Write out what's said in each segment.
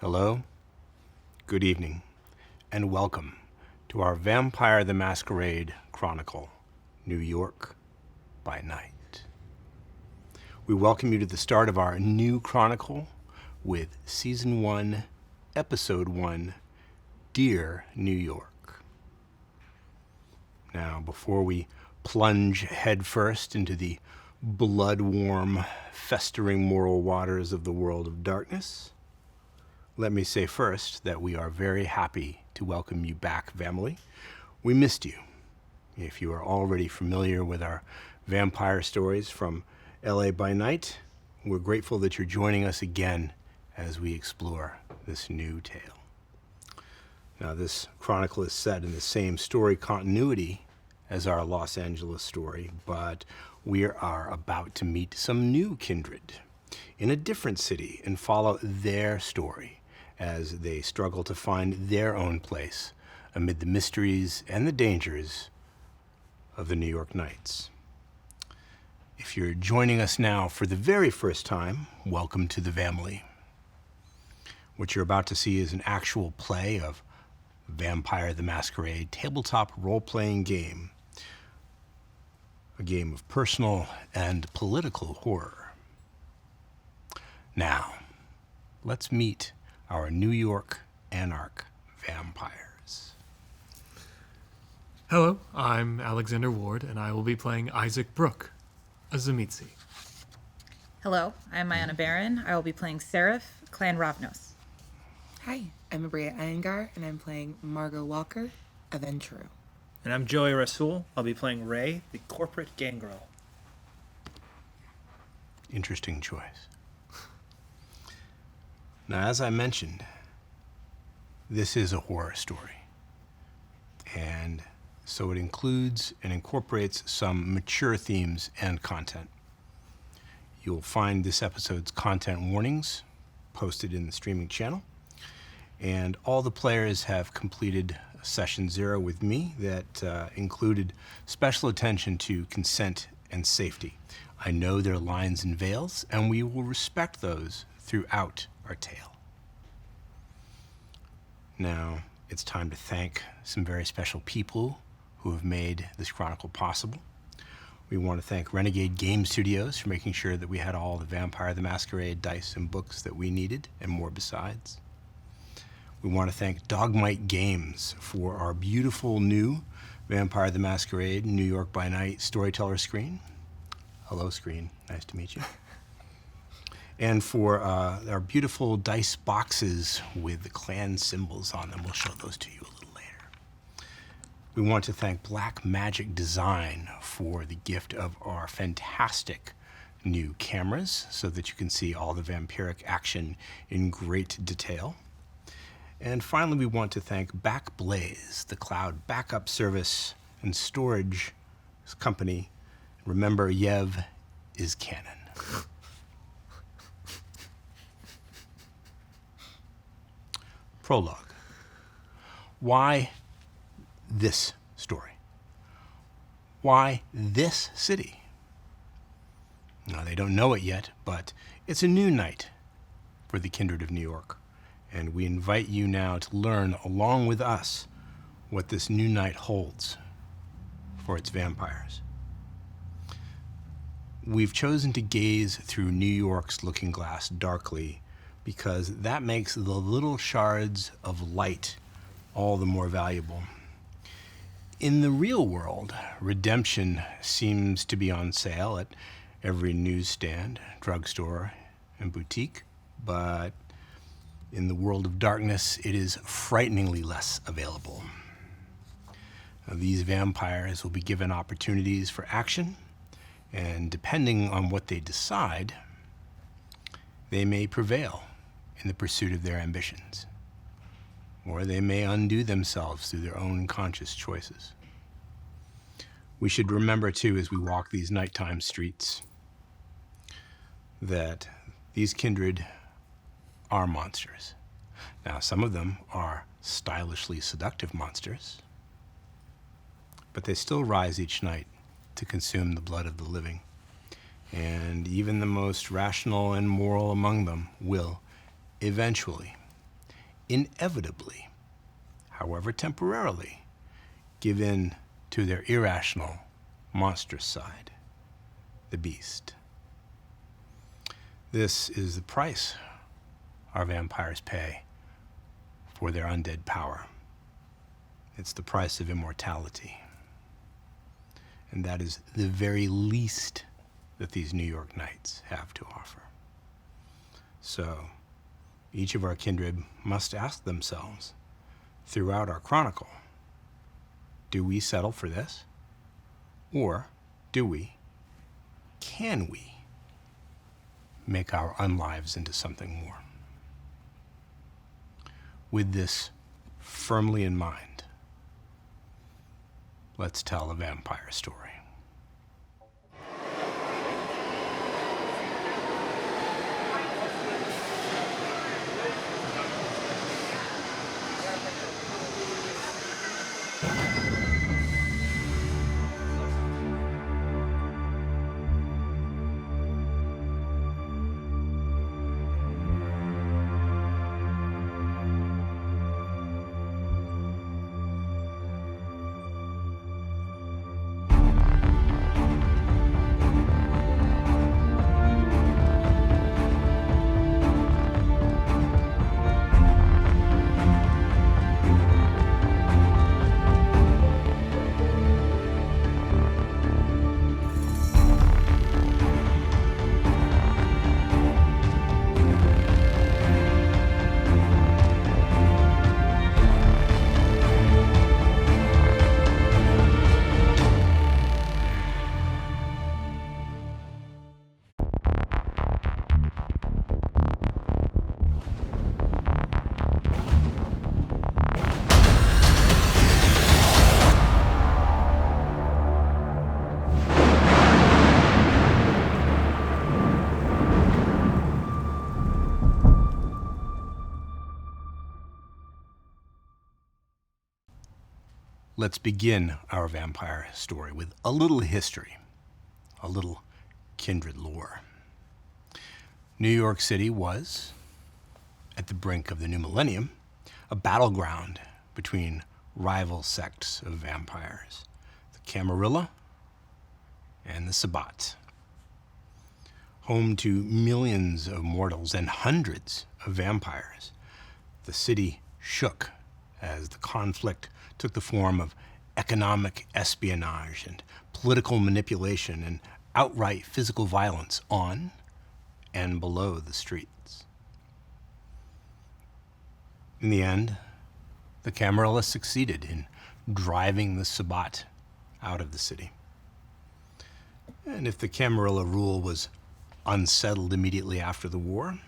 Hello, good evening, and welcome to our Vampire the Masquerade Chronicle, New York by Night. We welcome you to the start of our new chronicle with Season 1, Episode 1, Dear New York. Now, before we plunge headfirst into the blood-warm, festering moral waters of the world of darkness, let me say first that we are very happy to welcome you back, family. We missed you. If you are already familiar with our vampire stories from LA by Night, we're grateful that you're joining us again as we explore this new tale. Now, this chronicle is set in the same story continuity as our Los Angeles story, but we are about to meet some new kindred in a different city and follow their story as they struggle to find their own place amid the mysteries and the dangers of the New York nights. If you're joining us now for the very first time, welcome to the family. What you're about to see is an actual play of Vampire the Masquerade tabletop role-playing game, a game of personal and political horror. Now, let's meet our New York Anarch vampires. Hello, I'm Alexander Ward, and I will be playing Isaac Brooke, a Tzimisce. Hello, I'm Mayanna Berrin. I will be playing Serif, Clan Ravnos. Hi, I'm Aabria Iyengar, and I'm playing Margot Walker, a Ventrue. And I'm Joey Rassool. I'll be playing Ray, the corporate Gangrel. Interesting choice. Now, as I mentioned, this is a horror story. And so it includes and incorporates some mature themes and content. You'll find this episode's content warnings posted in the streaming channel. And all the players have completed Session 0 with me that included special attention to consent and safety. I know there are lines and veils, and we will respect those throughout our tale. Now, it's time to thank some very special people who have made this chronicle possible. We want to thank Renegade Game Studios for making sure that we had all the Vampire the Masquerade dice and books that we needed, and more besides. We want to thank Dogmite Games for our beautiful new Vampire the Masquerade New York by Night Storyteller screen. Hello, screen. Nice to meet you. And for our beautiful dice boxes with the clan symbols on them. We'll show those to you a little later. We want to thank Black Magic Design for the gift of our fantastic new cameras so that you can see all the vampiric action in great detail. And finally, we want to thank Backblaze, the cloud backup service and storage company. Remember, Yev is canon. Prologue. Why this story? Why this city? Now, they don't know it yet, but it's a new night for the Kindred of New York, and we invite you now to learn along with us what this new night holds for its vampires. We've chosen to gaze through New York's looking glass darkly because that makes the little shards of light all the more valuable. In the real world, redemption seems to be on sale at every newsstand, drugstore, and boutique, but in the world of darkness, it is frighteningly less available. Now, these vampires will be given opportunities for action, and depending on what they decide, they may prevail in the pursuit of their ambitions, or they may undo themselves through their own conscious choices. We should remember, too, as we walk these nighttime streets, that these kindred are monsters. Now, some of them are stylishly seductive monsters, but they still rise each night to consume the blood of the living. And even the most rational and moral among them will eventually inevitably, however temporarily, give in to their irrational, monstrous side, the beast. This is the price our vampires pay for their undead power. It's the price of immortality. And that is the very least that these New York Knights have to offer. So, each of our kindred must ask themselves, throughout our chronicle, do we settle for this? Or can we make our unlives into something more? With this firmly in mind, let's tell a vampire story. Let's begin our vampire story with a little history, a little kindred lore. New York City was, at the brink of the new millennium, a battleground between rival sects of vampires, the Camarilla and the Sabbat. Home to millions of mortals and hundreds of vampires, the city shook as the conflict took the form of economic espionage and political manipulation and outright physical violence on and below the streets. In the end, the Camarilla succeeded in driving the Sabbat out of the city. And if the Camarilla rule was unsettled immediately after the war,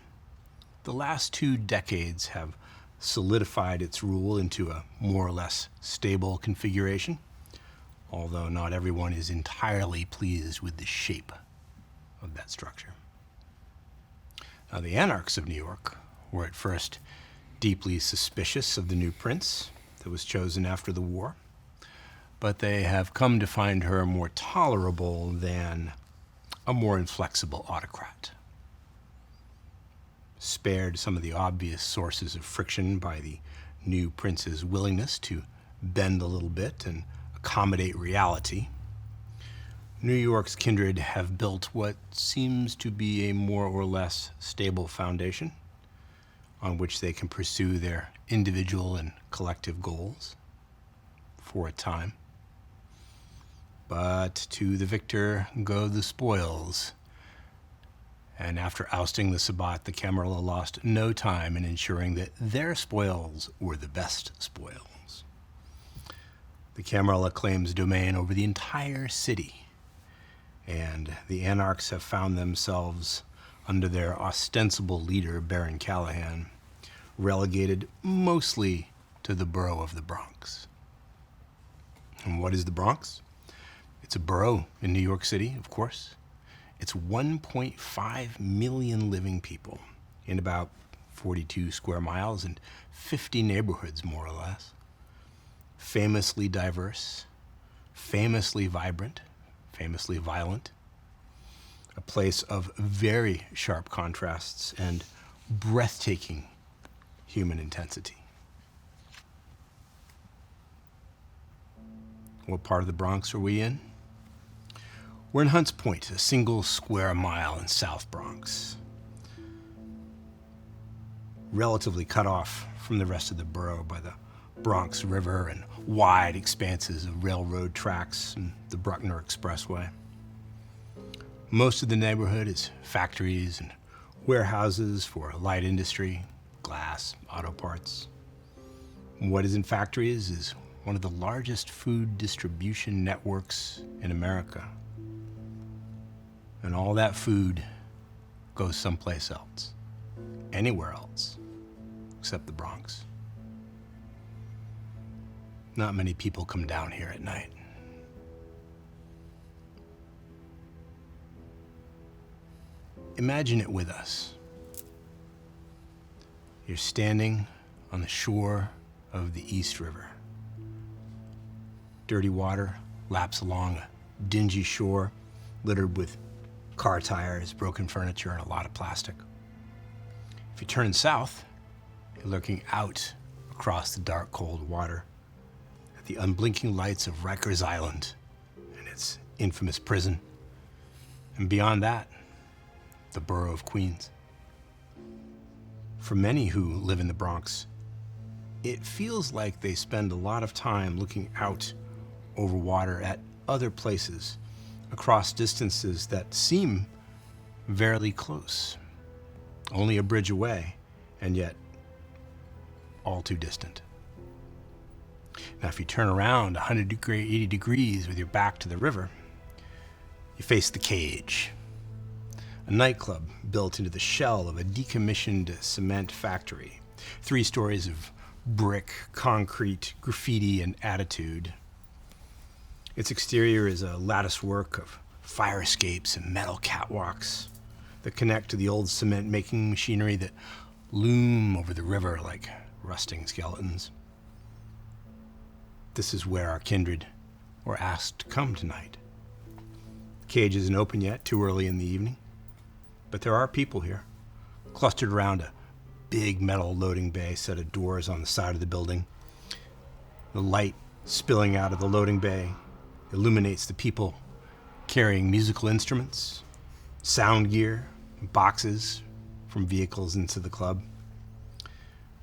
the last 2 decades have solidified its rule into a more or less stable configuration, although not everyone is entirely pleased with the shape of that structure. Now, the Anarchs of New York were at first deeply suspicious of the new prince that was chosen after the war, but they have come to find her more tolerable than a more inflexible autocrat. Spared some of the obvious sources of friction by the new prince's willingness to bend a little bit and accommodate reality, New York's kindred have built what seems to be a more or less stable foundation on which they can pursue their individual and collective goals for a time. But to the victor go the spoils. And after ousting the Sabbat, the Camarilla lost no time in ensuring that their spoils were the best spoils. The Camarilla claims domain over the entire city, and the Anarchs have found themselves, under their ostensible leader, Berrin Callahan, relegated mostly to the borough of the Bronx. And what is the Bronx? It's a borough in New York City, of course. It's 1.5 million living people in about 42 square miles and 50 neighborhoods, more or less. Famously diverse, famously vibrant, famously violent. A place of very sharp contrasts and breathtaking human intensity. What part of the Bronx are we in? We're in Hunts Point, a single square mile in South Bronx. Relatively cut off from the rest of the borough by the Bronx River and wide expanses of railroad tracks and the Bruckner Expressway. Most of the neighborhood is factories and warehouses for light industry, glass, auto parts. What isn't factories is one of the largest food distribution networks in America. And all that food goes someplace else, anywhere else, except the Bronx. Not many people come down here at night. Imagine it with us. You're standing on the shore of the East River. Dirty water laps along a dingy shore littered with car tires, broken furniture, and a lot of plastic. If you turn south, you're looking out across the dark, cold water at the unblinking lights of Rikers Island and its infamous prison. And beyond that, the borough of Queens. For many who live in the Bronx, it feels like they spend a lot of time looking out over water at other places across distances that seem very close, only a bridge away, and yet all too distant. Now, if you turn around 80 degrees with your back to the river, you face the Cage, a nightclub built into the shell of a decommissioned cement factory. 3 stories of brick, concrete, graffiti, and attitude. Its exterior is a lattice work of fire escapes and metal catwalks that connect to the old cement-making machinery that loom over the river like rusting skeletons. This is where our kindred were asked to come tonight. The Cage isn't open yet, too early in the evening, but there are people here, clustered around a big metal loading bay set of doors on the side of the building. The light spilling out of the loading bay illuminates the people carrying musical instruments, sound gear, and boxes from vehicles into the club.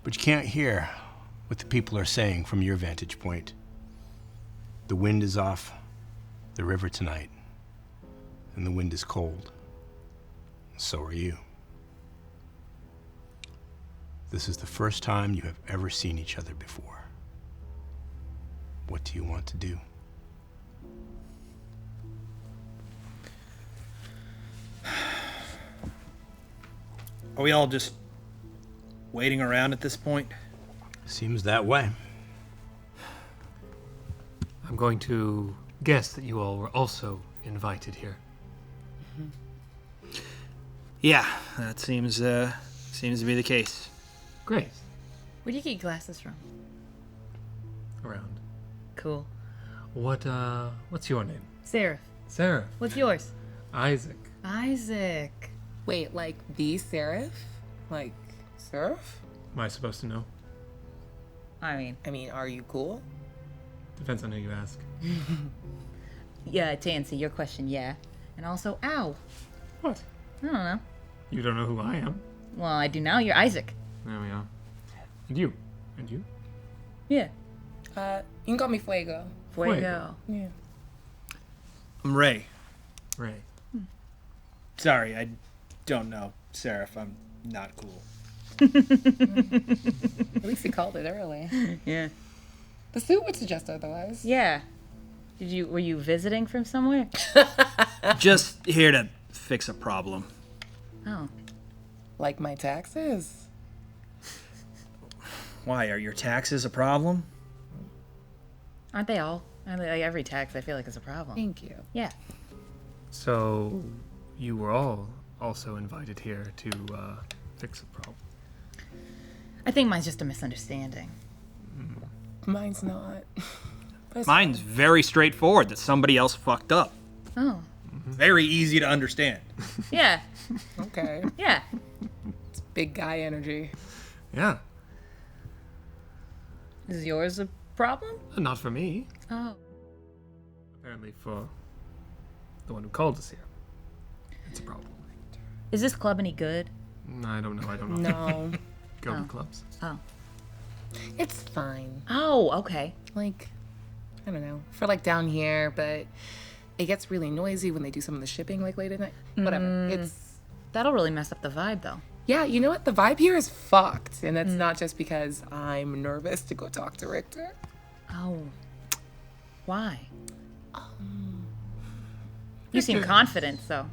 But you can't hear what the people are saying from your vantage point. The wind is off the river tonight, and the wind is cold. So are you. This is the first time you have ever seen each other before. What do you want to do? Are we all just waiting around at this point? Seems that way. I'm going to guess that you all were also invited here. Yeah, that seems to be the case. Great. Where do you get glasses from? Around. Cool. What's your name? Serif. Sarah. What's yours? Isaac. Isaac. Wait, like the Serif? Like, Serif? Am I supposed to know? I mean, Are you cool? Depends on who you ask. yeah, to answer your question, yeah. And also, ow. What? I don't know. You don't know who I am. Well, I do now. You're Isaac. There we are. And you? And you? Yeah. You can call me Fuego. Fuego. Yeah. I'm Ray. Ray. Sorry, I don't know, Serif. I'm not cool. At least you called it early. Yeah. The suit would suggest otherwise. Yeah. Were you visiting from somewhere? Just here to fix a problem. Oh. Like my taxes. Why, are your taxes a problem? Aren't they all? Like every tax I feel like is a problem. Thank you. Yeah. So, you were all also invited here to fix a problem. I think mine's just a misunderstanding. Mine's not. But Mine's very straightforward that somebody else fucked up. Oh. Very easy to understand. Yeah. okay. Yeah. It's big guy energy. Yeah. Is yours a problem? Not for me. Oh. Apparently for the one who called us here. It's a problem. Is this club any good? I don't know. No, Go to clubs. Oh. it's fine. Oh, okay. Like, I don't know, for like down here, but it gets really noisy when they do some of the shipping like late at night. Whatever. It's That'll really mess up the vibe, though. yeah, you know what? The vibe here is fucked, and that's not just because I'm nervous to go talk to Richter. Oh. Why? You seem confident, so.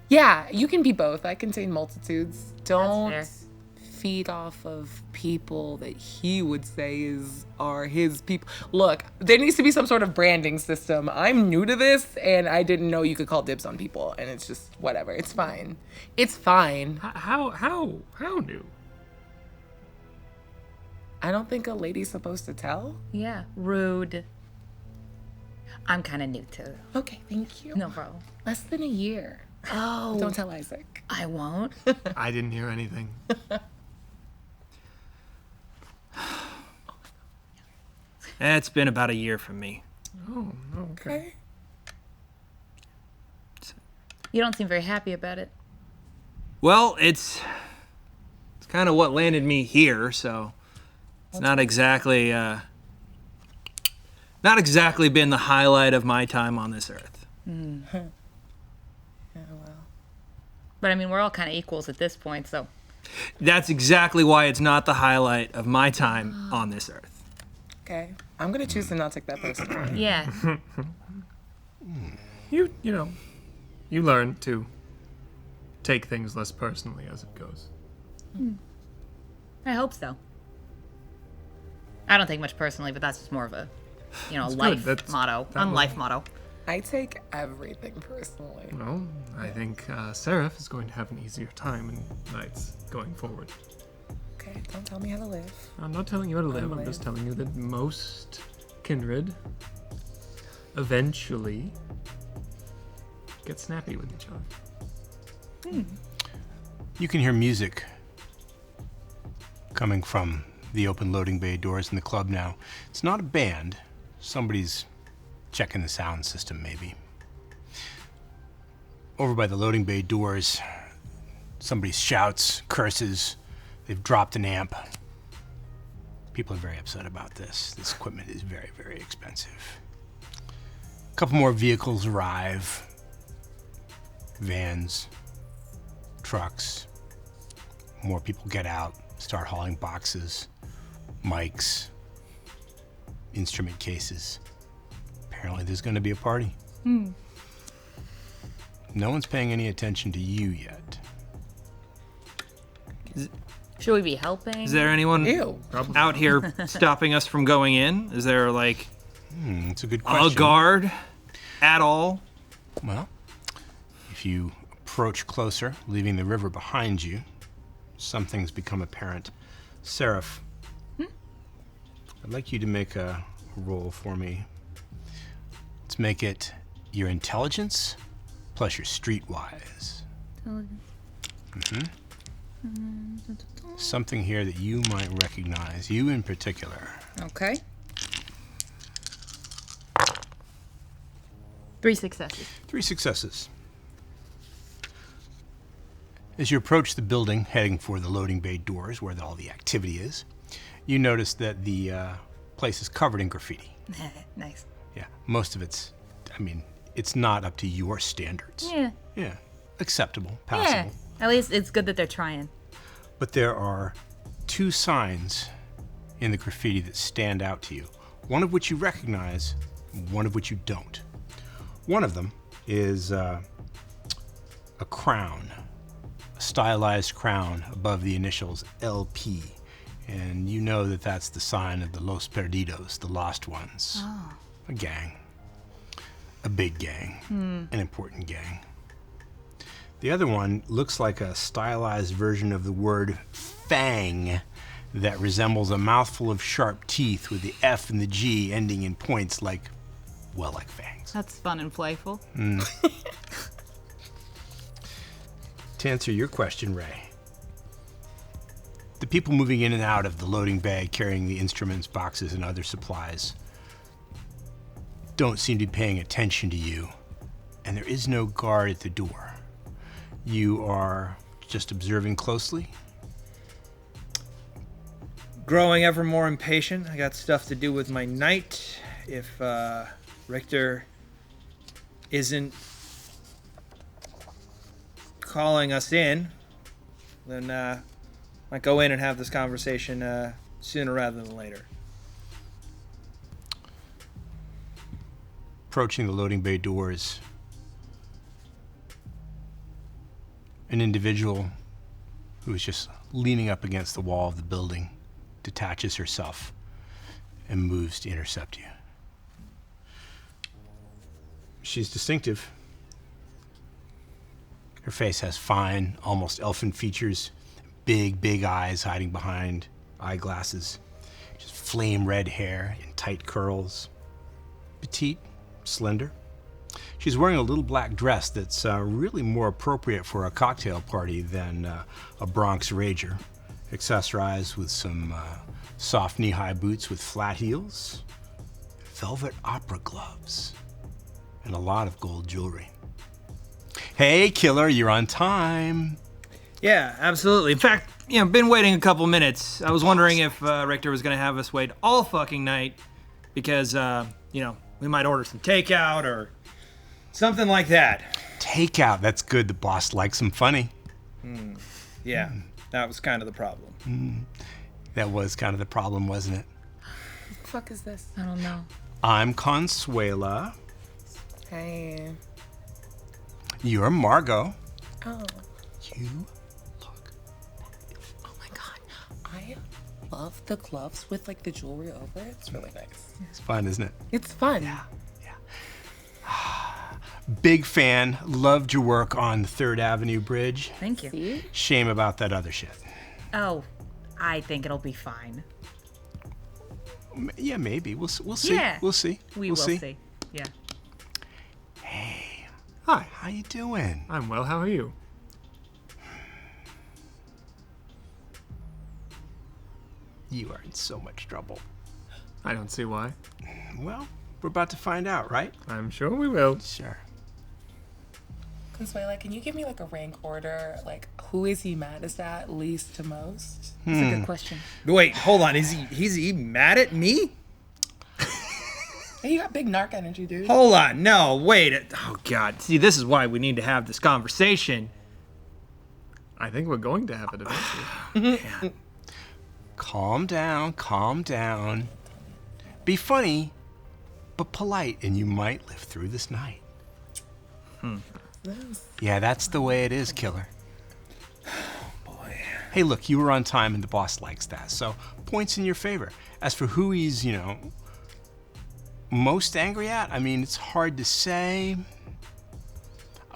Yeah, you can be both. I contain multitudes. Don't fair. feed off of people that he would say are his people. Look, there needs to be some sort of branding system. I'm new to this, and I didn't know you could call dibs on people, and it's just whatever. It's fine. It's fine. How new? I don't think a lady's supposed to tell. Yeah. Rude. I'm kind of new, too. Okay, thank you. No problem. Less than a year. Oh. Don't tell Isaac. I won't. I didn't hear anything. It's been about a year for me. Oh, okay. Okay. You don't seem very happy about it. Well, it's kind of what landed me here, so it's not exactly been the highlight of my time on this earth. Yeah, well. But I mean, we're all kind of equals at this point, so. That's exactly why it's not the highlight of my time on this earth. Okay. I'm gonna choose to not take that personally. Yeah. You know, you learn to take things less personally as it goes. I hope so. I don't take much personally, but that's just more of a, That's life good. motto. that will- Life motto. I take everything personally. Well, I think Serif is going to have an easier time in nights going forward. Okay, don't tell me how to live. I'm not telling you how to live. I'm just telling you that most kindred eventually get snappy with each other. You can hear music coming from the open loading bay doors in the club now. It's not a band. Somebody's checking the sound system, maybe. Over by the loading bay doors, somebody shouts, curses. They've dropped an amp. People are very upset about this. This equipment is very, very expensive. A couple more vehicles arrive. Vans, trucks. More people get out, start hauling boxes, mics, instrument cases. Apparently there's going to be a party. No one's paying any attention to you yet. Should we be helping? Is there anyone Ew. out here stopping us from going in? Is there like It's a good a question. guard at all? Well, if you approach closer, leaving the river behind you, some things become apparent. Serif, I'd like you to make a roll for me. Let's make it your intelligence plus your streetwise. Something here that you might recognize, you in particular. Okay. 3 successes. 3 successes. As you approach the building, heading for the loading bay doors where all the activity is, you notice that the place is covered in graffiti. Nice. Yeah, most of it's not up to your standards. Yeah. Yeah, acceptable, Yeah. passable. At least it's good that they're trying. But there are 2 signs in the graffiti that stand out to you, one of which you recognize, one of which you don't. One of them is a crown, a stylized crown above the initials LP. And you know that that's the sign of the Los Perdidos, the Lost Ones. Oh. A gang. A big gang. An important gang. The other one looks like a stylized version of the word fang that resembles a mouthful of sharp teeth with the F and the G ending in points like fangs. That's fun and playful. To answer your question, Ray, The people moving in and out of the loading bay carrying the instruments, boxes, and other supplies don't seem to be paying attention to you, and there is no guard at the door. You are just observing closely. Growing ever more impatient. I got stuff to do with my night. If Richter isn't calling us in, then might go in and have this conversation sooner rather than later. Approaching the loading bay doors, an individual who is just leaning up against the wall of the building detaches herself and moves to intercept you. She's distinctive. Her face has fine, almost elfin features, big eyes hiding behind eyeglasses, just flame red hair in tight curls. Petite, slender. She's wearing a little black dress that's really more appropriate for a cocktail party than a Bronx rager, accessorized with some soft knee-high boots with flat heels, velvet opera gloves, and a lot of gold jewelry. Hey, killer, you're on time. Yeah, absolutely. In fact, been waiting a couple minutes. I was wondering if Richter was going to have us wait all fucking night because, we might order some takeout or something like that. Takeout, that's good. The boss likes them funny. Yeah, that was kind of the problem. That was kind of the problem, wasn't it? What the fuck is this? I don't know. I'm Consuela. Hey. You're Margot. Oh. You look. Oh my god. I love the gloves with like the jewelry over it. It's really nice. It's fun, isn't it? It's fun. Yeah. Big fan. Loved your work on the 3rd Avenue Bridge. Thank you. See? Shame about that other shit. Oh, I think it'll be fine. Yeah, maybe. We'll see. Yeah. We'll see. We We'll will see. Yeah. Hey, Hi, how you doing? I'm well. How are you? You are in so much trouble. I don't see why. Well, we're about to find out, right? I'm sure we will. Sure. Consuela, can you give me like a rank order? Like, who is he maddest at, least to most? That's a good question. Wait, hold on. Is he mad at me? Hey, you got big narc energy, dude. Hold on. No, wait. Oh, God. See, this is why we need to have this conversation. I think we're going to have it eventually. Calm down, calm down. Be funny, but polite, and you might live through this night. Yeah, that's the way it is, killer. Boy. Hey, look, you were on time, and the boss likes that, so points in your favor. As for who he's, most angry at, I mean, it's hard to say.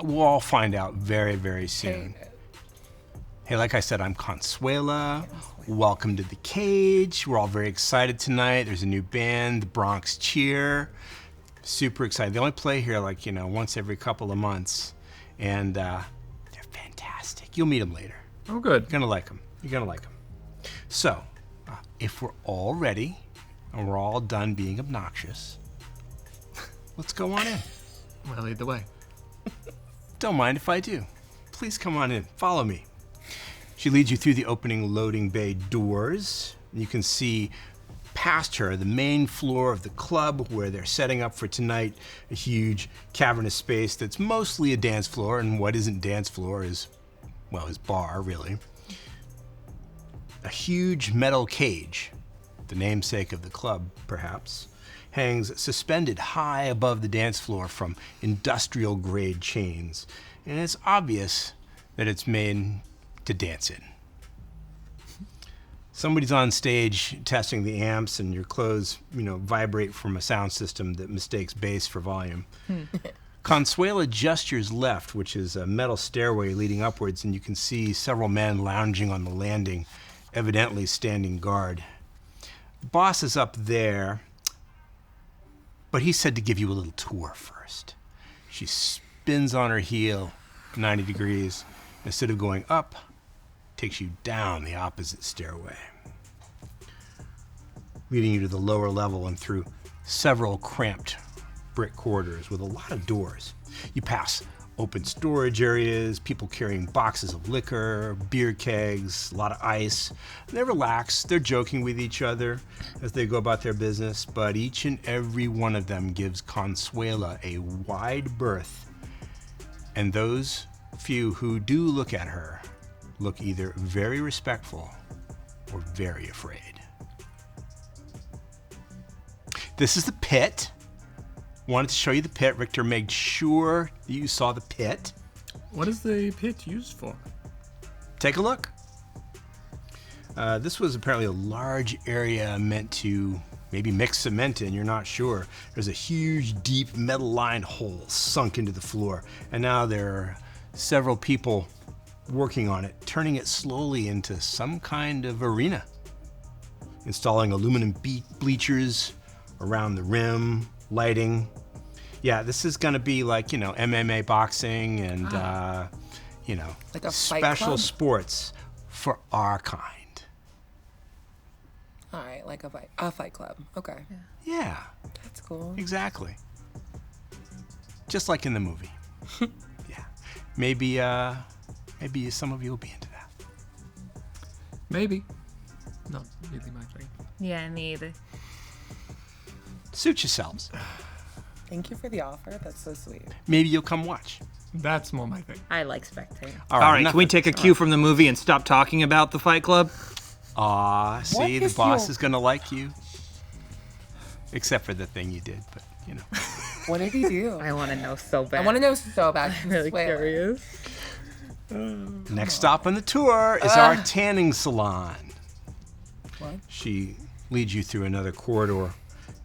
We'll all find out very, very soon. Hey, like I said, I'm Consuela. Welcome to the cage. We're all very excited tonight. There's a new band, the Bronx Cheer. Super excited. They only play here once every couple of months. And they're fantastic. You'll meet them later. Oh, good. You're gonna like them. So, if we're all ready and we're all done being obnoxious, let's go on in. Well, lead the way. Don't mind if I do. Please come on in. Follow me. She leads you through the opening loading bay doors. You can see past her the main floor of the club where they're setting up for tonight, a huge cavernous space that's mostly a dance floor, and what isn't dance floor is bar, really. A huge metal cage, the namesake of the club, perhaps, hangs suspended high above the dance floor from industrial-grade chains, and it's obvious that it's made to dance in. Somebody's on stage testing the amps, and your clothes, vibrate from a sound system that mistakes bass for volume. Consuela gestures left, which is a metal stairway leading upwards, and you can see several men lounging on the landing, evidently standing guard. The boss is up there, but he said to give you a little tour first. She spins on her heel 90 degrees. Instead of going up, takes you down the opposite stairway, leading you to the lower level and through several cramped brick corridors with a lot of doors. You pass open storage areas, people carrying boxes of liquor, beer kegs, a lot of ice. They're relaxed, they're joking with each other as they go about their business, but each and every one of them gives Consuela a wide berth. And those few who do look at her look either very respectful or very afraid. This is the pit. Wanted to show you the pit. Richter made sure that you saw the pit. What is the pit used for? Take a look. This was apparently a large area meant to maybe mix cement in, you're not sure. There's a huge, deep, metal-lined hole sunk into the floor, and now there are several people working on it, turning it slowly into some kind of arena. Installing aluminum bleachers around the rim, lighting. Yeah, this is gonna be like, MMA boxing and, Like a fight special club? sports for our kind. All right, like a fight club. Okay. Yeah, That's cool. exactly. Just like in the movie. Yeah. Maybe some of you will be into that. Maybe. Not really my thing. Yeah, me either. Suit yourselves. Thank you for the offer. That's so sweet. Maybe you'll come watch. That's more my thing. I like spectating. All right, enough can we of- take a cue from the movie and stop talking about the Fight Club? Aw, see, the is boss your- is gonna like you. Except for the thing you did, but What did he do? I want to know so bad. I want to know so bad. I'm really Swear. curious. Next stop on the tour is our tanning salon. What? She leads you through another corridor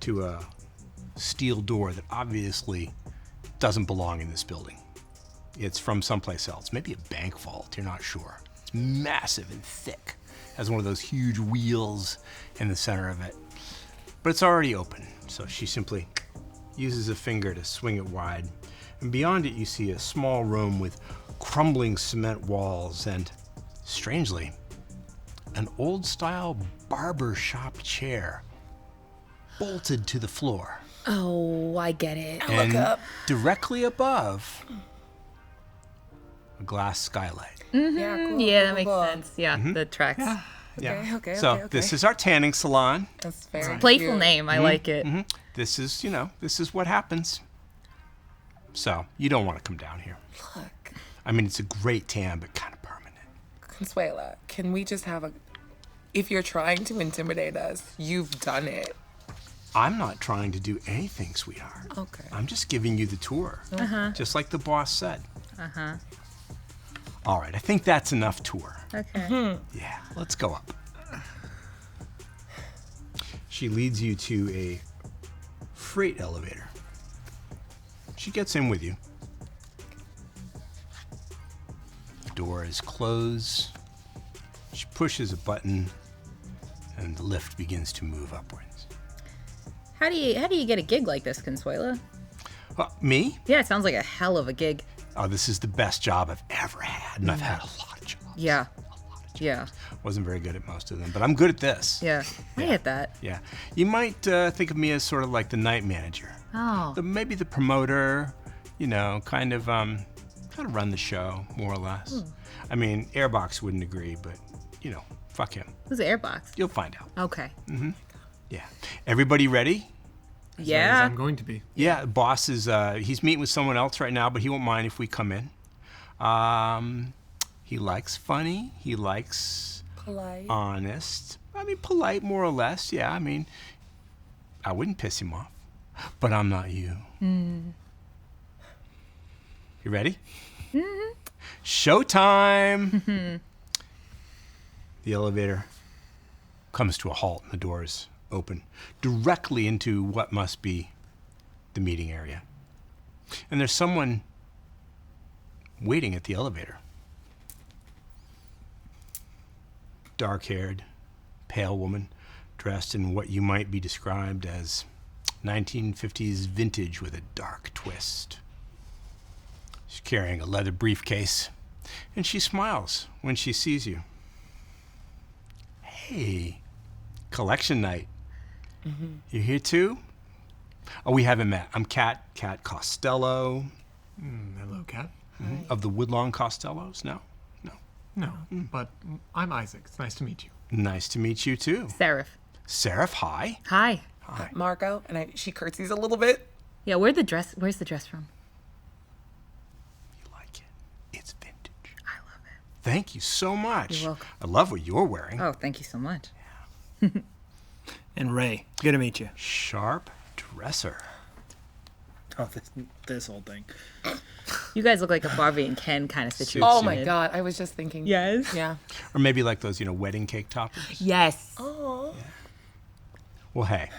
to a steel door that obviously doesn't belong in this building. It's from someplace else, maybe a bank vault, you're not sure. It's massive and thick, has one of those huge wheels in the center of it. But it's already open, so she simply uses a finger to swing it wide. And beyond it, you see a small room with crumbling cement walls and, strangely, an old-style barber shop chair bolted to the floor. Oh, I get it. And up. directly above, a glass skylight. Yeah, cool. Yeah, that cool, makes cool. sense. Yeah, the tracks. Yeah. okay, So okay. this is our tanning salon. That's very Playful cute. name. I like it. This is what happens. So you don't want to come down here. Look, I mean, it's a great tan, but kind of permanent. Consuela, can we just have a... If you're trying to intimidate us, you've done it. I'm not trying to do anything, sweetheart. Okay. I'm just giving you the tour, just like the boss said. All right, I think that's enough tour. Okay. Yeah, let's go up. She leads you to a freight elevator. She gets in with you. The door is closed. She pushes a button, and the lift begins to move upwards. How do you get a gig like this, Consuela? Me? Yeah, it sounds like a hell of a gig. Oh, this is the best job I've ever had, and I've had a lot of jobs. Yeah. A lot of jobs. Yeah. Wasn't very good at most of them, but I'm good at this. Yeah. I get that. Yeah. You might think of me as sort of like the night manager. Oh. Maybe the promoter, kind of run the show, more or less. I mean, Airbox wouldn't agree, but, fuck him. Who's the airbox? You'll find out. Okay. Yeah. Everybody ready? As Yeah. I'm going to be. Yeah, boss is, he's meeting with someone else right now, but he won't mind if we come in. He likes funny. He likes Polite. honest. I mean, polite, more or less. Yeah, I mean, I wouldn't piss him off, but I'm not you. You ready? Showtime! The elevator comes to a halt and the doors open directly into what must be the meeting area. And there's someone waiting at the elevator. Dark-haired, pale woman dressed in what you might be described as 1950s vintage with a dark twist. She's carrying a leather briefcase, and she smiles when she sees you. Hey, collection night. You here too? Oh, we haven't met. I'm Cat Costello. Hello, Cat. Of the Woodlawn Costellos? No? No, but I'm Isaac. It's nice to meet you. Nice to meet you too. Serif. Serif, hi. Hi. Marco, and she curtsies a little bit. Yeah, where's the dress from? You like it? It's vintage. I love it. Thank you so much. You're welcome. I love what you're wearing. Oh, thank you so much. And Ray, good to meet you. Sharp dresser. Oh, this whole thing. You guys look like a Barbie and Ken kind of situation. Oh my God, I was just thinking. Yes. Yeah. Or maybe like those, wedding cake toppers. Yes. Oh. Well, hey.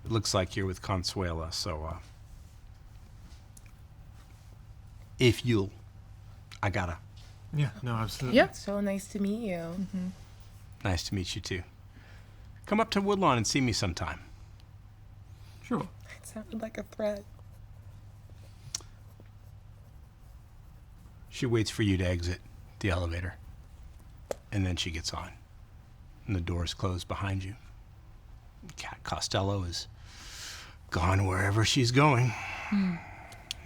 It looks like you're with Consuela, so if you'll, I gotta. Yeah, no, absolutely. Yep. So nice to meet you. Nice to meet you too. Come up to Woodlawn and see me sometime. Sure. It sounded like a threat. She waits for you to exit the elevator, and then she gets on, and the doors close behind you. Cat Costello is gone wherever she's going.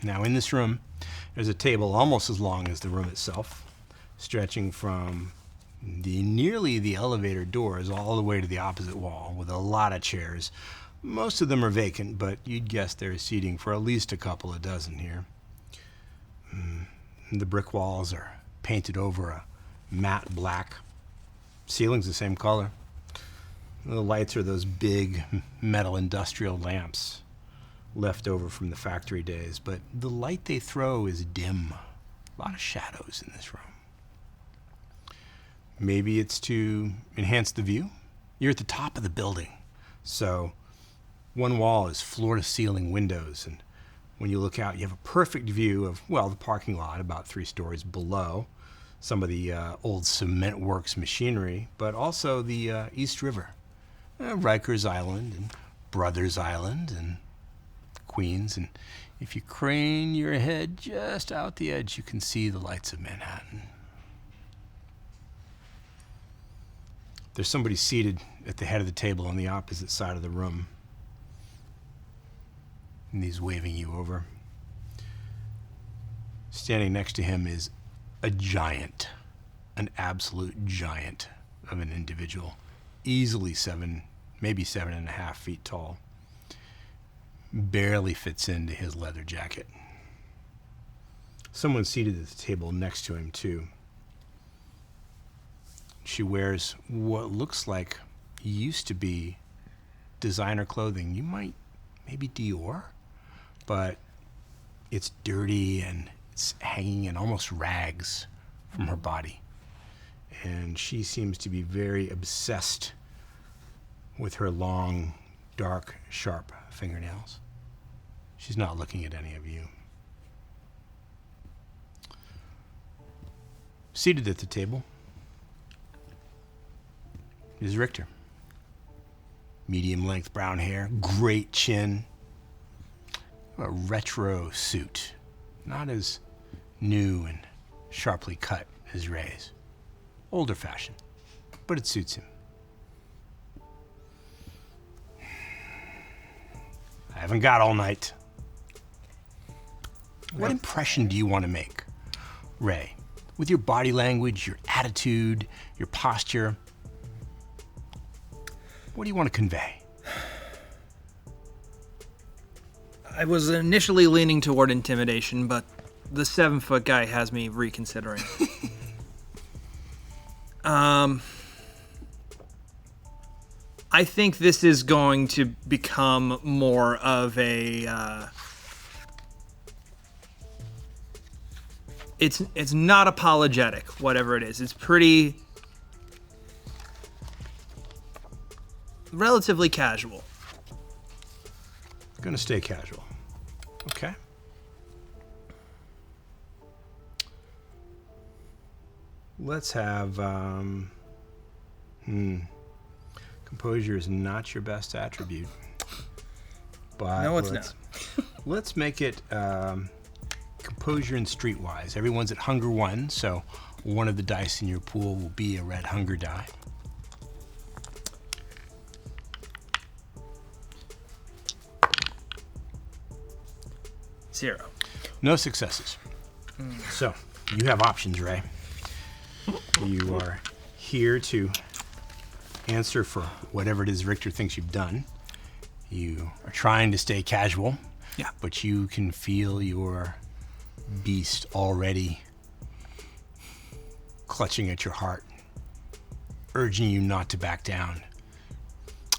Now in this room, there's a table almost as long as the room itself, stretching from nearly the elevator doors all the way to the opposite wall, with a lot of chairs. Most of them are vacant, but you'd guess there's seating for at least a couple of dozen here. The brick walls are painted over a matte black. Ceiling's the same color. The lights are those big metal industrial lamps left over from the factory days, but the light they throw is dim. A lot of shadows in this room. Maybe it's to enhance the view. You're at the top of the building, so one wall is floor-to-ceiling windows, and when you look out, you have a perfect view of, well, the parking lot about 3 stories below, some of the old cement works machinery, but also the East River, Rikers Island and Brothers Island and Queens, and if you crane your head just out the edge, you can see the lights of Manhattan. There's somebody seated at the head of the table on the opposite side of the room. And he's waving you over. Standing next to him is a giant, an absolute giant of an individual, easily 7, maybe 7.5 feet tall. Barely fits into his leather jacket. Someone's seated at the table next to him, too. She wears what looks like used to be designer clothing. Maybe Dior? But it's dirty and it's hanging in almost rags from her body. And she seems to be very obsessed with her long, dark, sharp fingernails. She's not looking at any of you. Seated at the table is Richter. Medium-length brown hair, great chin, a retro suit, not as new and sharply cut as Ray's. Older fashion, but it suits him. I haven't got all night. What impression do you want to make, Ray? With your body language, your attitude, your posture, what do you want to convey? I was initially leaning toward intimidation, but the 7-foot guy has me reconsidering. I think this is going to become more of a. It's not apologetic, whatever it is. It's pretty relatively casual. Gonna stay casual. Okay. Let's have, composure is not your best attribute. But No, it's not. Let's make it, composure and streetwise. Everyone's at Hunger 1, so One of the dice in your pool will be a red hunger die. Zero. No successes. So, you have options, Ray. You are here to answer for whatever it is Richter thinks you've done. You are trying to stay casual. Yeah. But you can feel your beast already clutching at your heart, urging you not to back down,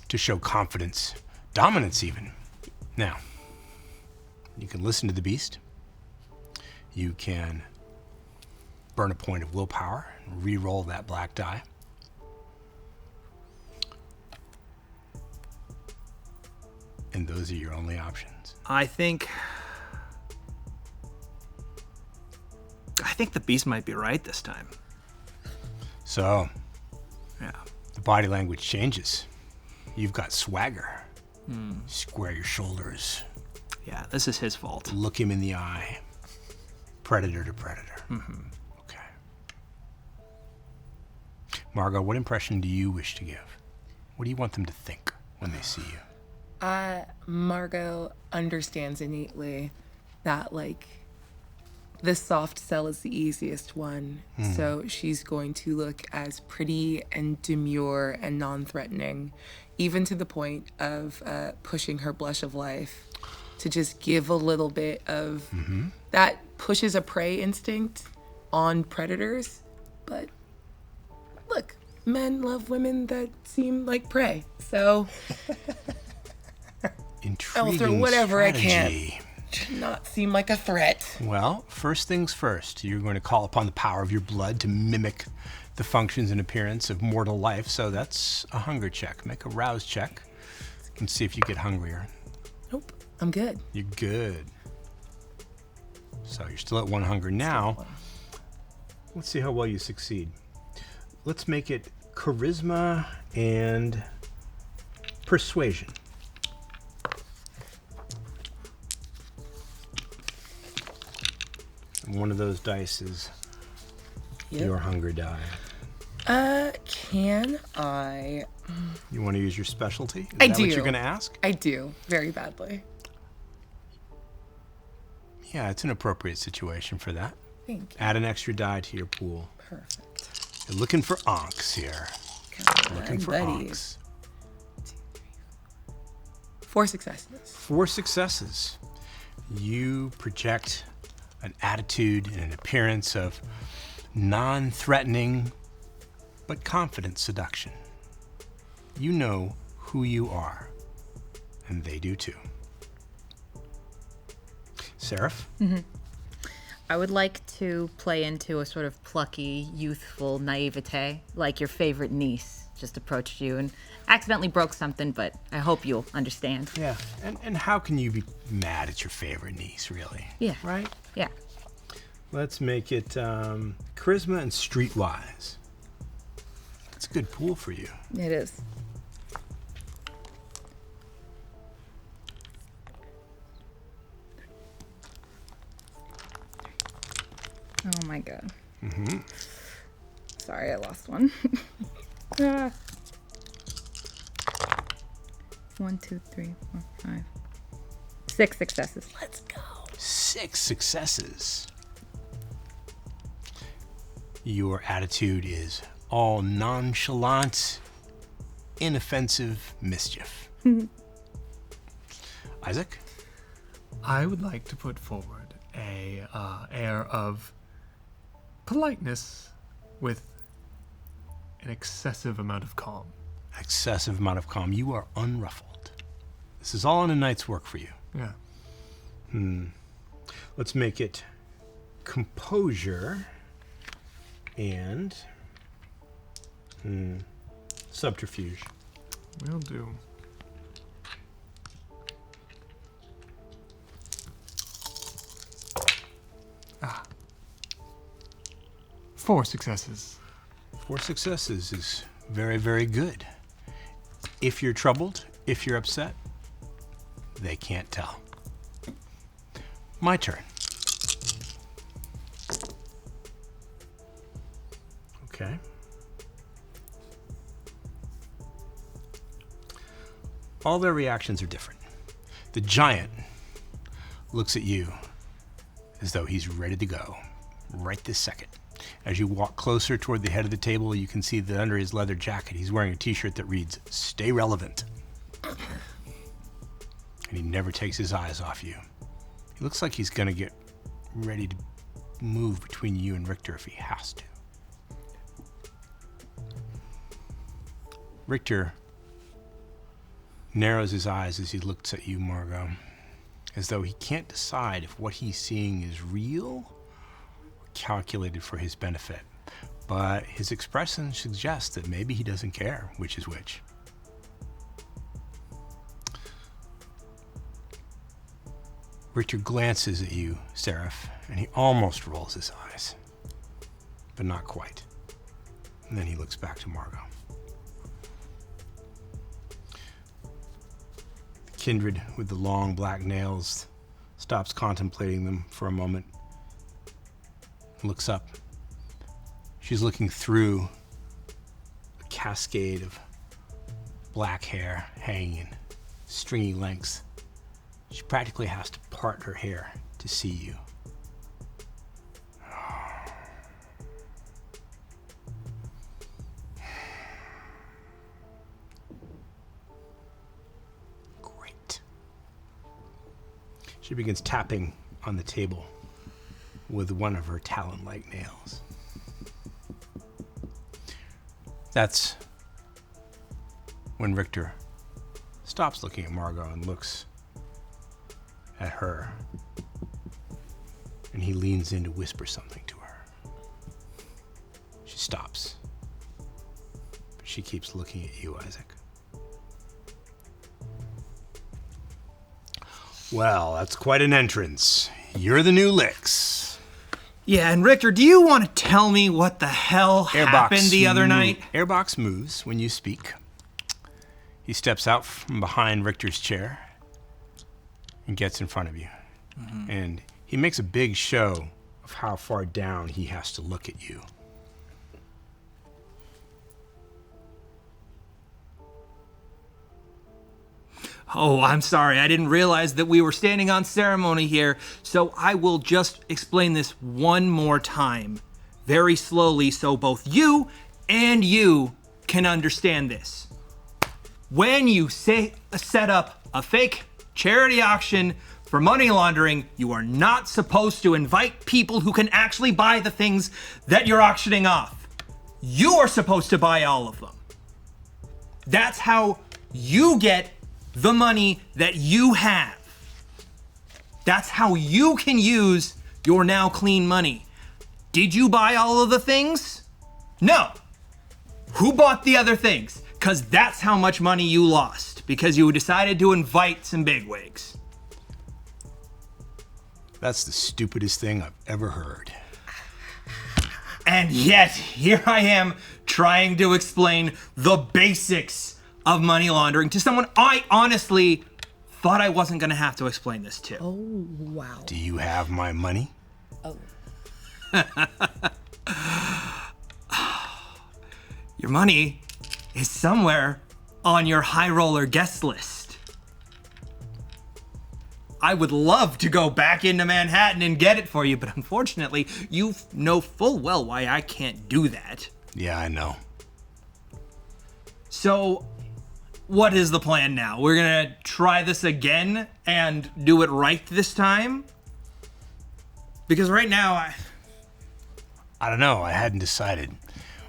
to show confidence, dominance even. Now, you can listen to the beast. You can burn a point of willpower and re-roll that black die. And those are your only options. I think the beast might be right this time. So, Yeah. the body language changes. You've got swagger. Square your shoulders. Yeah, this is his fault. Look him in the eye. Predator to predator. Okay. Margot, what impression do you wish to give? What do you want them to think when they see you? Margot understands innately that, like, the soft sell is the easiest one. So she's going to look as pretty and demure and non-threatening, even to the point of pushing her blush of life to just give a little bit of that pushes a prey instinct on predators. But look, men love women that seem like prey. So Intriguing I'll throw whatever strategy. I can to not seem like a threat. Well, first things first, you're going to call upon the power of your blood to mimic the functions and appearance of mortal life. So that's a hunger check. Make a rouse check and see if you get hungrier. Nope, I'm good. You're good. So you're still at 1 hunger now. Let's see how well you succeed. Let's make it charisma and persuasion. And one of those dice is your hunger die. Can I? You want to use your specialty? Is I that do. what you're going to ask? I do, very badly. Yeah, it's an appropriate situation for that. Thank you. Add an extra die to your pool. Perfect. You're looking for onks here. Looking for buddy. onks. 4 successes. 4 successes. You project an attitude and an appearance of non-threatening but confident seduction. You know who you are, and they do too. Serif? I would like to play into a sort of plucky, youthful naivete, like your favorite niece just approached you and accidentally broke something, but I hope you'll understand. Yeah. And how can you be mad at your favorite niece, really? Yeah. Right? Yeah. Let's make it charisma and streetwise. That's a good pool for you. It is. Oh my god. Sorry, I lost one. 1, 2, 3, 4, 5. 6 successes. Let's go. 6 successes. Your attitude is all nonchalant, inoffensive mischief. Isaac? I would like to put forward a air of politeness with an excessive amount of calm. Excessive amount of calm. You are unruffled. This is all in a night's work for you. Yeah. Let's make it composure and subterfuge. Will do. Ah. 4 successes. 4 successes is very, very good. If you're troubled, if you're upset, they can't tell. My turn. Okay. All their reactions are different. The giant looks at you as though he's ready to go right this second. As you walk closer toward the head of the table, you can see that under his leather jacket, he's wearing a t-shirt that reads, "Stay relevant." And he never takes his eyes off you. He looks like he's gonna get ready to move between you and Richter if he has to. Richter narrows his eyes as he looks at you, Margot, as though he can't decide if what he's seeing is real or calculated for his benefit. But his expression suggests that maybe he doesn't care which is which. Richter glances at you, Serif, and he almost rolls his eyes, but not quite. And then he looks back to Margot. The Kindred with the long black nails stops contemplating them for a moment and looks up. She's looking through a cascade of black hair hanging in stringy lengths. She practically has to part her hair to see you. Great. She begins tapping on the table with one of her talon-like nails. That's when Richter stops looking at Margot and looks at her, and he leans in to whisper something to her. She stops, but she keeps looking at you, Isaac. Well, that's quite an entrance. You're the new Licks. Yeah, and Richter, do you want to tell me what the hell happened the other night? Airbox moves when you speak. He steps out from behind Richter's chair and gets in front of you. Mm-hmm. And he makes a big show of how far down he has to look at you. Oh, I'm sorry. I didn't realize that we were standing on ceremony here, so I will just explain this one more time, very slowly, so both you and you can understand this. When you set up a fake charity auction for money laundering, you are not supposed to invite people who can actually buy the things that you're auctioning off. You are supposed to buy all of them. That's how you get the money that you have. That's how you can use your now clean money. Did you buy all of the things? No. Who bought the other things? Because that's how much money you lost, because you decided to invite some bigwigs. That's the stupidest thing I've ever heard. And yet, here I am trying to explain the basics of money laundering to someone I honestly thought I wasn't going to have to explain this to. Oh, wow. Do you have my money? Oh. Your money is somewhere on your high roller guest list. I would love to go back into Manhattan and get it for you, but unfortunately, you know full well why I can't do that. Yeah, I know. So, what is the plan now? We're gonna try this again and do it right this time? Because right now, I don't know. I hadn't decided.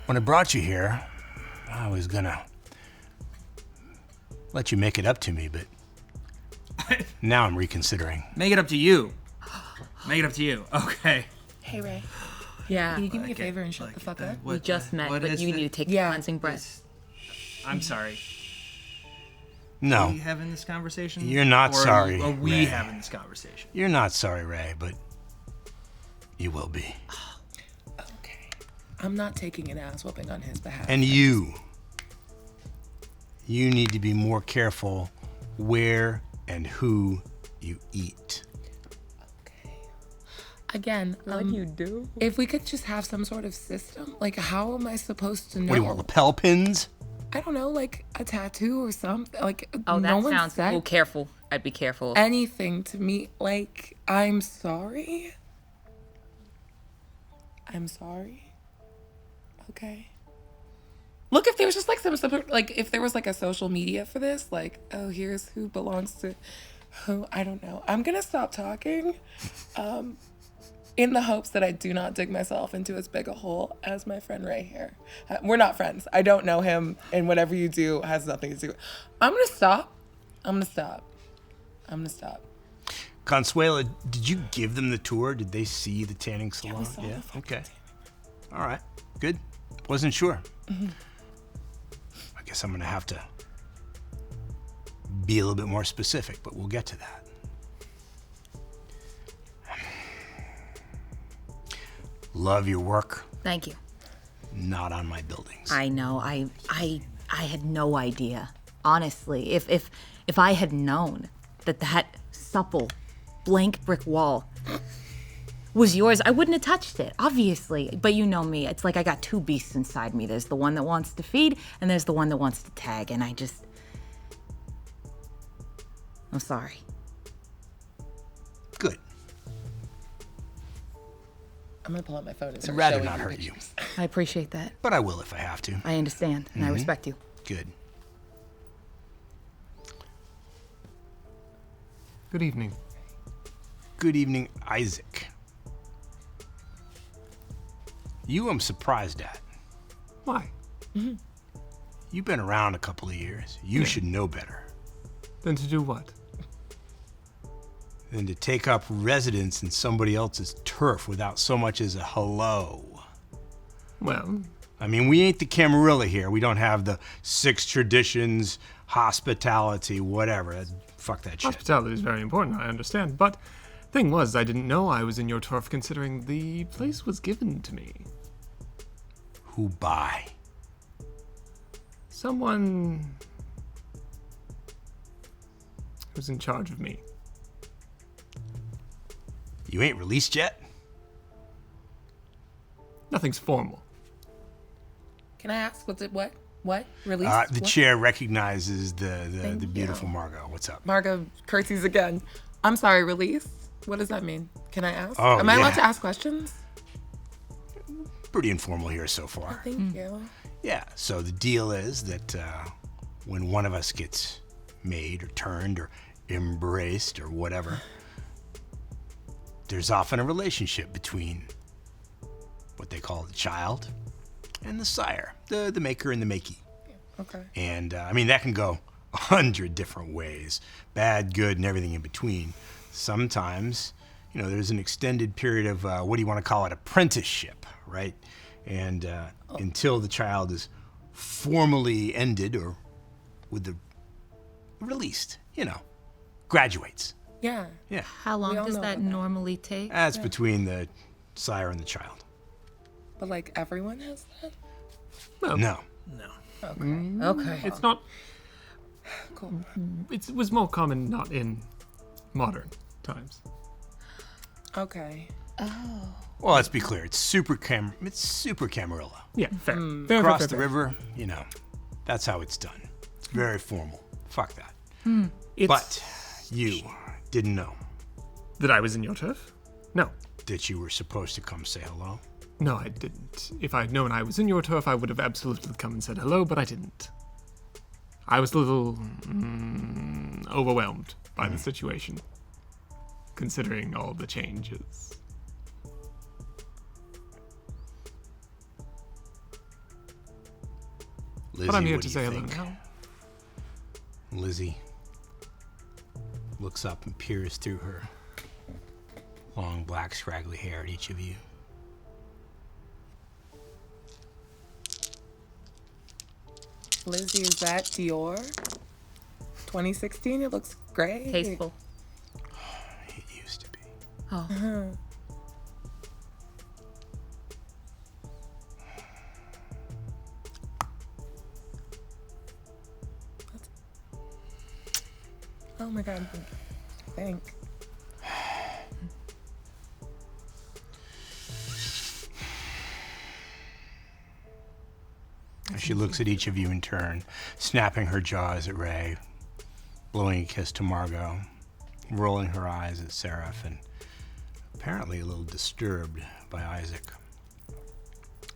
When I brought you here, I was gonna let you make it up to me, but now I'm reconsidering. Make it up to you. Make it up to you. Okay. Hey, Ray. Yeah. Can you do me a favor and shut the fuck up? We just met, but you need to take Yeah. a cleansing breath. I'm sorry. No, Are we having this conversation? You're not Or sorry, Are we Ray. having this conversation? you're not sorry, Ray, but you will be. Okay. I'm not taking an ass whooping on his behalf. And you need to be more careful where and who you eat. Okay. Again, What you do? if we could just have some sort of system, like how am I supposed to know? What do you want, lapel pins? I don't know, like a tattoo or something. Like Oh, no that one sounds. said Oh, careful. I'd be careful. anything to me. Like I'm sorry. I'm sorry. Okay. Look, if there was just like some like if there was like a social media for this, like, oh, here's who belongs to who, I don't know. I'm gonna stop talking, in the hopes that I do not dig myself into as big a hole as my friend Ray here. We're not friends. I don't know him, and whatever you do has nothing to do. I'm gonna stop. Consuela, did you give them the tour? Did they see the tanning salon? we saw the fucking Okay. All right. Good. Wasn't sure. I guess I'm gonna have to be a little bit more specific, but we'll get to that. Love your work. Thank you. Not on my buildings. I know. I had no idea. Honestly, if I had known that supple, blank brick wall was yours, I wouldn't have touched it, obviously. But you know me. It's like I got two beasts inside me. There's the one that wants to feed, and there's the one that wants to tag, and I'm sorry. Good. I'm gonna pull out my phone and I'd start rather showing not you hurt you, pictures. I appreciate that. but I will if I have to. I understand, and I respect you. Good. Good evening. Good evening, Isaac. You I'm surprised at. Why? You've been around a couple of years. You should know better Then to do what? than to take up residence in somebody else's turf without so much as a hello. Well, I mean, we ain't the Camarilla here. We don't have the 6 traditions, hospitality, whatever. Fuck that shit. hospitality is very important, I understand. But thing was, I didn't know I was in your turf considering the place was given to me. Who by? Someone who's in charge of me. You ain't released yet? Nothing's formal. Can I ask what's it? What? Release? The What? chair recognizes the Thank beautiful you. Margot. What's up? Margo curtsies again. I'm sorry, release? What does that mean? Can I ask? Oh, Am I allowed yeah. to ask questions? Pretty informal here so far. Thank you. Yeah, so the deal is that when one of us gets made or turned or embraced or whatever, there's often a relationship between what they call the child and the sire, the maker and the makey. Okay. And I mean, that can go 100 different ways, bad, good, and everything in between. Sometimes, there's an extended period of, what do you want to call it, apprenticeship, right? And until the child is formally ended or with the released, graduates. Yeah. Yeah, How long all does know that about that. normally take? that's between the sire and the child. But like everyone has that? No. Okay. It's not. Cool. It was more common not in modern times. Okay. Well, let's be clear. It's super Camarilla. Yeah, fair. Fair, Across fair, the fair. river, that's how it's done. It's very formal. Fuck that. It's But you didn't know that I was in your turf? No. that you were supposed to come say hello. No, I didn't. If I'd known I was in your turf, I would have absolutely come and said hello, but I didn't. I was a little overwhelmed by the situation, considering all the changes. Lizzie, But I'm here what to do say you hello think? now. Lizzie looks up and peers through her long, black, scraggly hair at each of you. Lizzie, is that Dior? 2016? It looks great. Tasteful. It used to be. Oh. Oh my god. I think. She looks at each of you in turn, snapping her jaws at Ray, blowing a kiss to Margot, rolling her eyes at Serif, and apparently a little disturbed by Isaac.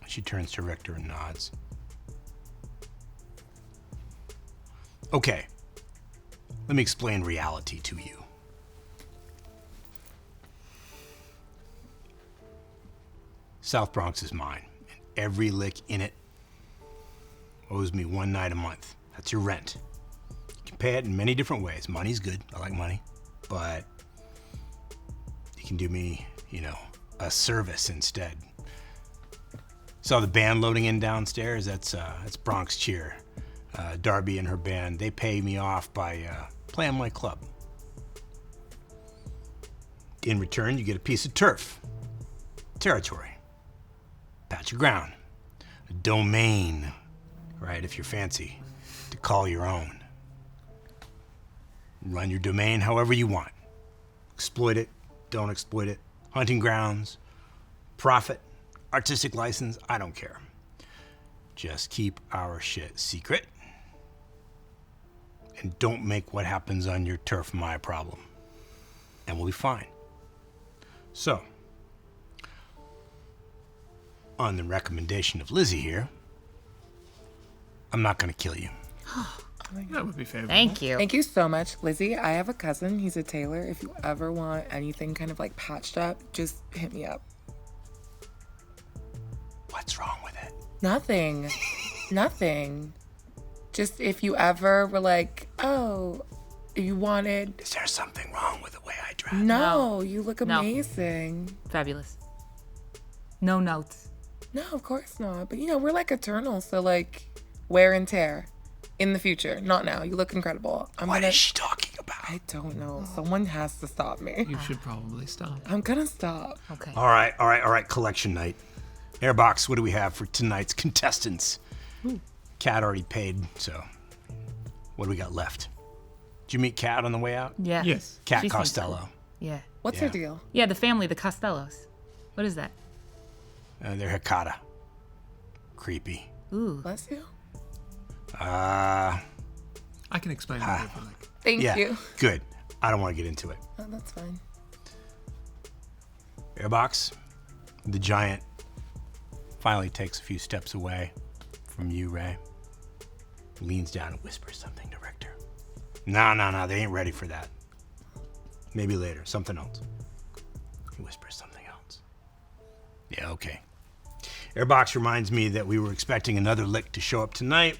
She turns to Richter and nods. Okay, let me explain reality to you. South Bronx is mine, and every lick in it owes me one night a month. That's your rent. You can pay it in many different ways. Money's good. I like money. But you can do me, a service instead. Saw the band loading in downstairs. That's Bronx Cheer. Darby and her band, they pay me off by playing my club. In return, you get a piece of turf, territory, patch of ground, a domain, right, if you're fancy, to call your own. Run your domain however you want. Exploit it, don't exploit it. Hunting grounds, profit, artistic license, I don't care. Just keep our shit secret. And don't make what happens on your turf my problem. And we'll be fine. So, on the recommendation of Lizzie here, I'm not going to kill you. That would be favorable. Thank you. Thank you so much, Lizzie. I have a cousin. He's a tailor. If you ever want anything kind of like patched up, just hit me up. What's wrong with it? Nothing. Nothing. Just if you ever were like, oh, you wanted... Is there something wrong with the way I dress? No, you look No. amazing. Fabulous. No notes. No, of course not. But, we're like eternal, so like wear and tear in the future. Not now. You look incredible. What is she talking about? I don't know. Someone has to stop me. You should probably stop. I'm gonna stop. Okay. All right, collection night. Airbox, what do we have for tonight's contestants? Cat already paid, so what do we got left? Did you meet Cat on the way out? Yeah. Yes. Cat She seems Costello. cool. Yeah. What's Yeah. her deal? Yeah, the family, the Costellos. What is that? They're Hikata. Creepy. Ooh. Bless you. I can explain that if you like. Thank Yeah, you. good. I don't want to get into it. Oh, that's fine. Airbox, the giant finally takes a few steps away from you, Ray. Leans down and whispers something to Richter. No, they ain't ready for that. Maybe later, something else. He whispers something else. Yeah, okay. Airbox reminds me that we were expecting another lick to show up tonight.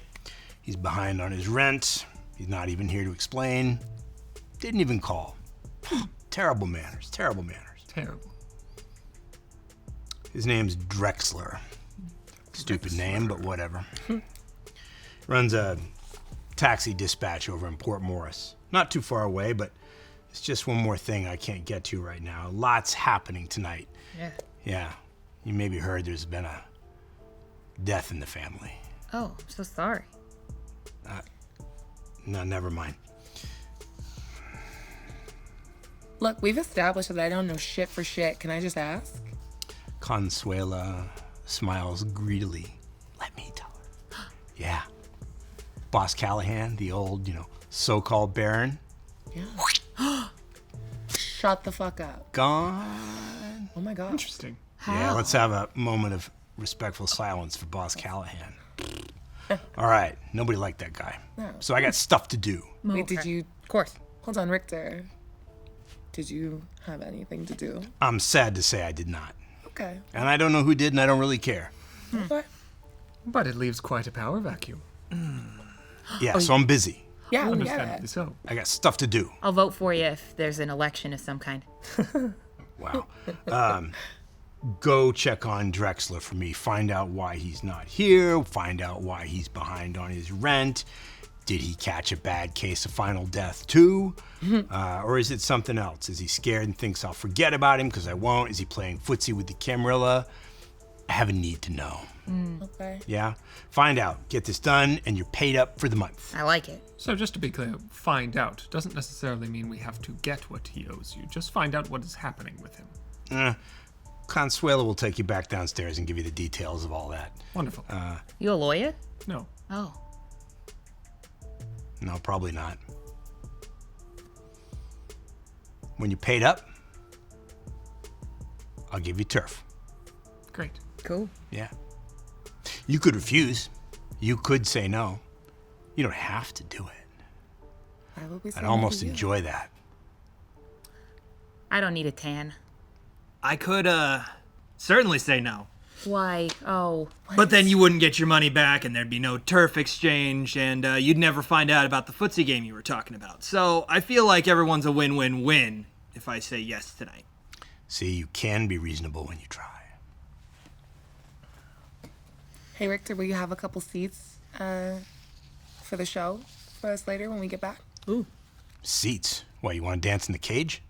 He's behind on his rent. He's not even here to explain. Didn't even call. Terrible manners. Terrible. His name's Drexler. Stupid name, but whatever. Runs a taxi dispatch over in Port Morris. Not too far away, but it's just one more thing I can't get to right now. Lots happening tonight. Yeah. Yeah. You maybe heard there's been a death in the family. Oh, I'm so sorry. No, never mind. Look, we've established that I don't know shit for shit. Can I just ask? Consuela smiles greedily. Let me tell her. Yeah. Boss Callahan, the old, so-called Berrin, Yeah. Shut the fuck up. gone. Oh my god. Interesting. Yeah, let's have a moment of respectful silence for Boss Callahan. All right, nobody liked that guy. No. So I got stuff to do. Wait, did you... Of course. Hold on, Richter. Did you have anything to do? I'm sad to say I did not. Okay. And I don't know who did, and I don't really care. Okay. But it leaves quite a power vacuum. Yeah, so I'm busy. Yeah, we get Understandably it. so. I got stuff to do. I'll vote for you if there's an election of some kind. Wow. Go check on Drexler for me. Find out why he's not here. Find out why he's behind on his rent. Did he catch a bad case of final death too? Or is it something else? Is he scared and thinks I'll forget about him because I won't? Is he playing footsie with the Camarilla? I have a need to know. Okay. Yeah? Find out. Get this done and you're paid up for the month. I like it. So just to be clear, find out doesn't necessarily mean we have to get what he owes you. Just find out what is happening with him. Consuelo will take you back downstairs and give you the details of all that. Wonderful. You a lawyer? No. Oh. No, probably not. When you're paid up, I'll give you turf. Great. Cool. Yeah. You could refuse. You could say no. You don't have to do it. I will be I'd almost you. enjoy that. I don't need a tan. I could certainly say no. Why? Oh. But then you wouldn't get your money back, and there'd be no turf exchange, and you'd never find out about the footsie game you were talking about. So I feel like everyone's a win-win-win if I say yes tonight. See, you can be reasonable when you try. Hey, Richter, will you have a couple seats for the show for us later when we get back? Ooh. Seats? What, you want to dance in the cage?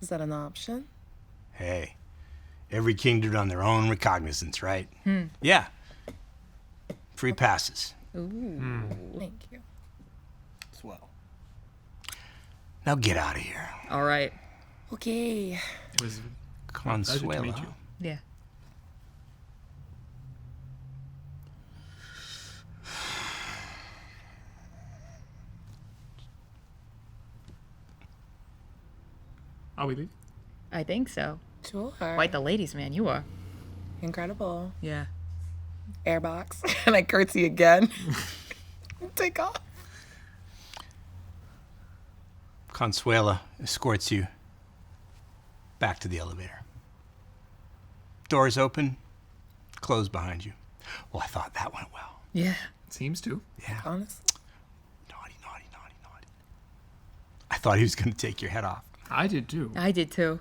Is that an option? Hey, every kindred on their own recognizance, right? Yeah. Free passes. Thank you. Swell. Now get out of here. All right. Okay. It was Consuelo. meet you. Yeah. Are we leaving? I think so. Sure. Quite the ladies' man you are. Incredible. Yeah. Airbox. And I curtsy again. Take off. Consuela escorts you back to the elevator. Doors open, close behind you. Well, I thought that went well. Yeah. Seems to. Yeah. Honestly. Naughty, naughty, naughty, naughty. I thought he was going to take your head off. I did too. I did too.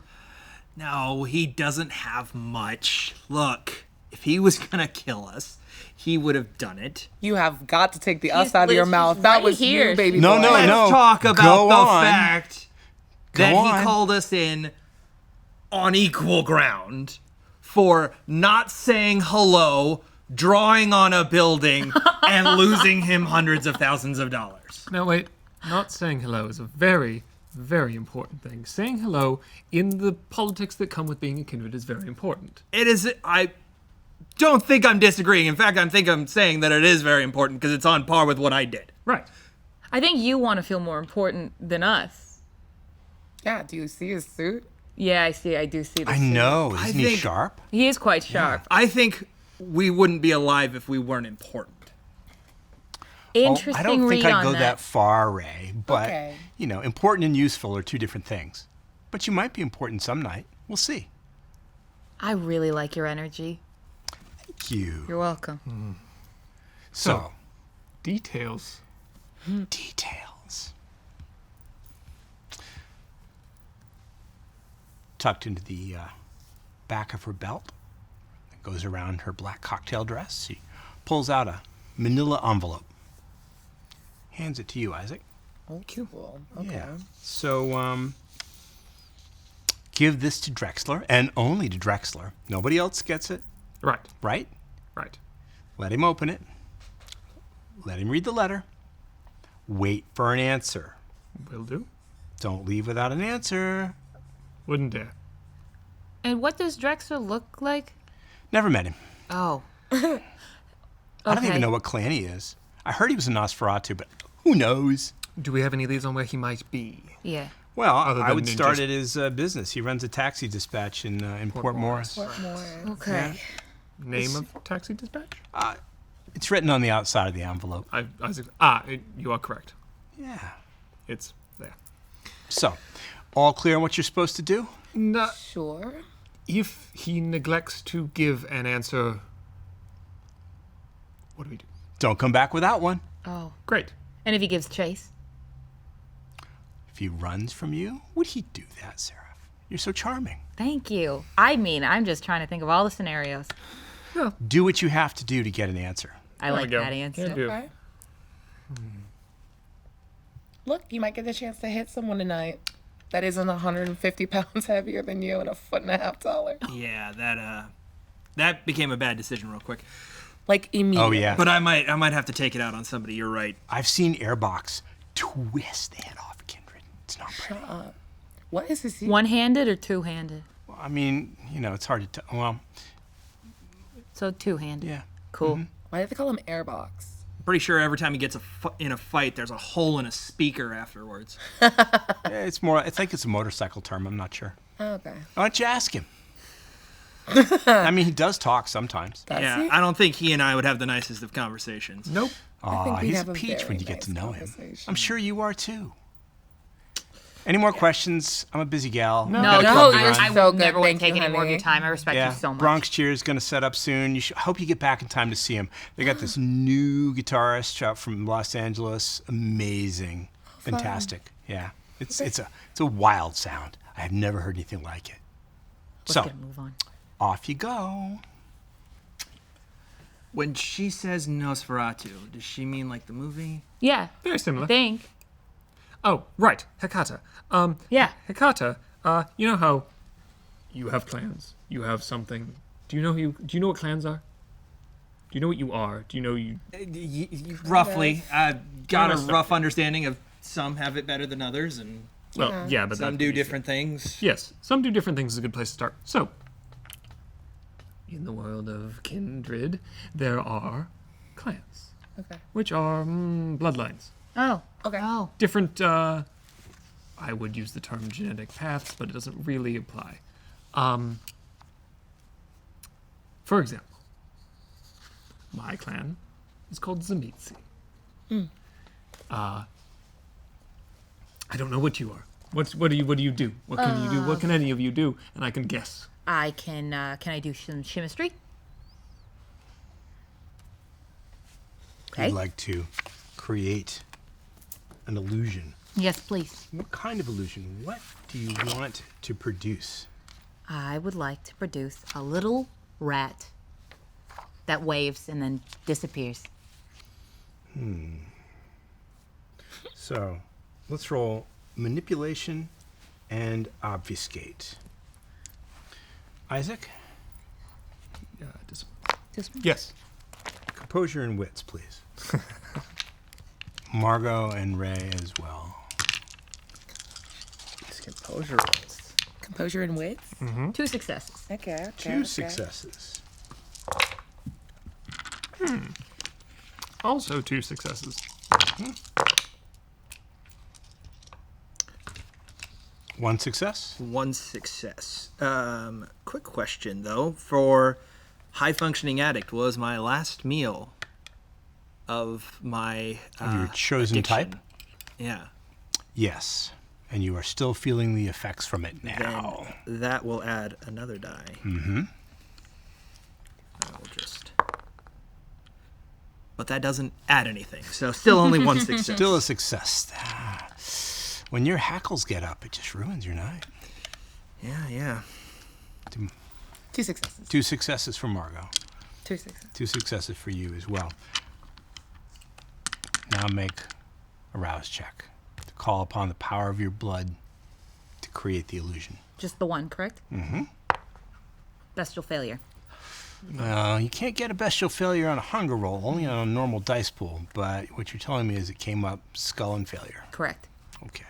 No, he doesn't have much. Look, if he was gonna kill us, he would have done it. You have got to take the He's us out of your lit- mouth. he's That right was here. you, baby No, boy. no, Let's no. talk about Go the on. fact that Go he on. called us in on equal ground for not saying hello, drawing on a building, and losing him hundreds of thousands of dollars. Now wait, not saying hello is a very, very important thing. Saying hello in the politics that come with being a kindred is very important. It is. I don't think I'm disagreeing. In fact, I'm saying that it is very important because it's on par with what I did. Right. I think you want to feel more important than us. Yeah, do you see his suit? Yeah, I see. I do see this. I know. I Isn't he think- sharp? He is quite sharp. I think we wouldn't be alive if we weren't important. Interesting I don't think read I'd on go that. that far, Ray. But, Okay. you know, important and useful are two different things. But you might be important some night. We'll see. I really like your energy. Thank you. You're welcome. So, Details. details. Tucked into the back of her belt, that goes around her black cocktail dress, she pulls out a manila envelope. Hands it to you, Isaac. Oh, cool. Okay. Yeah. So, give this to Drexler, and only to Drexler. Nobody else gets it, Right. right? Right. Let him open it. Let him read the letter. Wait for an answer. Will do. Don't leave without an answer. Wouldn't dare. And what does Drexler look like? Never met him. Oh. I don't even know what clan he is. I heard he was a Nosferatu, but who knows? Do we have any leads on where he might be? Yeah. Well, Other I than would in start just- at his business. He runs a taxi dispatch in Port Morris. What more? Okay. Name of taxi dispatch? It's written on the outside of the envelope. You are correct. Yeah. It's there. So, all clear on what you're supposed to do? No, Sure. if he neglects to give an answer, what do we do? Don't come back without one. Oh. Great. And if he gives chase? If he runs from you, would he do that, Serif? You're so charming. Thank you. I mean, I'm just trying to think of all the scenarios. Do what you have to do to get an answer. I There we like go. that answer. Yeah, do. Okay. Look, you might get the chance to hit someone tonight that isn't 150 pounds heavier than you and a 1.5 feet taller. Yeah, that became a bad decision real quick. Like immediately. Oh, yeah. But I might have to take it out on somebody. You're right. I've seen Airbox twist the head off a Kindred. It's not pretty. What is his? One-handed or two-handed? I mean, it's hard to tell. Well, So two-handed. yeah. Cool. Why do they call him Airbox? Pretty sure every time he gets in a fight, there's a hole in a speaker afterwards. Yeah, I think it's a motorcycle term. I'm not sure. Okay. Why don't you ask him? I mean, he does talk sometimes. Yeah, I don't think he and I would have the nicest of conversations. Nope. think we'd He's have a a peach very when you get to nice know him. conversation. I'm sure you are too. Any more questions? I'm a busy gal. No, Got a no, club to you're run. I so will good. never want Thank to take you, any more of your honey. time. I respect you so much. Bronx Cheer is going to set up soon. I hope you get back in time to see him. They got this new guitarist out from Los Angeles. Amazing, fantastic. Yeah, it's a wild sound. I have never heard anything like it. Let's So get a move on. off you go. When she says Nosferatu, does she mean like the movie? Yeah, Very I similar. think. Oh, right. Hecata. Yeah. Hecata, you know how you have clans. You have something. Do you know what clans are? Do you know what you are? Do you know you... Roughly. I've got a Almost. rough understanding of some have it better than others, and Well, yeah, but some that- do different things. Yes, some do different things is a good place to start. So, in the world of Kindred, there are clans, Okay. which are bloodlines. Oh. Okay. Oh. Different, I would use the term genetic paths, but it doesn't really apply. For example, my clan is called Tzimisce. I don't know what you are. What do you do? What can you do? What can any of you do? And I can guess. I can I do some chemistry? Okay. I'd like to create an illusion. Yes, please. What kind of illusion? What do you want to produce? I would like to produce a little rat that waves and then disappears. So let's roll manipulation and obfuscate. Isaac, Yes. composure and wits, please. Margot and Ray as well. Composure. Composure and wits. 2 successes. Okay. Two successes. Also 2 successes. One success. One success. Quick question though. For high functioning addict, was my last meal of my Of your chosen addiction. type? Yeah. Yes. And you are still feeling the effects from it now. Then that will add another die. Mm-hmm. I will just. But that doesn't add anything, so still only one success. Still a success. When your hackles get up, it just ruins your night. Yeah. 2 successes. 2 successes for Margot. 2 successes. 2 successes for you as well. Now make a rouse check to call upon the power of your blood to create the illusion. Just the one, correct? Mm-hmm. Bestial failure. You can't get a bestial failure on a hunger roll, only on a normal dice pool. But what you're telling me is it came up skull and failure. Correct. Okay.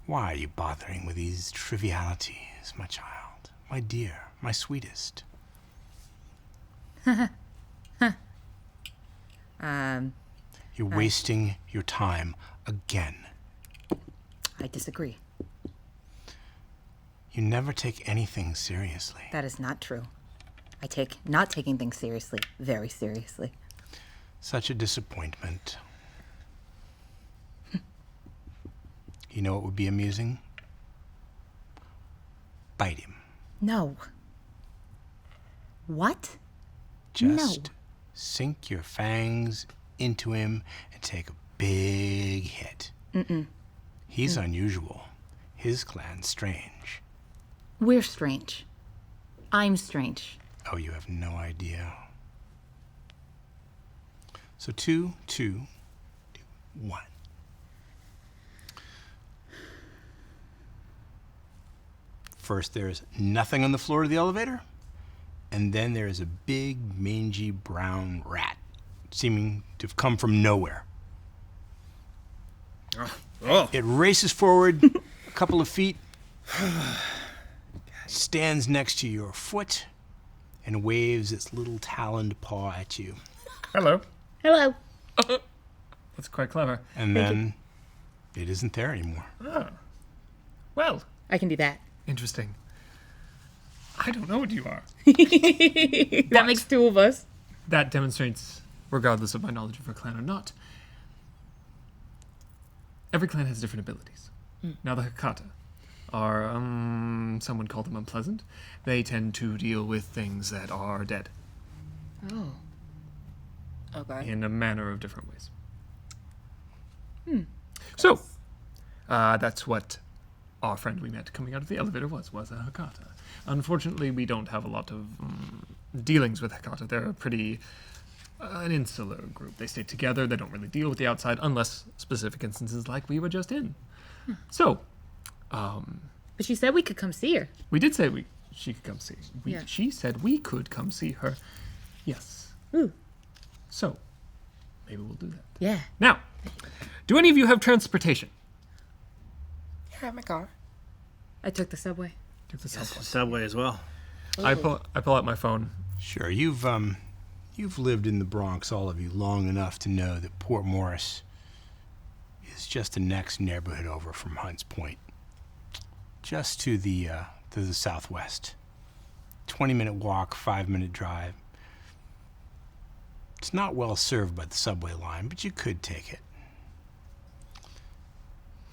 Why are you bothering with these trivialities, my child? My dear, my sweetest. You're wasting your time again. I disagree. You never take anything seriously. That is not true. I take not taking things seriously very seriously. Such a disappointment. You know what would be amusing? Bite him. No. What? Just No. sink your fangs into him and take a big hit. He's unusual. His clan's strange. We're strange. I'm strange. Oh, you have no idea. So 2, 2, 1. First, there's nothing on the floor of the elevator, and then there is a big, mangy brown rat, seeming to have come from nowhere. Oh. It races forward, a couple of feet, stands next to your foot, and waves its little taloned paw at you. Hello. Hello. That's quite clever. And then it isn't there anymore. Well, I can do that. interesting. I don't know what you are. That makes two of us. That demonstrates, regardless of my knowledge of her clan or not, every clan has different abilities. Now the Hakata are, some would call them unpleasant. They tend to deal with things that are dead Oh. Okay. in a manner of different ways. So, that's what our friend we met coming out of the elevator was a Hakata. Unfortunately, we don't have a lot of dealings with Hakata. They're a pretty an insular group. They stay together. They don't really deal with the outside unless specific instances like we were just in. So, But she said we could come see her. we did say she could come see. Yeah. She said we could come see her. Yes. Ooh. So, maybe we'll do that. Yeah. Now, do any of you have transportation? Yeah, I have my car. I took the subway. Took the subway. Subway as well. I pull out my phone. Sure, you've lived in the Bronx, all of you, long enough to know that Port Morris is just the next neighborhood over from Hunts Point, just to the southwest. 20-minute walk, 5-minute drive. It's not well served by the subway line, but you could take it.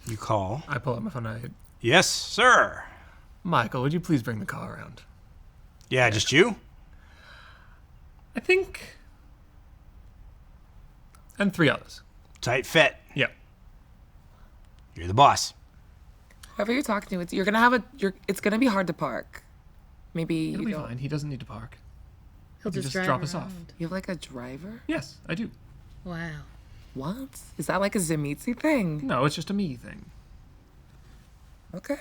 You call. I pull out my phone. Yes, sir. Michael, would you please bring the car around? Yeah, just you? I think. And 3 others. Tight fit. Yeah. You're the boss. Whoever you're talking to, you're gonna have it's gonna be hard to park. Maybe It'll you be don't. fine. He doesn't need to park. He'll You just just drive drop us off. around. You have like a driver? Yes, I do. Wow. What? Is that like a Tzimisce thing? No, it's just a me thing. Okay.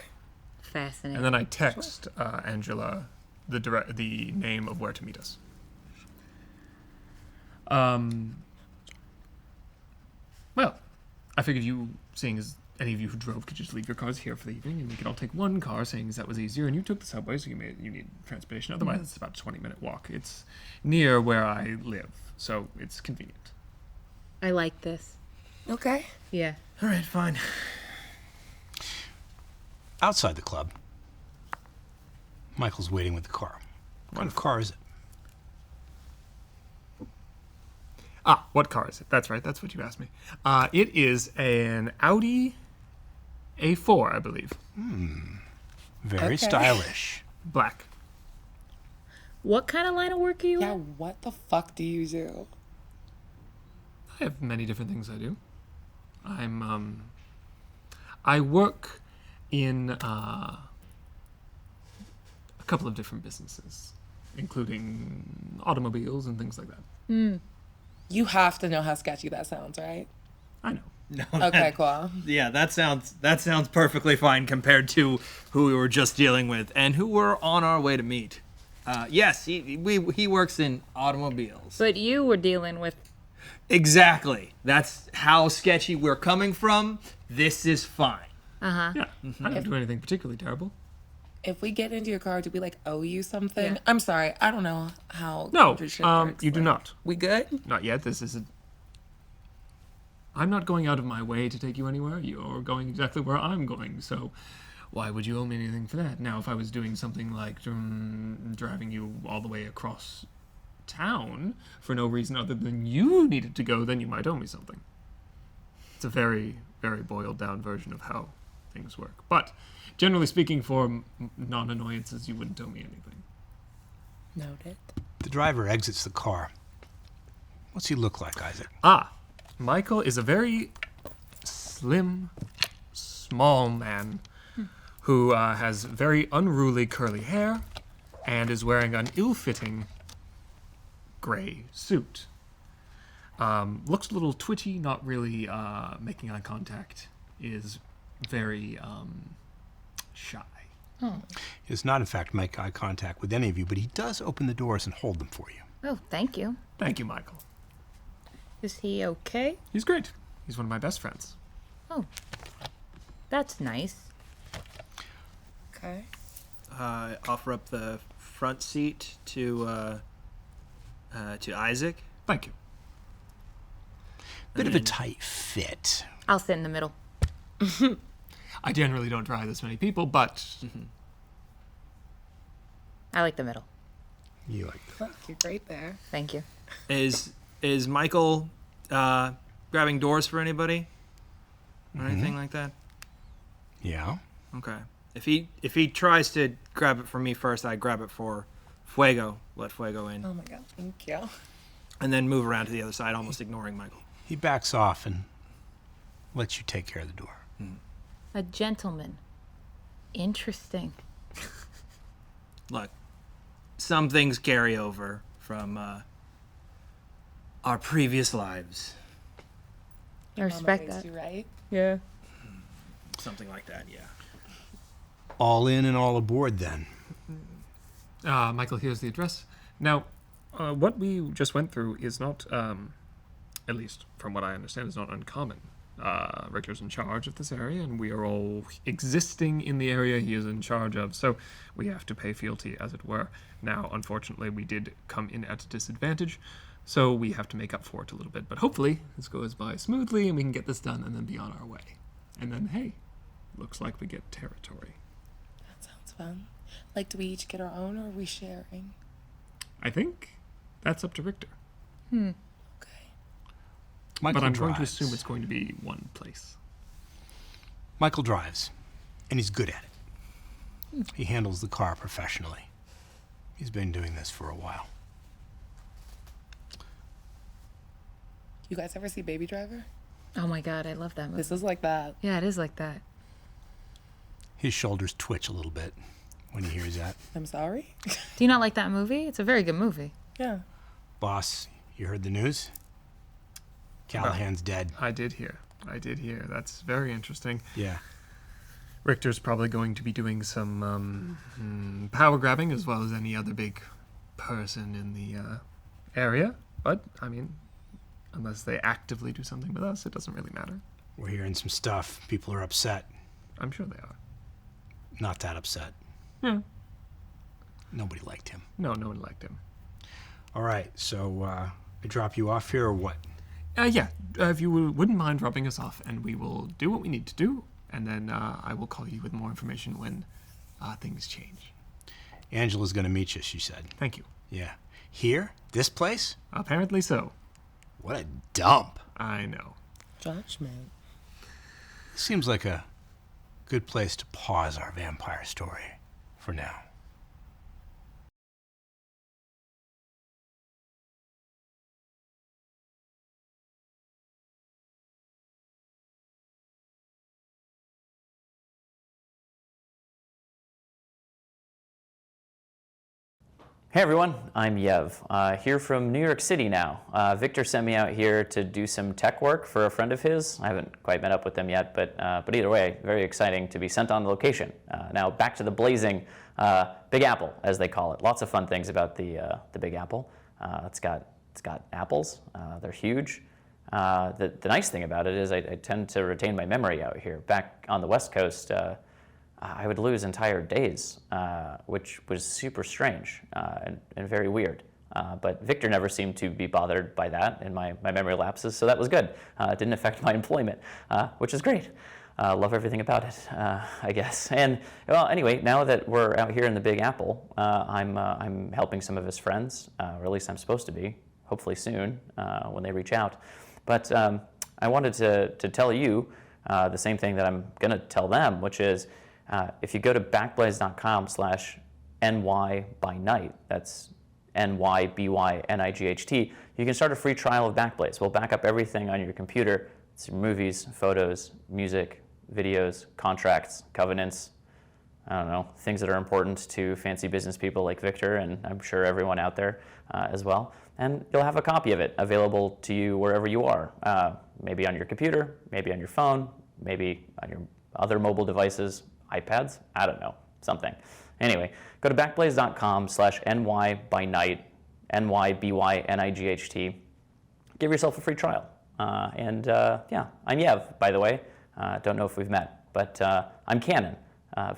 Fascinating. And then I text Angela the name of where to meet us. Well, I figured seeing as any of you who drove could just leave your cars here for the evening, and we could all take one car, saying as that was easier. And you took the subway, so you need transportation. Otherwise, it's about a 20-minute walk. It's near where I live, so it's convenient. I like this. Okay. Yeah. All right, fine. Outside the club, Michael's waiting with the car. What kind of car is it? What car is it? That's right. That's what you asked me. It is an Audi A4, I believe. Very Okay. stylish. Black. What kind of line of work are you Yeah, in? what the fuck do you do? I have many different things I do. I work in a couple of different businesses, including automobiles and things like that. You have to know how sketchy that sounds, right? I know. No. Okay, cool. Yeah, that sounds perfectly fine compared to who we were just dealing with and who we're on our way to meet. Yes, he works in automobiles. But you were dealing with. Exactly. That's how sketchy we're coming from. This is fine. Yeah, I don't do anything particularly terrible. If we get into your car, do we like owe you something? Yeah. I'm sorry, I don't know how. No, Kindred shit works. you do Like, not. We good? Not yet. This isn't. I'm not going out of my way to take you anywhere. You're going exactly where I'm going, so why would you owe me anything for that? Now, if I was doing something like driving you all the way across town for no reason other than you needed to go, then you might owe me something. It's a very, very boiled down version of how things work. But generally speaking, for non-annoyances, you wouldn't owe me anything. Noted. The driver exits the car. What's he look like, Isaac? Michael is a very slim, small man who has very unruly curly hair and is wearing an ill-fitting gray suit. Looks a little twitchy, not really making eye contact, is very shy. He does not, in fact, make eye contact with any of you, but he does open the doors and hold them for you. Oh, thank you. Thank you, Michael. Is he okay? He's great. He's one of my best friends. Oh, that's nice. Okay. Offer up the front seat to Isaac. Thank you. Bit of a tight fit. I'll sit in the middle. I generally don't drive this many people, but I like the middle. You like that? Look, you're great there. Thank you. Is Michael grabbing doors for anybody or anything like that? Yeah. Okay. If he tries to grab it for me first, I grab it for Fuego. Let Fuego in, Oh my god, thank you. and then move around to the other side, almost ignoring Michael. He backs off and lets you take care of the door. A gentleman. Interesting. Look, some things carry over from our previous lives. I respect Mama raised that. you right. Yeah. Something like that, yeah. All in and all aboard then. Michael, here's the address. Now, what we just went through is not, at least from what I understand, is not uncommon. Richter's in charge of this area, and we are all existing in the area he is in charge of, so we have to pay fealty, as it were. Now, unfortunately, we did come in at a disadvantage, so we have to make up for it a little bit. But hopefully, this goes by smoothly, and we can get this done and then be on our way. And then, hey, looks like we get territory. That sounds fun. Like, do we each get our own, or are we sharing? I think that's up to Richter. Okay. Michael But I'm going to drives. assume it's going to be one place. Michael drives, and he's good at it. He handles the car professionally. He's been doing this for a while. You guys ever see Baby Driver? Oh my god, I love that movie. This is like that. Yeah, it is like that. His shoulders twitch a little bit when he hears that. I'm sorry. Do you not like that movie? It's a very good movie. Yeah. Boss, you heard the news? Callahan's dead. I did hear. That's very interesting. Yeah. Richter's probably going to be doing some power grabbing as well as any other big person in the area. But, I mean, unless they actively do something with us, it doesn't really matter. We're hearing some stuff. People are upset. I'm sure they are. Not that upset. Yeah. Nobody liked him. No one liked him. All right, so I drop you off here or what? Yeah, if you wouldn't mind dropping us off, and we will do what we need to do, and then I will call you with more information when things change. Angela's going to meet you, she said. Thank you. Yeah. Here? This place? Apparently so. What a dump. I know. Judgment. Seems like a good place to pause our vampire story for now. Hey everyone, I'm Yev, here from New York City now. Victor sent me out here to do some tech work for a friend of his. I haven't quite met up with them yet, but either way, very exciting to be sent on location. Now back to the blazing Big Apple, as they call it. Lots of fun things about the Big Apple. It's got apples. They're huge. The nice thing about it is I tend to retain my memory out here. Back on the West Coast, I would lose entire days, which was super strange and very weird. But Victor never seemed to be bothered by that in my memory lapses, so that was good. It didn't affect my employment, which is great. Love everything about it, I guess. And well, anyway, now that we're out here in the Big Apple, I'm helping some of his friends, or at least I'm supposed to be, hopefully soon when they reach out. But I wanted to tell you the same thing that I'm going to tell them, which is if you go to backblaze.com/NY by night, that's NYBYNIGHT, you can start a free trial of Backblaze. We'll back up everything on your computer. It's movies, photos, music, videos, contracts, covenants, I don't know, things that are important to fancy business people like Victor, and I'm sure everyone out there as well. And you'll have a copy of it available to you wherever you are, maybe on your computer, maybe on your phone, maybe on your other mobile devices, iPads, I don't know, something. Anyway, go to backblaze.com/NY by night, NYBYNIGHT. Give yourself a free trial. Yeah, I'm Yev, by the way. Don't know if we've met, but I'm canon.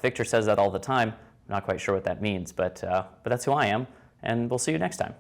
Victor says that all the time. I'm not quite sure what that means, but that's who I am, and we'll see you next time.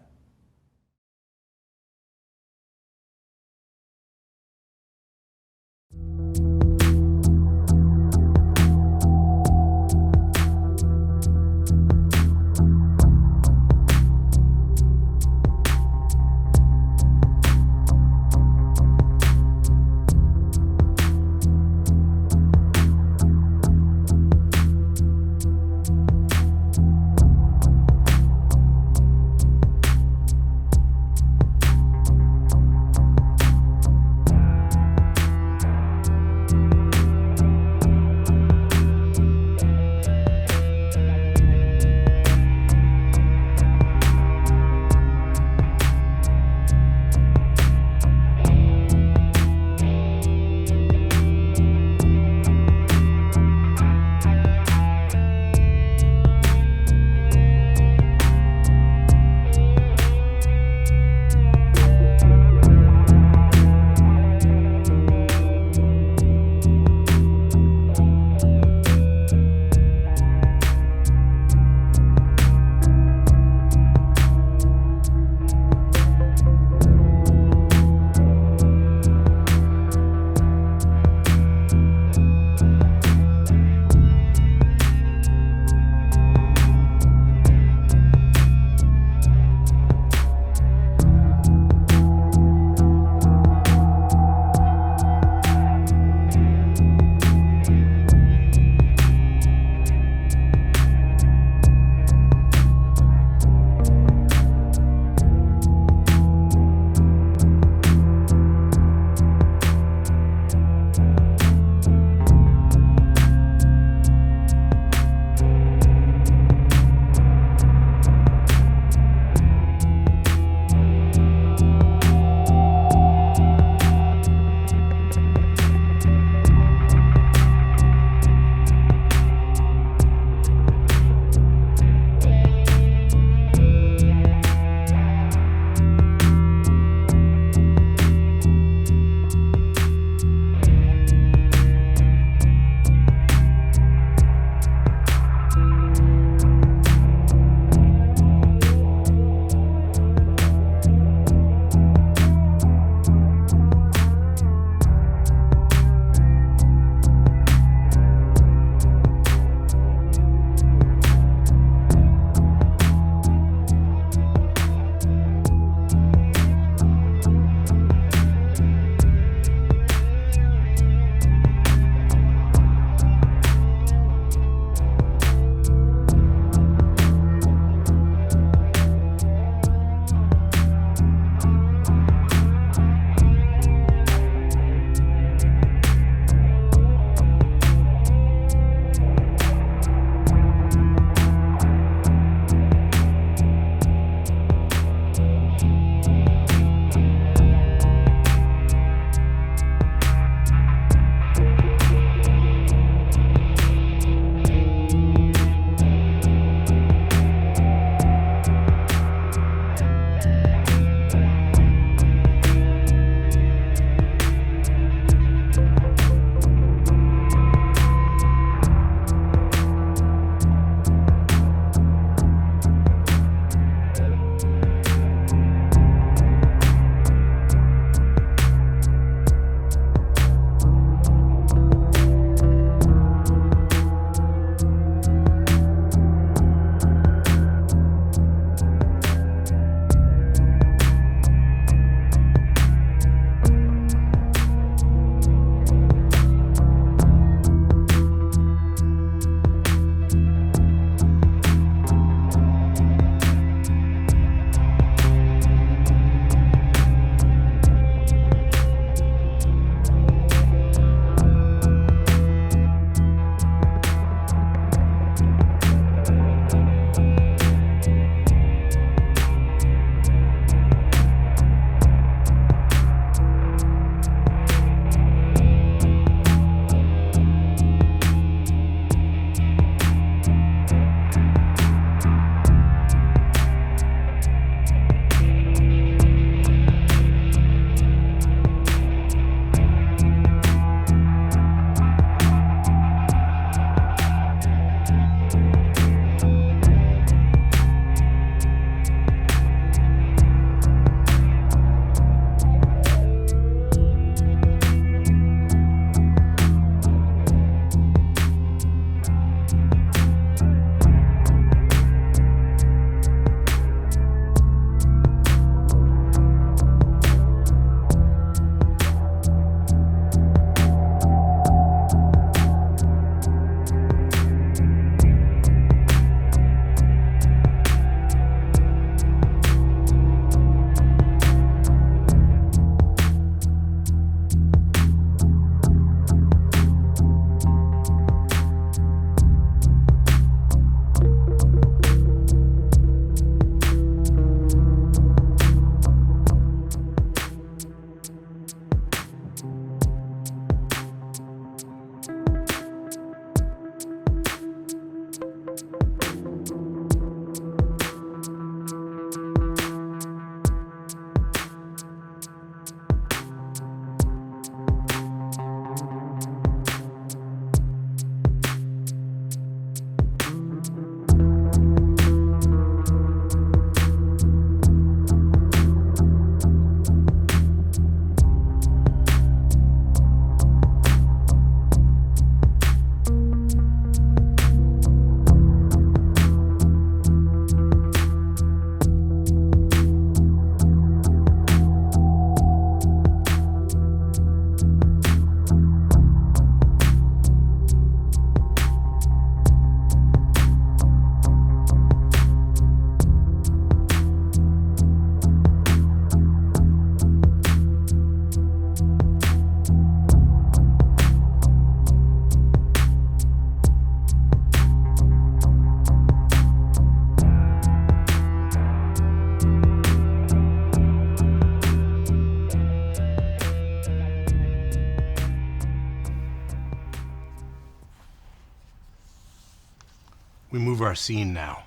We move our scene now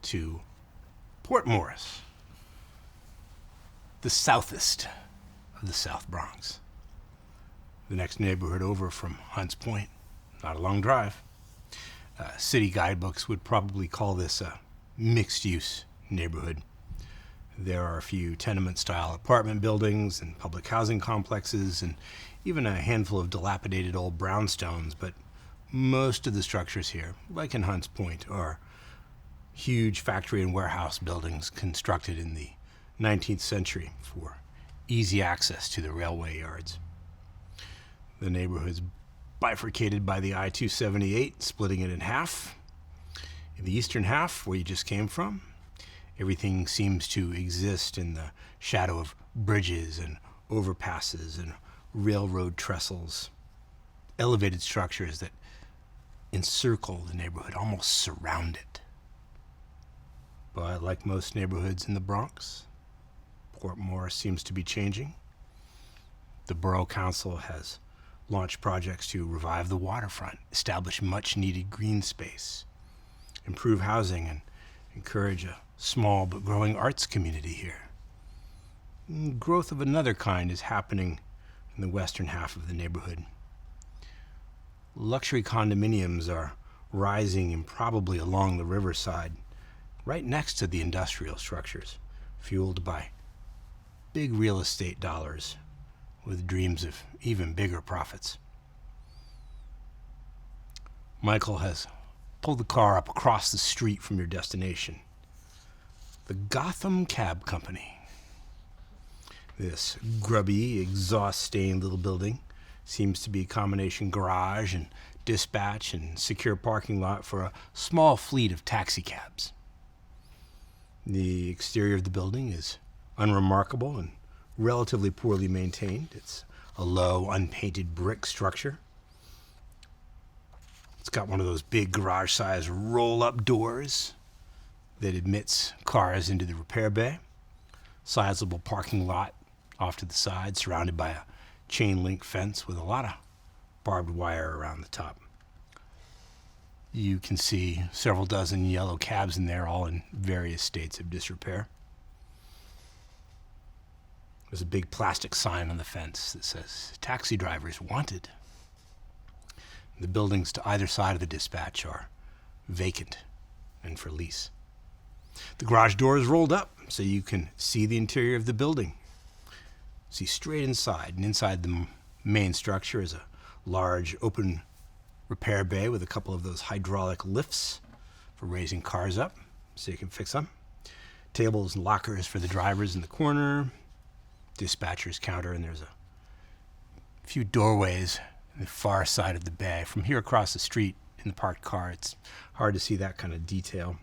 to Port Morris, the southest of the South Bronx. The next neighborhood over from Hunts Point. Not a long drive. City guidebooks would probably call this a mixed-use neighborhood. There are a few tenement-style apartment buildings and public housing complexes and even a handful of dilapidated old brownstones, but most of the structures here, like in Hunts Point, are huge factory and warehouse buildings constructed in the 19th century for easy access to the railway yards. The neighborhood's bifurcated by the I-278, splitting it in half. In the eastern half, where you just came from, everything seems to exist in the shadow of bridges and overpasses and railroad trestles, elevated structures that encircle the neighborhood, almost surround it. But like most neighborhoods in the Bronx, Port Morris seems to be changing. The Borough Council has launched projects to revive the waterfront, establish much-needed green space, improve housing, and encourage a small but growing arts community here. Growth of another kind is happening in the western half of the neighborhood. Luxury condominiums are rising improbably along the riverside, right next to the industrial structures, fueled by big real estate dollars with dreams of even bigger profits. Michael has pulled the car up across the street from your destination. The Gotham Cab Company. This grubby, exhaust-stained little building seems to be a combination garage and dispatch and secure parking lot for a small fleet of taxi cabs. The exterior of the building is unremarkable and relatively poorly maintained. It's a low, unpainted brick structure. It's got one of those big garage-sized roll-up doors that admits cars into the repair bay. Sizable parking lot off to the side, surrounded by a chain-link fence with a lot of barbed wire around the top. You can see several dozen yellow cabs in there, all in various states of disrepair. There's a big plastic sign on the fence that says, "Taxi drivers wanted." The buildings to either side of the dispatch are vacant and for lease. The garage door is rolled up so you can see the interior of the building. See straight inside, and inside the main structure is a large open repair bay with a couple of those hydraulic lifts for raising cars up so you can fix them. Tables and lockers for the drivers in the corner. Dispatcher's counter, and there's a few doorways on the far side of the bay. From here across the street in the parked car, it's hard to see that kind of detail.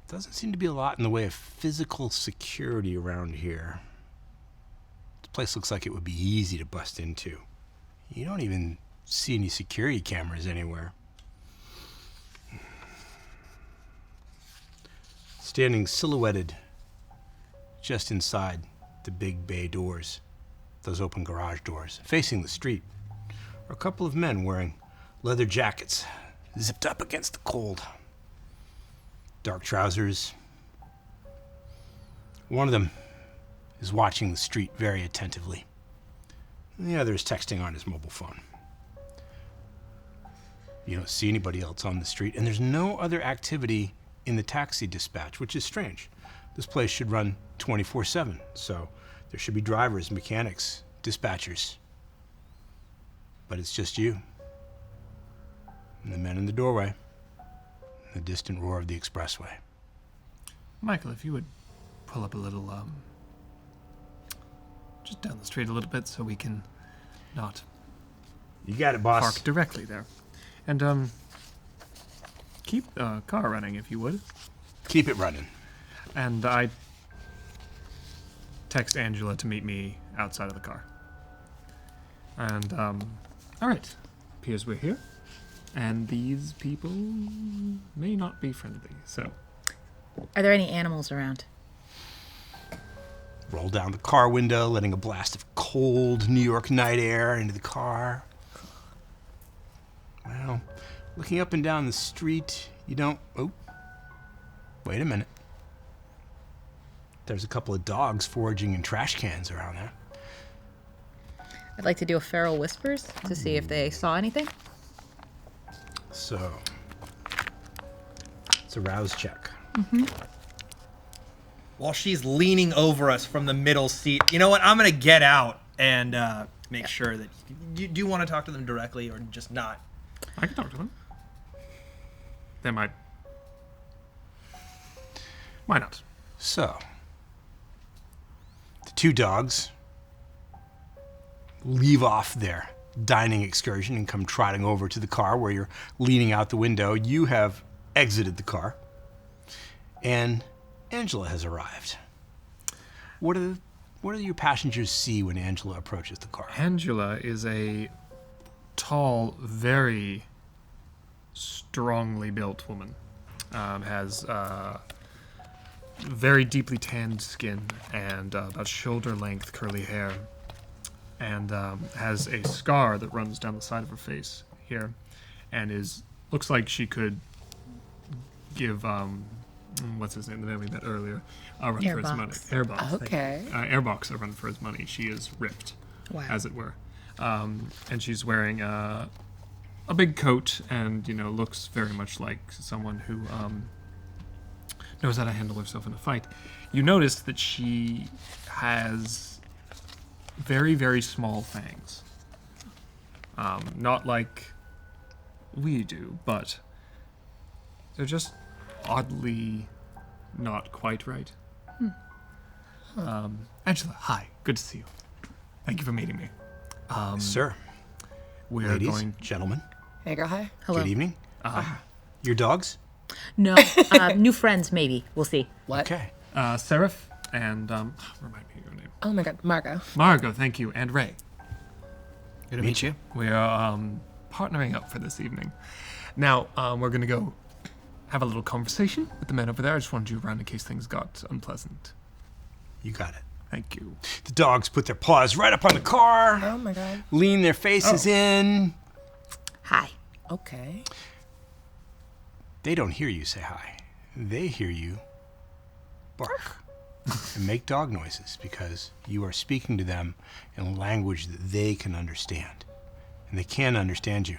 Doesn't seem to be a lot in the way of physical security around here. This place looks like it would be easy to bust into. You don't even see any security cameras anywhere. Standing silhouetted just inside the big bay doors, those open garage doors, facing the street, are a couple of men wearing leather jackets, zipped up against the cold. Dark trousers. One of them is watching the street very attentively. And the other is texting on his mobile phone. You don't see anybody else on the street, and there's no other activity in the taxi dispatch, which is strange. This place should run 24/7, so there should be drivers, mechanics, dispatchers. But it's just you. And the men in the doorway. And the distant roar of the expressway. Michael, if you would pull up a little, just down the street a little bit so we can not You got it, boss. park directly there. And, keep the car running, if you would. Keep it running. And I text Angela to meet me outside of the car. And, all right. Appears we're here. And these people may not be friendly, so. Are there any animals around? Roll down the car window, letting a blast of cold New York night air into the car. Well, Looking up and down the street, you don't... Oh, wait a minute. There's a couple of dogs foraging in trash cans around there. I'd like to do a feral whispers to see if they saw anything. So, it's a rouse check. While she's leaning over us from the middle seat, you know what? I'm going to get out and make sure that... Do you want to talk to them directly or just not? I can talk to them. They might. Why not? So, the two dogs leave off their dining excursion and come trotting over to the car where you're leaning out the window. You have exited the car, and Angela has arrived. What do your passengers see when Angela approaches the car? Angela is a tall, very strongly built woman. Has very deeply tanned skin and about shoulder-length curly hair, and has a scar that runs down the side of her face here, and looks like she could give what's his name, the man we met earlier, a run for his money. Airbox. Okay. Airbox, a run for his money. She is ripped, as it were, and she's wearing a big coat, and looks very much like someone who knows how to handle herself in a fight. You notice that she has very, very small fangs. Not like we do, but they're just oddly not quite right. Angela, hi. Good to see you. Thank you for meeting me. Sir, We're ladies, going... gentlemen, Hey, girl, hi. Hello. good evening. Your dogs? No, new friends maybe. We'll see. What? Okay. Serif and... remind me of your name. Oh my God, Margo. Margot, thank you, and Ray. Good to meet you. We are partnering up for this evening. Now, we're going to go have a little conversation with the men over there. I just wanted you around in case things got unpleasant. You got it. Thank you. The dogs put their paws right up on the car, Oh my God. lean their faces in. Hi. Okay. They don't hear you say hi. They hear you bark and make dog noises because you are speaking to them in a language that they can understand. And they can understand you.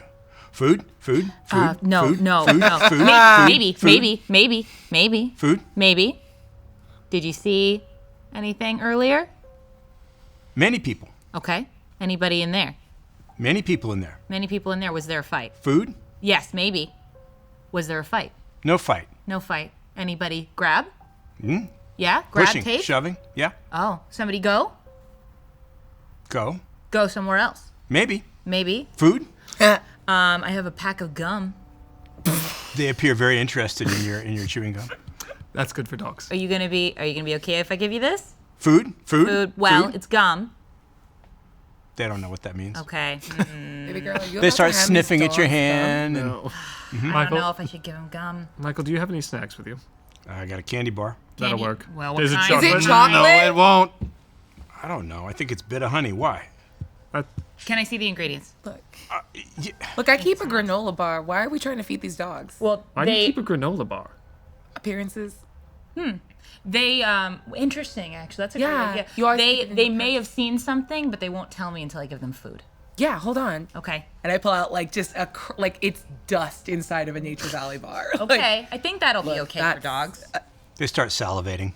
Food? Food? Food? No, food, no, food, no. Food? Maybe, food, maybe. Food? Maybe. Did you see anything earlier? Many people. Okay. Anybody in there? Many people in there. Many people in there. Was there a fight? Food? Yes, maybe. Was there a fight? No fight. No fight. Anybody grab? Hmm? Yeah? Grab, Pushing, take? shoving. Yeah. Oh, somebody go? Go. Go somewhere else. Maybe. Maybe. Food? I have a pack of gum. They appear very interested in your chewing gum. That's good for dogs. Are you gonna be okay if I give you this? Food? Food? Food. Well, Food? it's gum. They don't know what that means. Okay. Baby girl, are you They about start to hand sniffing these at your dogs hand. And No. I don't Michael, know if I should give him gum. Michael, do you have any snacks with you? I got a candy bar. That'll Candy- work. well, what Is it kind? chocolate? Is it chocolate? No, it won't. I don't know. I think it's bit of honey. Why? Can I see the ingredients? Look, Yeah. look, I keep a granola bar. Why are we trying to feed these dogs? Well, Why do you keep a granola bar? Appearances. they interesting actually. That's a Yeah, great idea. you always keep it in They your may have seen something, but they won't tell me until I give them food. Yeah, hold on. Okay. And I pull out like just like it's dust inside of a Nature Valley bar. Okay. I think that'll be look, okay for that's- dogs. They start salivating.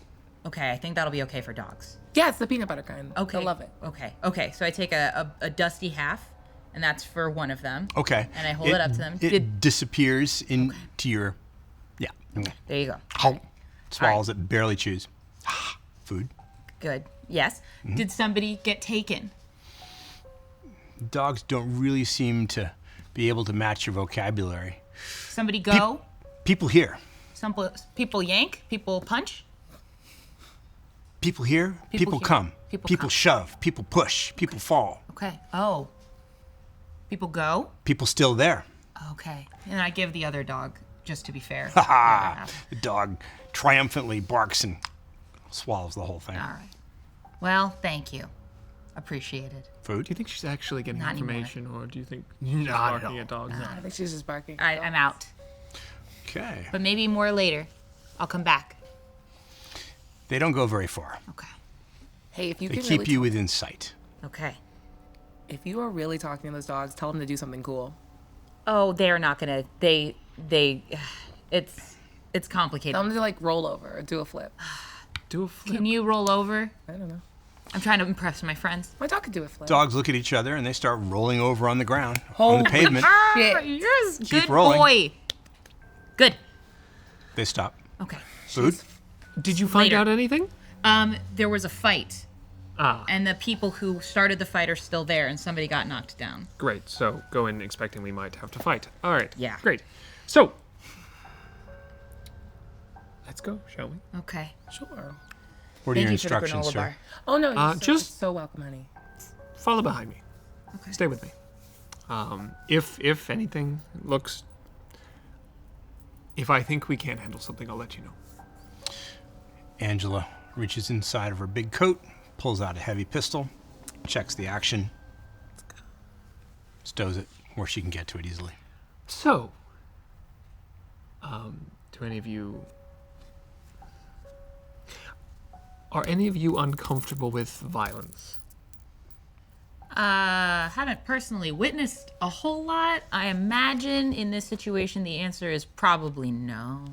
Okay, I think that'll be okay for dogs. Yeah, it's the peanut butter kind. Okay. I love it. Okay. Okay. So I take a dusty half, and that's for one of them. Okay. And I hold it up to them. It disappears into your... Yeah. There you go. Swallows it, barely chews. Food. Good. Yes. Mm-hmm. Did somebody get taken? Dogs don't really seem to be able to match your vocabulary. Somebody go? People here. Some people yank? People punch? People here. People here. come. People People come. shove. People push. People fall. Okay. Oh. People go? People still there. Okay. And I give the other dog, just to be fair. Ha the other ha! half. The dog triumphantly barks and swallows the whole thing. All right. Well, thank you. Appreciated. Food? Do you think she's actually getting Not anymore. information, or do you think she's Not at barking all. at dogs? I think she's just barking. I'm out. Okay. But maybe more later. I'll come back. They don't go very far. Okay. Hey, if you They can keep really you within sight. Okay. if you are really talking to those dogs, tell them to do something cool. Oh, they're not gonna. It's complicated. Tell them to like roll over or do a flip. Do a flip. Can you roll over? I don't know. I'm trying to impress my friends. My dog could do a flip. Dogs look at each other and they start rolling over on the ground, on the pavement. Shit. You're a good rolling. boy. Good. They stop. Okay. Food? Did you find Later. out anything? There was a fight, Ah, and the people who started the fight are still there, and somebody got knocked down. great. So go in expecting we might have to fight. All right. Yeah. Great. So let's go, shall we? Okay. Sure. What are Thank your you for the instructions, granola sir? bar. Oh no, you're just- so welcome, honey. Follow behind me. Okay. Stay with me. If anything looks, if I think we can't handle something, I'll let you know. Angela reaches inside of her big coat, pulls out a heavy pistol, checks the action, stows it where she can get to it easily. So, do any of you, are any of you uncomfortable with violence? Haven't personally witnessed a whole lot. I imagine in this situation the answer is probably no.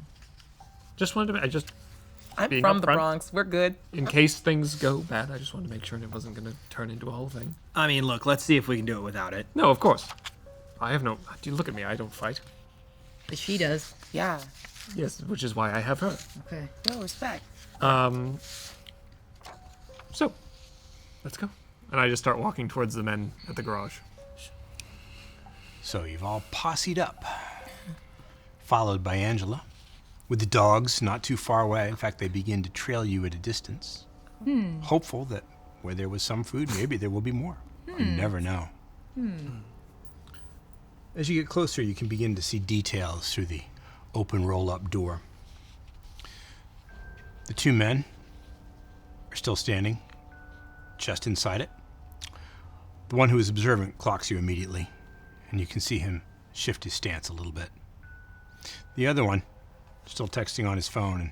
Just wanted to, I just, I'm Being from the upfront. Bronx. We're good. in case things go bad, I just wanted to make sure it wasn't going to turn into a whole thing. I mean, look, let's see if we can do it without it. No, of course. I have no, you look at me, I don't fight. But she does. Yeah. Yes, which is why I have her. Okay. No respect. So, let's go. And I just start walking towards the men at the garage. So you've all posseed up, followed by Angela, with the dogs not too far away. In fact, they begin to trail you at a distance, hopeful that where there was some food, maybe there will be more. You never know. As you get closer, you can begin to see details through the open roll-up door. The two men are still standing just inside it. The one who is observant clocks you immediately, and you can see him shift his stance a little bit. The other one, still texting on his phone, and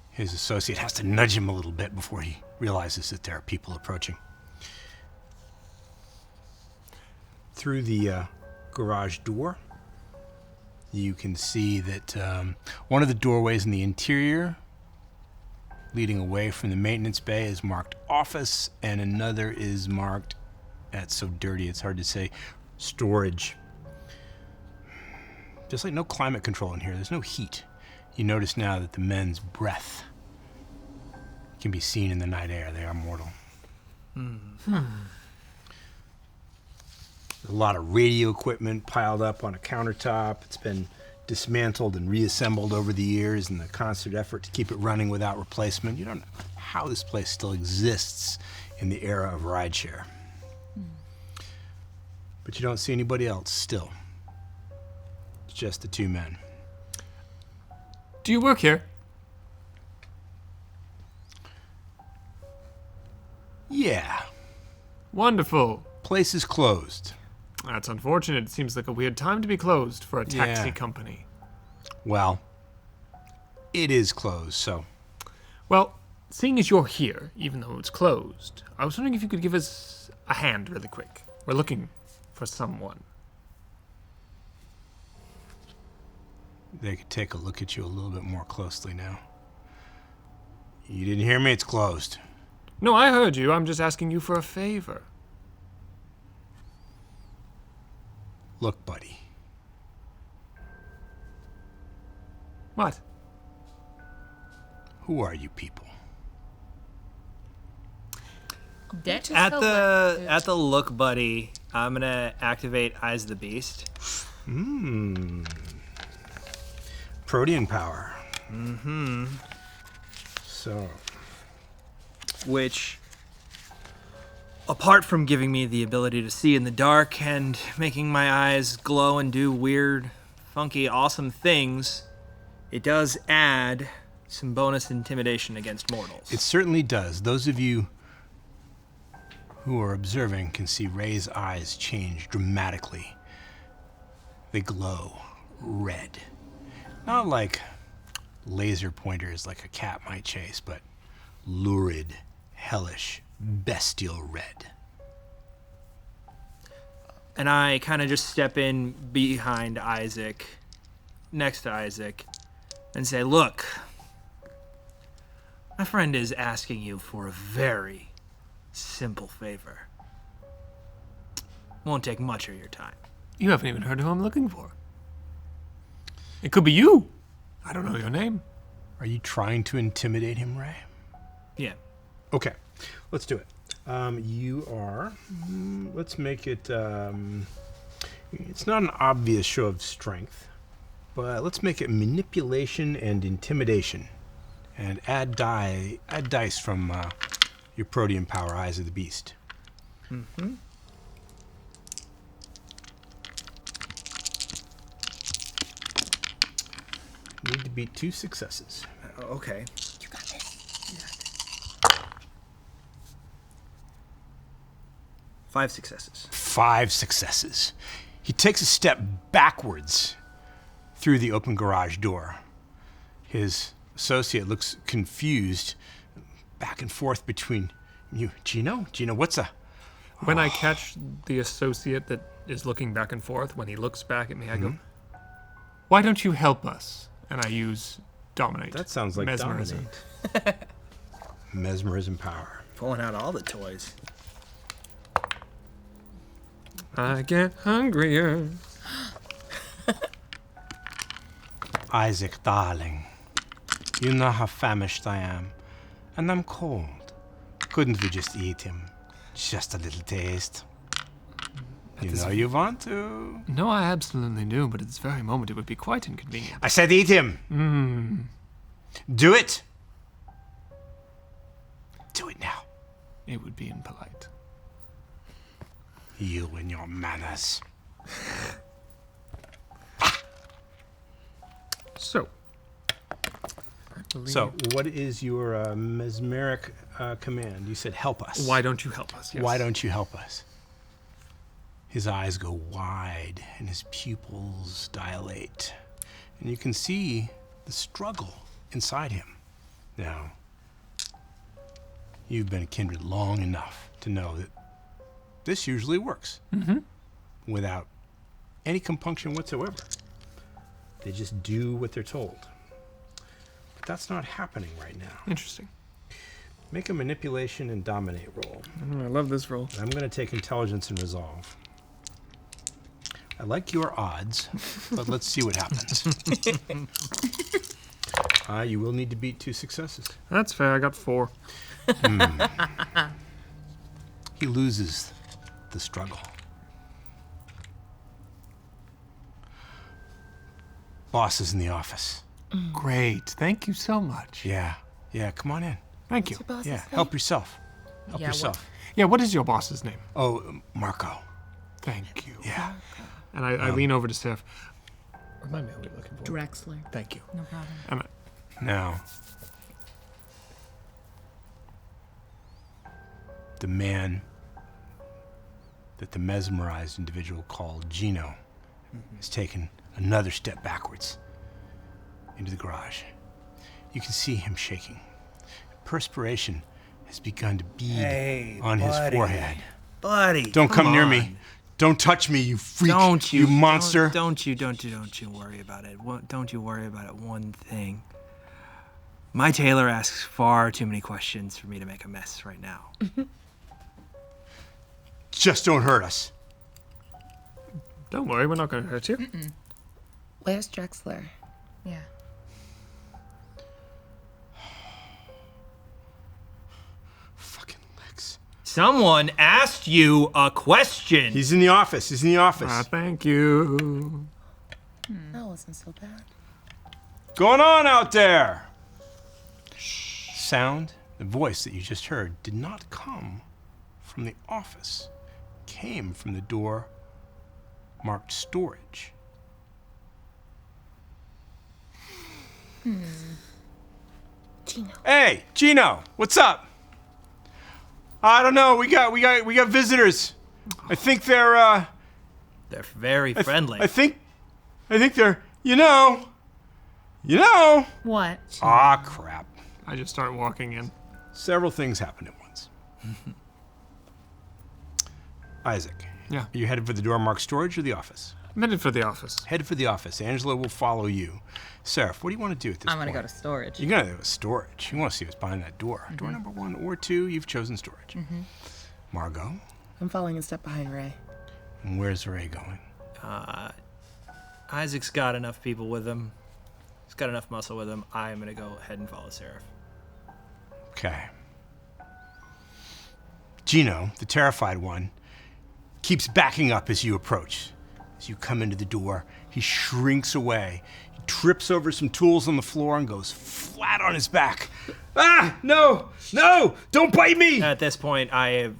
his associate has to nudge him a little bit before he realizes that there are people approaching. Through the garage door, you can see that one of the doorways in the interior leading away from the maintenance bay is marked office, and another is marked, that's so dirty it's hard to say, storage. Just like no climate control in here, there's no heat. You notice now that the men's breath can be seen in the night air. They are mortal. There's a lot of radio equipment piled up on a countertop. It's been dismantled and reassembled over the years in the constant effort to keep it running without replacement. You don't know how this place still exists in the era of rideshare. But you don't see anybody else still. It's just the two men. Do you work here? Yeah, Wonderful. place is closed. That's unfortunate. It seems like a weird time to be closed for a taxi Yeah. company. Well, it is closed, so Well, seeing as you're here, even though it's closed, I was wondering if you could give us a hand really quick. We're looking for someone. they could take a look at you a little bit more closely now. You didn't hear me? It's closed. No, I heard you. I'm just asking you for a favor. Look, buddy. What? Who are you people? Debt At the look, buddy, I'm gonna activate Eyes of the Beast. Protean power. So, Which, apart from giving me the ability to see in the dark and making my eyes glow and do weird, funky, awesome things, it does add some bonus intimidation against mortals. it certainly does. Those of you who are observing can see Ray's eyes change dramatically. They glow red. Not like laser pointers like a cat might chase, but lurid, hellish, bestial red. And I kind of just step in behind Isaac, next to Isaac, and say, look, my friend is asking you for a very simple favor. Won't take much of your time. You haven't even heard who I'm looking for. It could be you. I don't know your name. Are you trying to intimidate him, Ray? Yeah. Okay, let's do it. You are, let's make it, it's not an obvious show of strength, but let's make it manipulation and intimidation. And add dice from your protean power, Eyes of the Beast. Mm-hmm. Need to beat 2 successes. Okay. You got this. 5 successes. 5 successes. He takes a step backwards through the open garage door. His associate looks confused, back and forth between you. Gino, what's a... When I catch the associate that is looking back and forth, when he looks back at me, I go, why don't you help us? And I use dominate. That sounds like mesmerism. dominate. Mesmerism power. Pulling out all the toys. I get hungrier. Isaac, darling, you know how famished I am, and I'm cold. Couldn't we just eat him? Just a little taste. You know you want to. No, I absolutely do, but at this very moment it would be quite inconvenient. I said eat him. Do it. Do it now. It would be impolite. You and your manners. So, I believe... So, what is your mesmeric command? You said help us. Why don't you help us? Yes. Why don't you help us? His eyes go wide and his pupils dilate. And you can see the struggle inside him. Now, you've been a Kindred long enough to know that this usually works. Without any compunction whatsoever. They just do what they're told. But that's not happening right now. Interesting. Make a manipulation and dominate roll. I love this roll. I'm going to take intelligence and resolve. I like your odds, but let's see what happens. You will need to beat 2 successes. That's fair. I got 4. He loses the struggle. Boss is in the office. Great. Thank you so much. Yeah, come on in. Thank you. Yeah, help yourself. Help Yeah, yourself. Yeah, what is your boss's name? Oh, Marco. Thank you. Yeah. And I lean over to Serif. Remind me what you're looking for. Drexler. Thank you. No problem. And Now, the man that the mesmerized individual called Gino has taken another step backwards into the garage. You can see him shaking. Perspiration has begun to bead on his forehead. Buddy, Don't come near on. me. Don't touch me, you freak. Don't you monster. Don't you worry about it. Don't you worry about it one thing. My tailor asks far too many questions for me to make a mess right now. Just don't hurt us. don't worry, we're not going to hurt you. Where's Drexler? Yeah. Fucking Lex. Someone asked you a question. He's in the office. Thank you. That wasn't so bad. Going on out there? Sound, the voice that you just heard, did not come from the office. Came from the door marked storage. Gino. Hey, Gino, what's up? I don't know. We got visitors. I think they're They're very friendly. I think they're What? Ah, crap. I just start walking in. Several things happen at once. Isaac. Yeah. Are you headed for the door marked storage or the office? I'm headed for the office. Headed for the office. Angela will follow you. Serif, what do you want to do at this I'm point? gonna go to storage. You're going to go to storage. You want to see what's behind that door. Door number 1 or 2, you've chosen storage. Margot, I'm following a step behind Ray. and where's Ray going? Isaac's got enough people with him. He's got enough muscle with him. I'm going to go ahead and follow Serif. Okay. Gino, the terrified one, keeps backing up as you approach. As you come into the door, he shrinks away. He trips over some tools on the floor and goes flat on his back. Ah, no, don't bite me! At this point, I have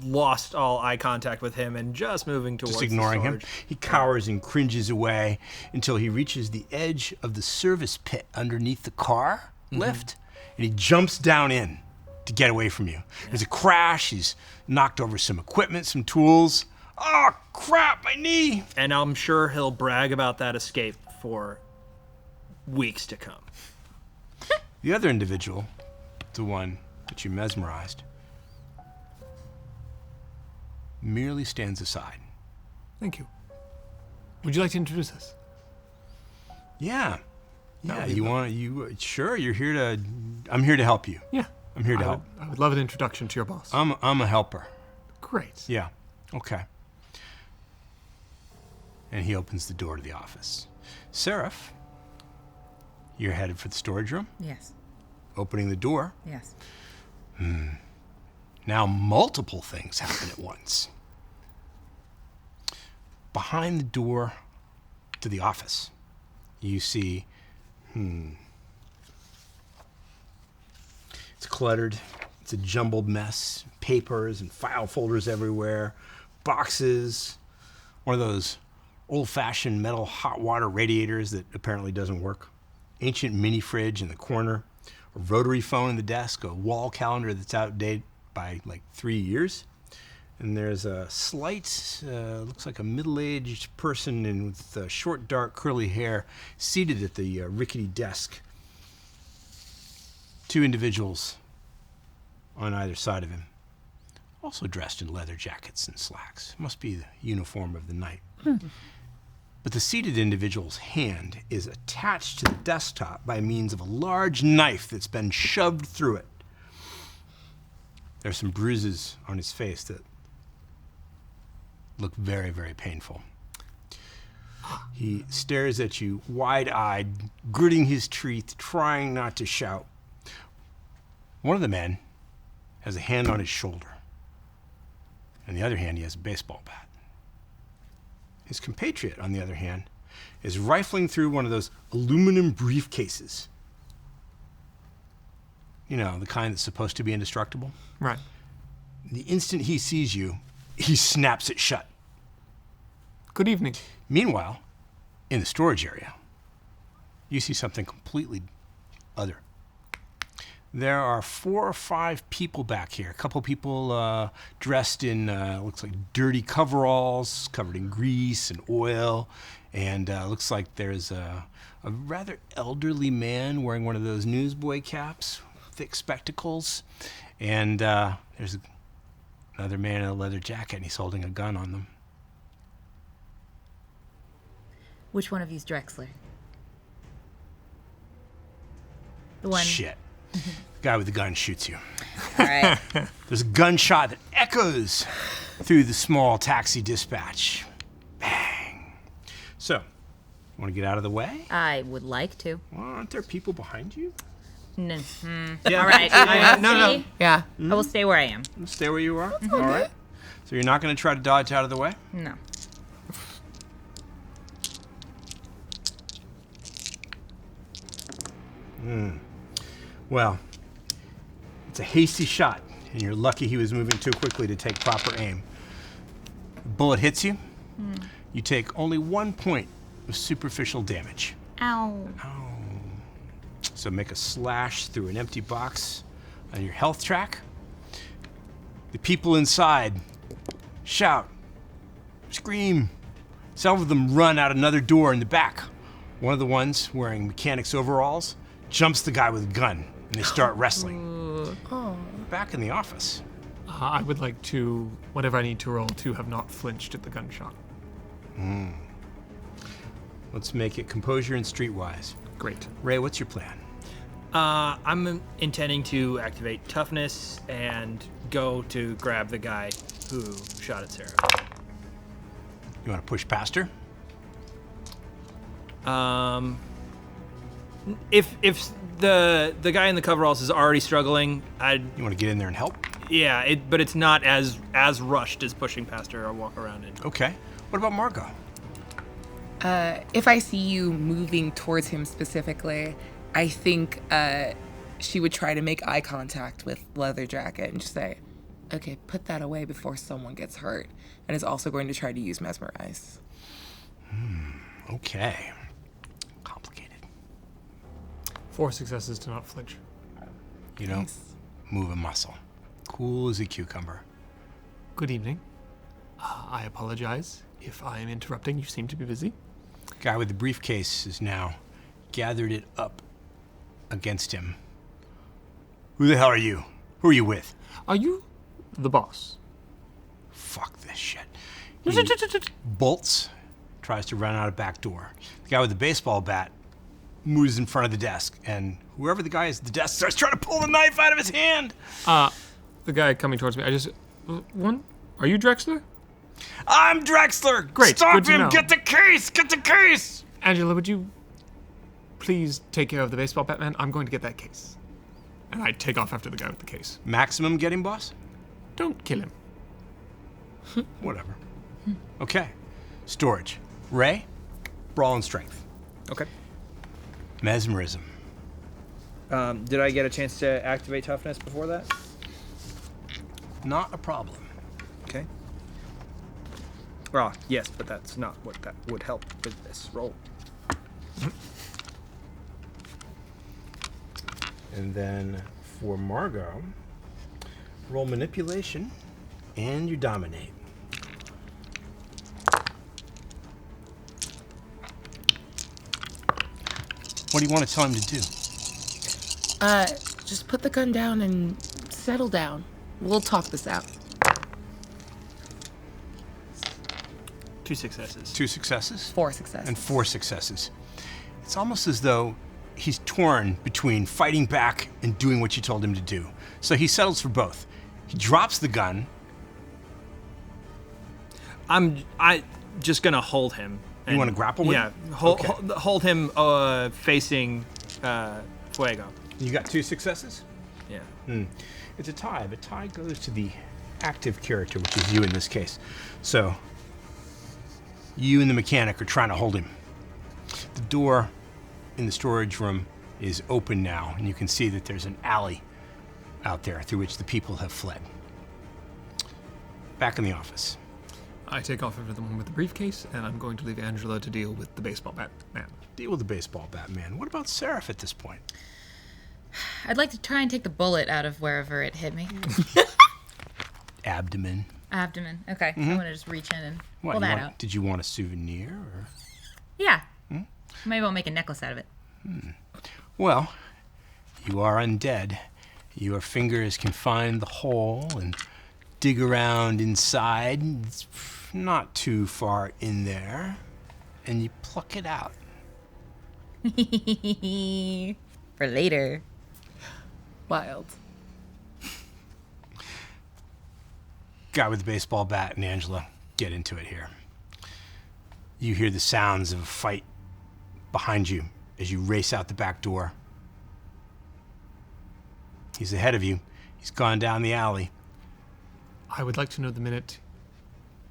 lost all eye contact with him and just moving towards Just ignoring the him. storage. He cowers and cringes away until he reaches the edge of the service pit underneath the car lift, and he jumps down in to get away from you. There's a crash. He's knocked over some equipment, some tools. Oh, crap, my knee! And I'm sure he'll brag about that escape for weeks to come. The other individual, the one that you mesmerized, merely stands aside. Thank you. Would you like to introduce us? Yeah. That Yeah, would be you want sure, you're here to I'm here to help you. Yeah. I'm here to help. I would love an introduction to your boss. I'm a helper. Great. Yeah. Okay. And he opens the door to the office. Serif, you're headed for the storage room, Yes. opening the door. Yes. Now multiple things happen at once. Behind the door to the office, you see, it's cluttered. It's a jumbled mess. Papers and file folders everywhere. Boxes. One of those old-fashioned metal hot water radiators that apparently doesn't work. Ancient mini fridge in the corner. A rotary phone in the desk. A wall calendar that's outdated by like 3 years. And there's a slight, looks like a middle-aged person with short, dark, curly hair seated at the rickety desk. Two individuals on either side of him, also dressed in leather jackets and slacks. Must be the uniform of the night. But the seated individual's hand is attached to the desktop by means of a large knife that's been shoved through it. There's some bruises on his face that look very, very painful. He stares at you wide-eyed, gritting his teeth, trying not to shout. One of the men has a hand on his shoulder. In the other hand, he has a baseball bat. His compatriot, on the other hand, is rifling through one of those aluminum briefcases. You know, the kind that's supposed to be indestructible. Right. The instant he sees you, he snaps it shut. Good evening. Meanwhile, in the storage area, you see something completely other. There are 4 or 5 people back here. A couple people dressed in, looks like dirty coveralls, covered in grease and oil. And looks like there's a rather elderly man wearing one of those newsboy caps, thick spectacles. And there's another man in a leather jacket, and he's holding a gun on them. Which one of you's Drexler? The one. Shit. The guy with the gun shoots you. All right. There's a gunshot that echoes through the small taxi dispatch. Bang. So, want to get out of the way? I would like to. Well, aren't there people behind you? No. Yeah, All right. no. Yeah. I will stay where I am. Stay where you are? All right. So you're not going to try to dodge out of the way? No. Well, it's a hasty shot, and you're lucky he was moving too quickly to take proper aim. The bullet hits you. You take only 1 point of superficial damage. Ow. So make a slash through an empty box on your health track. The people inside shout, scream. Some of them run out another door in the back. One of the ones wearing mechanic's overalls jumps the guy with a gun, and they start wrestling. Back in the office. I would like to, whatever I need to roll, to have not flinched at the gunshot. Let's make it composure and streetwise. Great. Ray, what's your plan? I'm intending to activate toughness and go to grab the guy who shot at Serif. You want to push past her? If the guy in the coveralls is already struggling, You want to get in there and help? but it's not as rushed as pushing past her or walk around it. Okay. What about Margot? If I see you moving towards him specifically, I think she would try to make eye contact with Leather Jacket and just say, okay, put that away before someone gets hurt. And is also going to try to use Mesmerize. Okay. Complicated. 4 successes to not flinch. You don't move a muscle. Cool as a cucumber. Good evening. I apologize if I am interrupting. You seem to be busy. Guy with the briefcase has now gathered it up against him. Who the hell are you? Who are you with? Are you the boss? Fuck this shit. He bolts, tries to run out a back door. The guy with the baseball bat moves in front of the desk, and whoever the guy is at the desk starts trying to pull the knife out of his hand. The guy coming towards me, are you Drexler? I'm Drexler! Great, Stop good to him! know. Get the case! Get the case! Angela, would you please take care of the baseball bat man? I'm going to get that case. And I take off after the guy with the case. Maximum getting, boss? Don't kill him. Whatever. Okay. Storage. Ray, brawl and strength. Okay. Mesmerism. Did I get a chance to activate toughness before that? Not a problem. Okay. Well, yes, but that's not what that would help with this roll. And then for Margot, roll manipulation and you dominate. What do you want to tell him to do? Just put the gun down and settle down. We'll talk this out. 2 successes. 2 successes? 4 successes. And 4 successes. It's almost as though he's torn between fighting back and doing what you told him to do. So he settles for both. He drops the gun. I just gonna hold him. You want to grapple with him? him? Yeah, hold him facing Fuego. You got 2 successes? Yeah. It's a tie, but tie goes to the active character, which is you in this case. So you and the mechanic are trying to hold him. The door in the storage room is open now, and you can see that there's an alley out there through which the people have fled. Back in the office. I take off after the one with the briefcase, and I'm going to leave Angela to deal with the baseball bat man. Deal with the baseball bat man. What about Serif at this point? I'd like to try and take the bullet out of wherever it hit me. Abdomen. Abdomen. Okay. I'm going to just reach in and pull that out. Did you want a souvenir? Or? Yeah. Maybe I'll make a necklace out of it. Well, you are undead. Your fingers can find the hole and dig around inside. It's not too far in there. And you pluck it out. For later. Wild. Guy with the baseball bat and Angela get into it here. You hear the sounds of a fight behind you as you race out the back door. He's ahead of you. He's gone down the alley. I would like to know the minute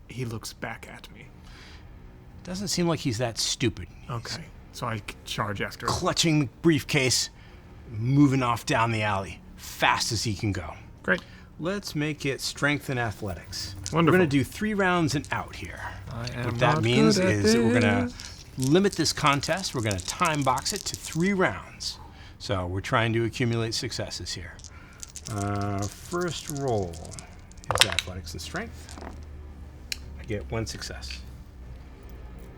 he looks back at me. Doesn't seem like he's that stupid. Okay, so I charge after. Clutching the briefcase, moving off down the alley, fast as he can go. Great. Let's make it strength and athletics. Wonderful. We're going to do 3 rounds and out here. I am What that not means good at is that we're going this. to limit this contest. We're going to time box it to 3 rounds. So we're trying to accumulate successes here. First roll his athletics and strength. I get 1 success.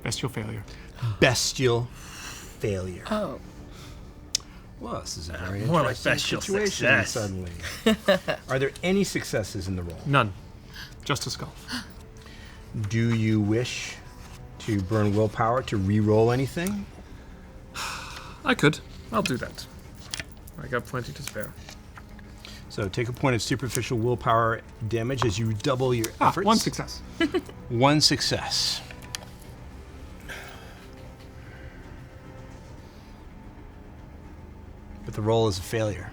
Bestial failure. Bestial failure. Oh. Well, this is a very more like interesting bestial situation success. suddenly. Are there any successes in the roll? None. Just a skull. Do you wish to burn willpower to re-roll anything? I could. I'll do that. I got plenty to spare. So take a point of superficial willpower damage as you double your efforts. 1 success. 1 success. But the roll is a failure.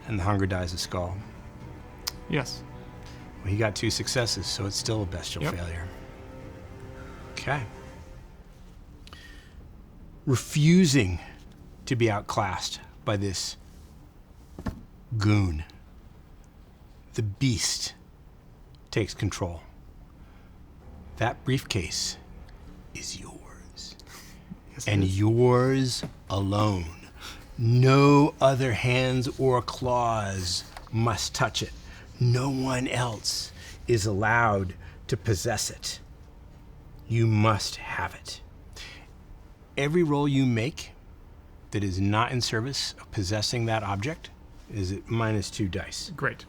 And the hunger dies a skull. Yes. Well, he got 2 successes, so it's still a bestial Yep. failure. Okay. Refusing to be outclassed by this goon, the beast takes control. That briefcase is yours. Yes, And it is. yours alone. No other hands or claws must touch it. No one else is allowed to possess it. You must have it. Every roll you make that is not in service of possessing that object is at -2 dice. Great.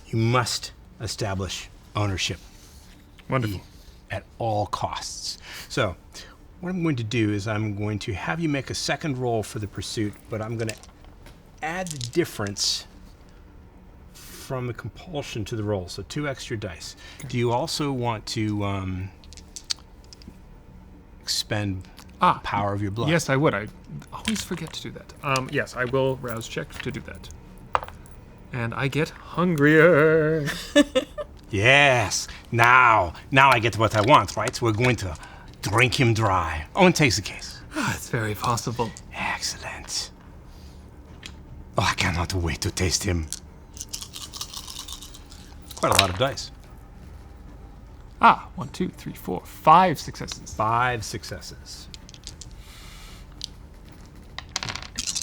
You must establish ownership Wonderful. at all costs. So, what I'm going to do is I'm going to have you make a second roll for the pursuit, but I'm going to add the difference from the compulsion to the roll, so 2 extra dice. Do you also want to expend the power of your blood? Yes, I would. I always forget to do that. Yes, I will rouse check to do that. And I get hungrier. Yes. Now I get what I want, right? So we're going to drink him dry. Owen takes the case. It's very possible. Excellent. Oh, I cannot wait to taste him. Quite a lot of dice. 1, 2, 3, 4, 5 successes. 5 successes.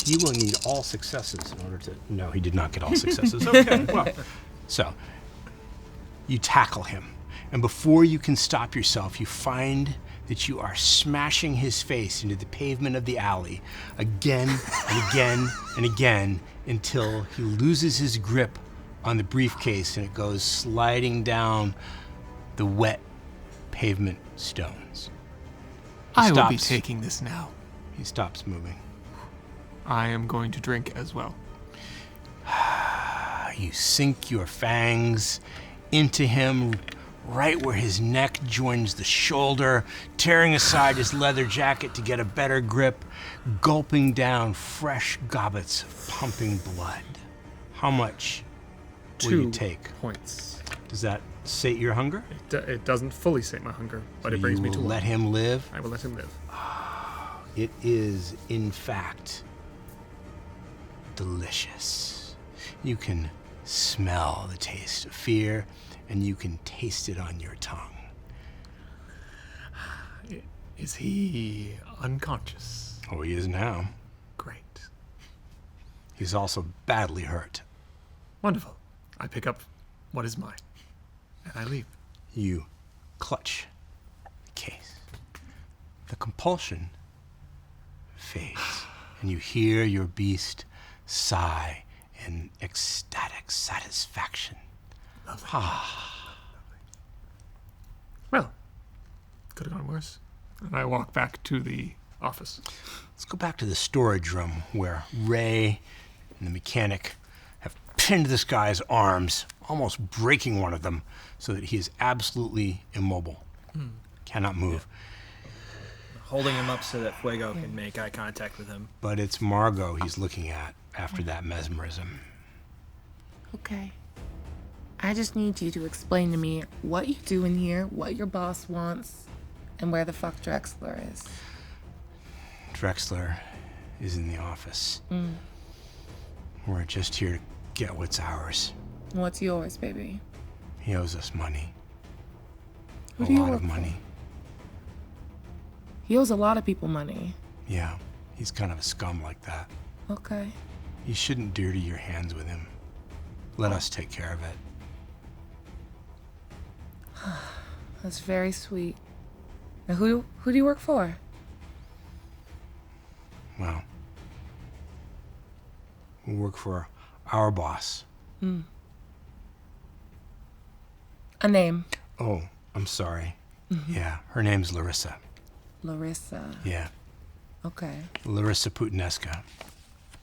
He will need all successes in order to... No, he did not get all successes. Okay, well. So, you tackle him. And before you can stop yourself, you find that you are smashing his face into the pavement of the alley again and again and again until he loses his grip on the briefcase and it goes sliding down the wet pavement stones. I will be stops. taking this now. He stops moving. I am going to drink as well. You sink your fangs into him right where his neck joins the shoulder, tearing aside his leather jacket to get a better grip, gulping down fresh gobbets of pumping blood. How much will 2 you take? points. Does that sate your hunger? It doesn't fully sate my hunger, but it brings you me to will let 1. him live? I will let him live. It is, in fact, delicious. You can smell the taste of fear, and you can taste it on your tongue. Is he unconscious? Oh, he is now. Great. He's also badly hurt. Wonderful. I pick up what is mine, and I leave. You clutch the case. The compulsion fades, and you hear your beast sigh in ecstatic satisfaction. Well, could have gone worse. And I walk back to the office. Let's go back to the storage room where Ray and the mechanic have pinned this guy's arms, almost breaking one of them, so that he is absolutely immobile. Cannot move. Holding him up so that Fuego can make eye contact with him. But it's Margot he's looking at after that mesmerism. Okay. I just need you to explain to me what you do in here, what your boss wants, and where the fuck Drexler is. Drexler is in the office. We're just here to get what's ours. What's yours, baby? He owes us money. Who A do you lot work of for? money. He owes a lot of people money. Yeah, he's kind of a scum like that. Okay. You shouldn't dirty your hands with him. Let us take care of it. That's very sweet. And who do you work for? Well, we work for our boss. A name. Oh, I'm sorry. Yeah, her name's Larissa. Larissa. Yeah, Okay. Larissa Putineska.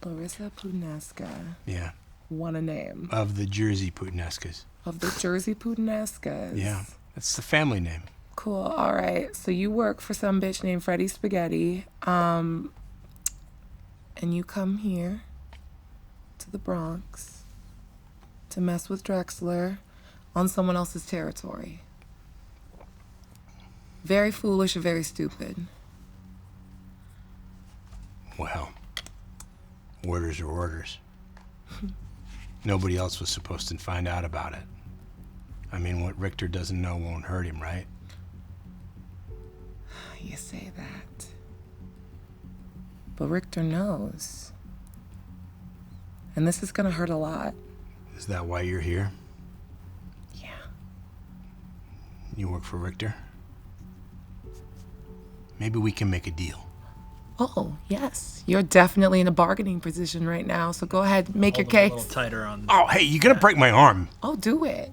Larissa Putineska. Yeah, What a name. of the Jersey Putineskas. Of the Jersey Putineskas. Yeah, that's the family name. Cool. All right. So you work for some bitch named Freddie Spaghetti. And you come here to the Bronx to mess with Drexler on someone else's territory. Very foolish and very stupid. Well, orders are orders. Nobody else was supposed to find out about it. I mean, what Richter doesn't know won't hurt him, right? You say that. But Richter knows. And this is gonna hurt a lot. Is that why you're here? Yeah. You work for Richter? Maybe we can make a deal. Oh, yes. You're definitely in a bargaining position right now, so go ahead, make your Hold him a case. little tighter on. Oh, hey, you're gonna break my arm. Oh, do it.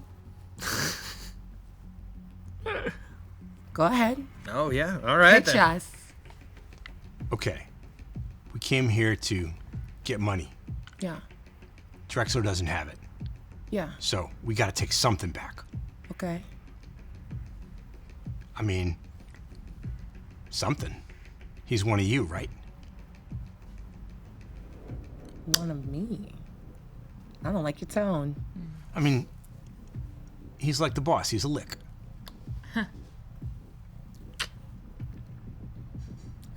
Go ahead. Oh yeah. All right. Pitch then. us. Okay. We came here to get money. Yeah. Drexler doesn't have it. Yeah. So we gotta take something back. Okay. I mean, something. He's one of you, right? One of me. I don't like your tone. I mean, he's like the boss. He's a lick.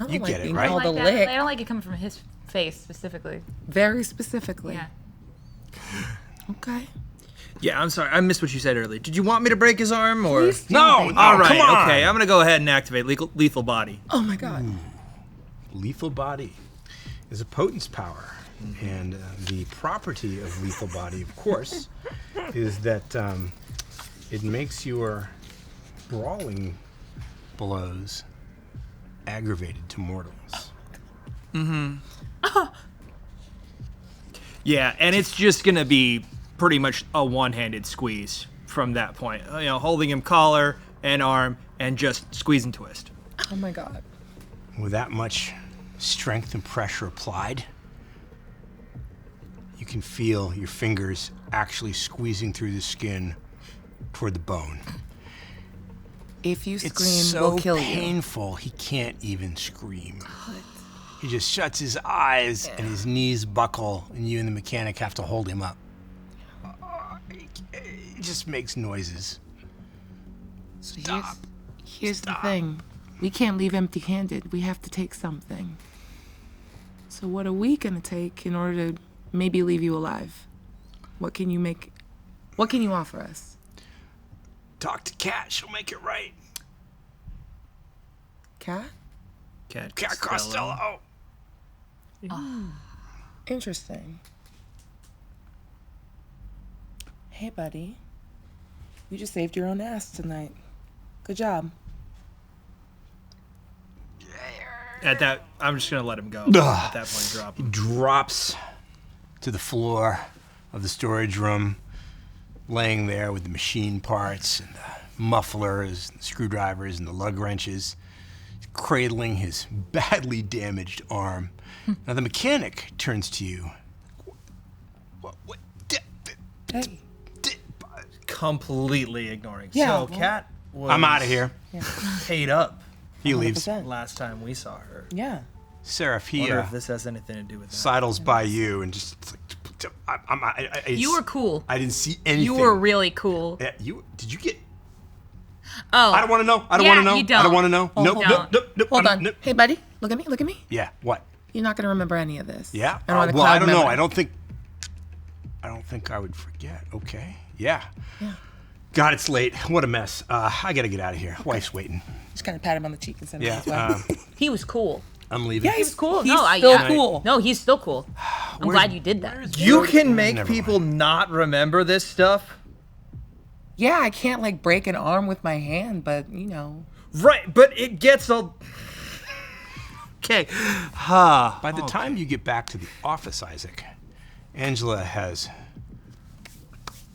I don't You like get it, being right? called I a don't like that. lick. I don't like it coming from his face specifically. Very specifically. Yeah. Okay. Yeah, I'm sorry. I missed what you said earlier. Did you want me to break his arm or? Please do, No, baby. no, All right. come on. Okay, I'm gonna go ahead and activate lethal body. Oh my God. Lethal body is a potence power. And the property of lethal body, of course, is that it makes your brawling blows aggravated to mortals. Yeah, and it's just gonna be pretty much a one-handed squeeze from that point. You know, holding him collar and arm and just squeeze and twist. Oh my God. With that much strength and pressure applied, you can feel your fingers actually squeezing through the skin toward the bone. If you It's scream, so we'll kill you. painful, he can't even scream. He just shuts his eyes and his knees buckle, and you and the mechanic have to hold him up. He just makes noises. So Stop. here's Stop. the thing. We can't leave empty-handed. We have to take something. So what are we gonna take in order to maybe leave you alive? What can you make? What can you offer us? Talk to Kat, she'll make it right. Cat? Cat Kat Costello. Interesting. Hey, buddy. You just saved your own ass tonight. Good job. At that, I'm just gonna let him go. At that point, drop him. Drops to the floor of the storage room, laying there with the machine parts and the mufflers, and the screwdrivers, and the lug wrenches, cradling his badly damaged arm. Now the mechanic turns to you. What? Hey. Completely ignoring. Yeah, So well- Cat was I'm out of here. paid up He leaves. 100%. last time we saw her. Yeah. Serif, he Wonder if this has anything to do with that. sidles by you and just. You were cool. I didn't see anything. You were really cool. Did you get? Oh. I don't want to know. I don't Yeah, want to know. you I don't. don't want to know. Oh, Nope, hold nope, on. nope, nope. Hold on. Nope. Hey, buddy. Look at me. Look at me. Yeah. What? You're not gonna remember any of this. Yeah. I don't want a Well, cloud I don't know. memory. I don't think I would forget. Okay. Yeah. Yeah. God, it's late. What a mess. I gotta get out of here. Wife's waiting. Just kind of pat him on the cheek and send him Yeah. on his way. He was cool. I'm leaving. Yeah, he's Cool. He's no, still yeah. cool. No, he's still cool. I'm glad you did that. You can make Never people not remember this stuff. Yeah, I can't like break an arm with my hand, but Right, but it gets all... Okay. By the time you get back to the office, Isaac, Angela has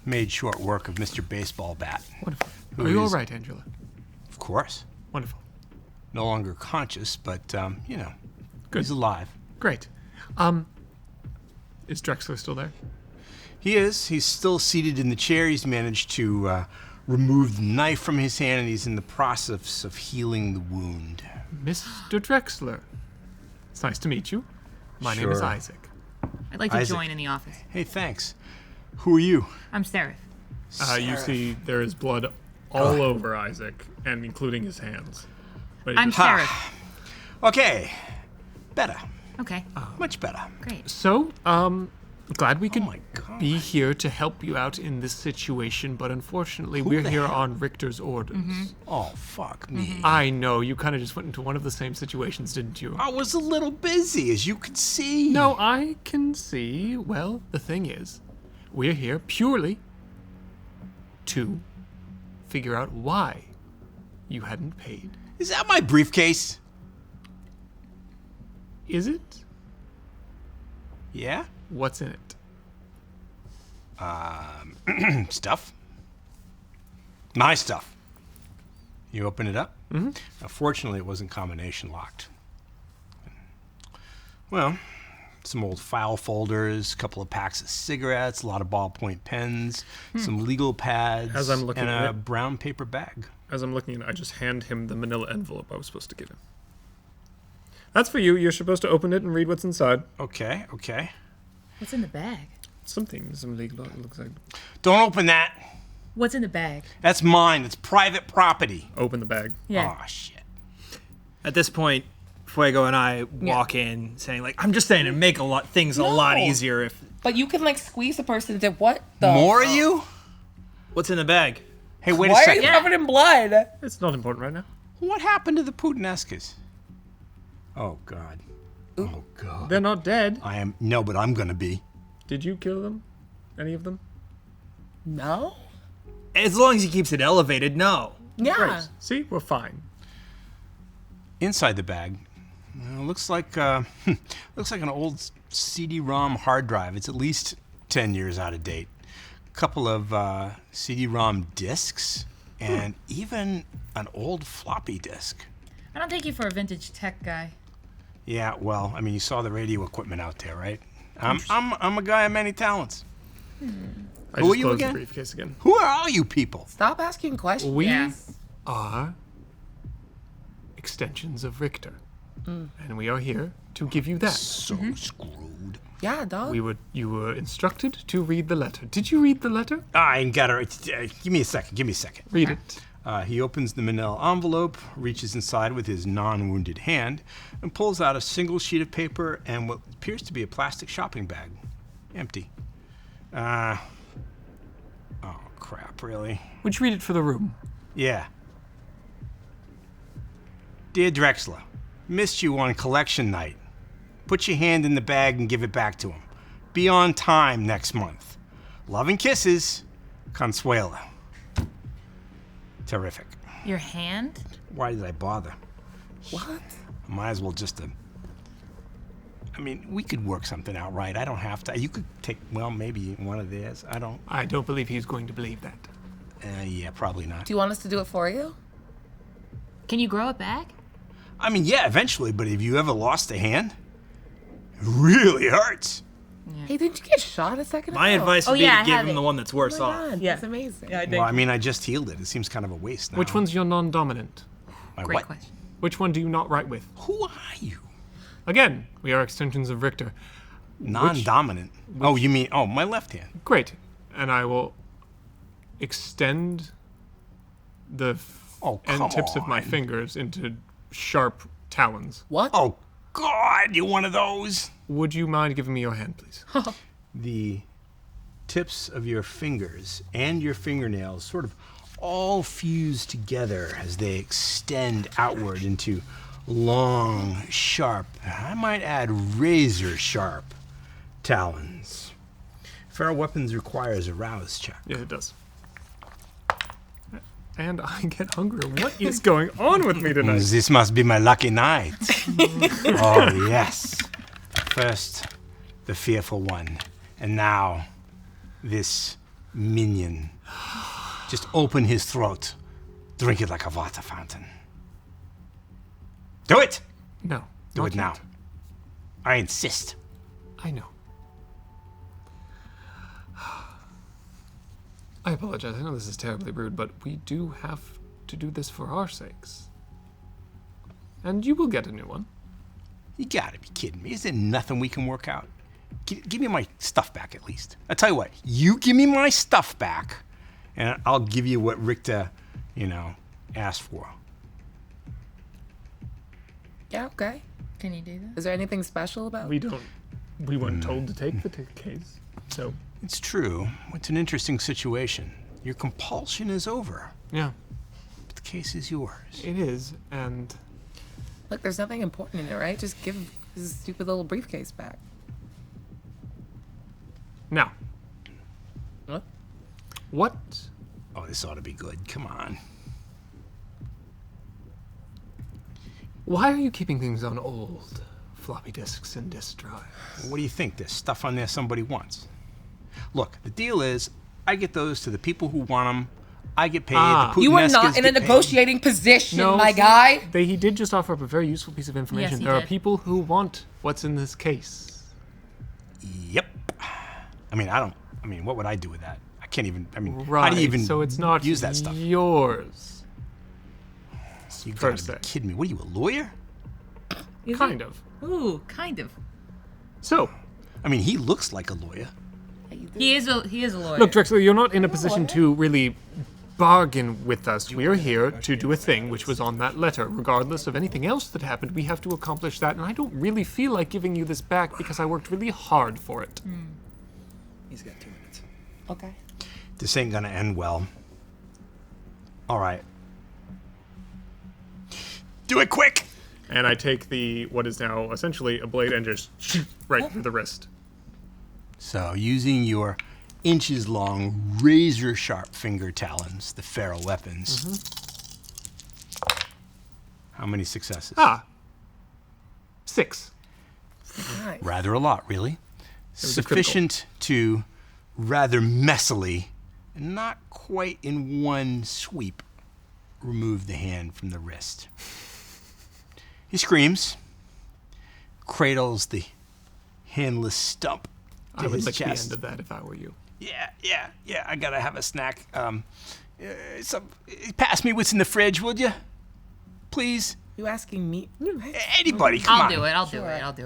made short work of Mr. Baseball Bat. Wonderful. Who Are you all is- right, Angela? Of course. Wonderful. No longer conscious, but, Good. he's alive. Great. Is Drexler still there? He is. He's still seated in the chair. He's managed to remove the knife from his hand, and he's in the process of healing the wound. Mr. Drexler. It's nice to meet you. My name is Sure. Isaac. I'd like to Isaac. join in the office. Hey, thanks. Who are you? I'm Serif. You see there is blood all over Isaac, and including his hands. But I'm Serif. Okay. Better. Okay, Much better. great. So, glad we could my God. be here to help you out in this situation, but unfortunately we're the here hell? on Richter's orders. Oh, fuck me. I know, you kind of just went into one of the same situations, didn't you? I was a little busy, as you could see. No, I can see. Well, the thing is, we're here purely to figure out why you hadn't paid. Is that my briefcase? Is it? Yeah? What's in it? Stuff. My stuff. You open it up? Mm-hmm. Now, fortunately, it wasn't combination locked. Well, some old file folders, a couple of packs of cigarettes, a lot of ballpoint pens, some legal pads, As I'm looking and at a it- brown paper bag. As I'm looking at it, I just hand him the manila envelope I was supposed to give him. That's for you. You're supposed to open it and read what's inside. Okay, okay. What's in the bag? Some legal, it looks like. Don't open that. What's in the bag? That's mine. It's private property. Open the bag. Yeah. Oh, shit. At this point, Fuego and I walk in saying, like, I'm just saying to make things a lot No. easier if... But you can like squeeze a person to what the? More of you? What's in the bag? Hey, wait Why a are you second. covered in blood? It's not important right now. What happened to the Putinescas? Oh, God. Oh, God. They're not dead. I am... No, but I'm gonna be. Did you kill them? Any of them? No. As long as he keeps it elevated, no. Yeah. See, we're fine. Inside the bag, looks like an old CD-ROM hard drive. It's at least 10 years out of date. A couple of CD-ROM discs, and even an old floppy disk. I don't take you for a vintage tech guy. Yeah, well, I mean, you saw the radio equipment out there, right? I'm a guy of many talents. I Who are just you closed again? the briefcase again. Who are all you people? Stop asking questions. We Yes. are extensions of Richter. And we are here to give you that. So screwed. Yeah, dog. You were instructed to read the letter. Did you read the letter? I ain't got her. Give me a second. Give me a second. Read it. He opens the manila envelope, reaches inside with his non-wounded hand, and pulls out a single sheet of paper and what appears to be a plastic shopping bag. Empty. Oh, crap, really? Would you read it for the room? Yeah. Dear Drexler, missed you on collection night. Put your hand in the bag and give it back to him. Be on time next month. Love and kisses, Consuelo. Terrific. Your hand? Why did I bother? What? Might as well just I mean, we could work something out, right? I don't have to. You could take, well, maybe one of theirs. I don't. believe he's going to believe that. Yeah, probably not. Do you want us to do it for you? Can you grow it back? I mean, yeah, eventually, but have you ever lost a hand? It really hurts. Hey, didn't you get shot a second ago? My advice would Oh, be yeah, to I give have him it. the one that's worse Oh my off. God, Yeah. that's amazing. Well, I mean, I just healed it. It seems kind of a waste now. Which one's your non-dominant? My Great what? question. Which one do you not write with? Who are you? Again, we are extensions of Richter. Non-dominant. Oh, you mean, my left hand. Great. And I will extend the Oh, end come tips of my on. fingers into sharp talons. What? Oh, God, you're one of those. Would you mind giving me your hand, please? The tips of your fingers and your fingernails sort of all fuse together as they extend outward into long, sharp, I might add razor sharp talons. Feral weapons requires a rouse check. Yeah, it does. and I get hungrier. What is going on with me tonight? This must be my lucky night. Oh, yes. First, the fearful one. And now, this minion. Just open his throat. Drink it like a water fountain. Do it! No. Do not it now. yet. I insist. I know. I apologize. I know this is terribly rude, but we do have to do this for our sakes. And you will get a new one. You gotta be kidding me. Is there nothing we can work out? Give me my stuff back at least. I'll tell you what, you give me my stuff back, and I'll give you what Richter, asked for. Yeah, okay. Can you do that? Is there anything special about We weren't told to take the case, so It's true. It's an interesting situation. Your compulsion is over. yeah, But the case is yours. it is. And Look, there's nothing important in it, right? Just give his stupid little briefcase back. now, What? what? Oh, this ought to be good. Come on. Why are you keeping things on old floppy disks and disk drives? What do you think? There's stuff on there somebody wants. Look, the deal is, I get those to the people who want them. I get paid. Ah. The You are Puttanescas not in a get paid. negotiating position, No, my see, guy. He did just offer up a very useful piece of information. Yes, he There are did. people who want what's in this case. Yep. What would I do with that? I can't even, Right. how do you even so it's not use that stuff? yours. You per gotta se. be kidding me. What are you, a lawyer? Kind of. Ooh, kind of. So, He looks like a lawyer. He is a lawyer. look, Drexler, you're not in a position to really bargain with us. We are here to do a thing which was on that letter. Regardless of anything else that happened, we have to accomplish that, and I don't really feel like giving you this back because I worked really hard for it. He's got 2 minutes. Okay. This ain't gonna end well. All right. Do it quick! And I take what is now essentially a blade and just right through the wrist. So, using your inches-long, razor-sharp finger talons, the feral weapons. How many successes? 6. Nice. Rather a lot, really. was a critical. Sufficient to rather messily, and not quite in one sweep, remove the hand from the wrist. He screams, cradles the handless stump to I would his lick the chest. end of that if I were you. Yeah, I gotta have a snack. Pass me what's in the fridge, would you? Please? You asking me? Anybody, come I'll on. do it. I'll do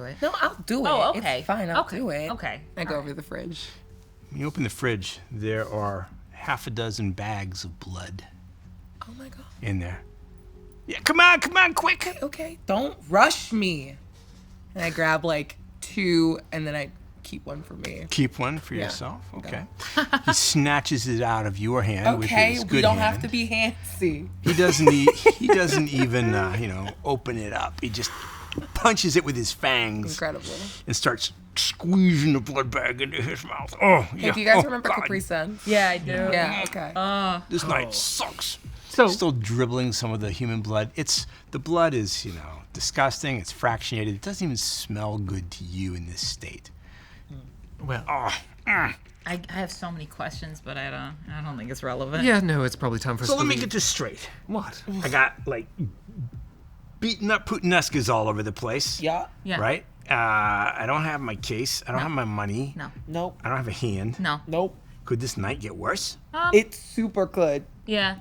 it. No, I'll do it. Oh, okay. It's fine, I'll Okay, do it. okay. I go over to the fridge. When you open the fridge, there are half a dozen bags of blood Oh my god. in there. Yeah, come on, quick! Okay, don't rush me. And I grab like 2, and then I keep one for me. Keep one for Yeah. yourself. Okay. He snatches it out of your hand with Okay, his good we don't hand. have to be handsy. He doesn't. He doesn't even, open it up. He just punches it with his fangs Incredible. and starts squeezing the blood bag into his mouth. Oh, Hey, yeah. do you guys Oh, remember God. Capri Sun? Yeah, I do. Yeah, okay. This night sucks. So, Still dribbling some of the human blood. The blood is, disgusting. It's fractionated. It doesn't even smell good to you in this state. well, I have so many questions, but I don't think it's relevant. yeah, no, it's probably time for us So to let me leave. get this straight. What? I got beaten up Puttanescas all over the place. Yeah. Yeah. Right? I don't have my case. I don't have my money. No. Nope. I don't have a hand. No. Nope. Could this night get worse? It super could. Yeah.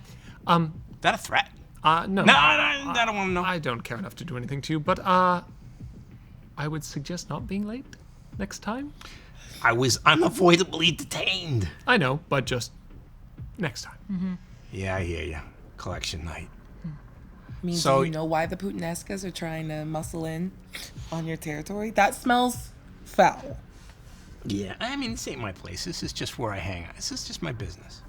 Is that a threat? No. No, I don't want to know. I don't care enough to do anything to you, but I would suggest not being late next time. I was unavoidably detained. I know, but just next time. Yeah, I hear you. Collection night. mean, So- do you know why the Puttanescas are trying to muscle in on your territory? That smells foul. Yeah, this ain't my place. This is just where I hang out. This is just my business.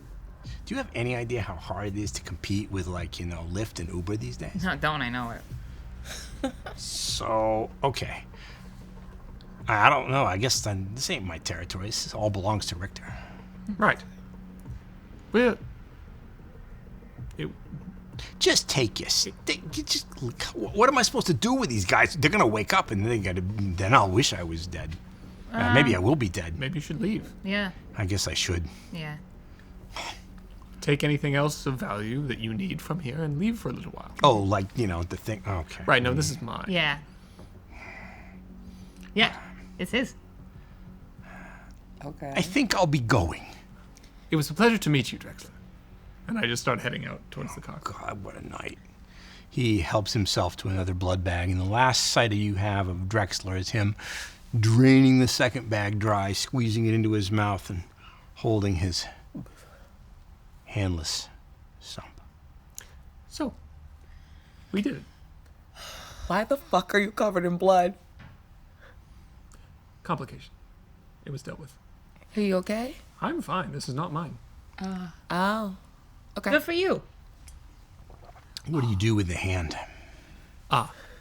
Do you have any idea how hard it is to compete with, Lyft and Uber these days? No, don't I know it? So, okay. I don't know. I guess then this ain't my territory. This all belongs to Richter. Right. Well, just take your what am I supposed to do with these guys? They're gonna wake up and then I'll wish I was dead. Maybe I will be dead. Maybe you should leave. Yeah. I guess I should. Yeah. Take anything else of value that you need from here and leave for a little while. Oh, like, the thing. Okay. Right, no, this is mine. Yeah. Yeah. It's his. Okay. I think I'll be going. It was a pleasure to meet you, Drexler. And I just start heading out towards the car. God, what a night. He helps himself to another blood bag, and the last sight you have of Drexler is him draining the second bag dry, squeezing it into his mouth, and holding his handless stump. So, we did it. Why the fuck are you covered in blood? Complication. It was dealt with. Are you okay? I'm fine. This is not mine. Oh. Okay. Good for you. What do you do with the hand?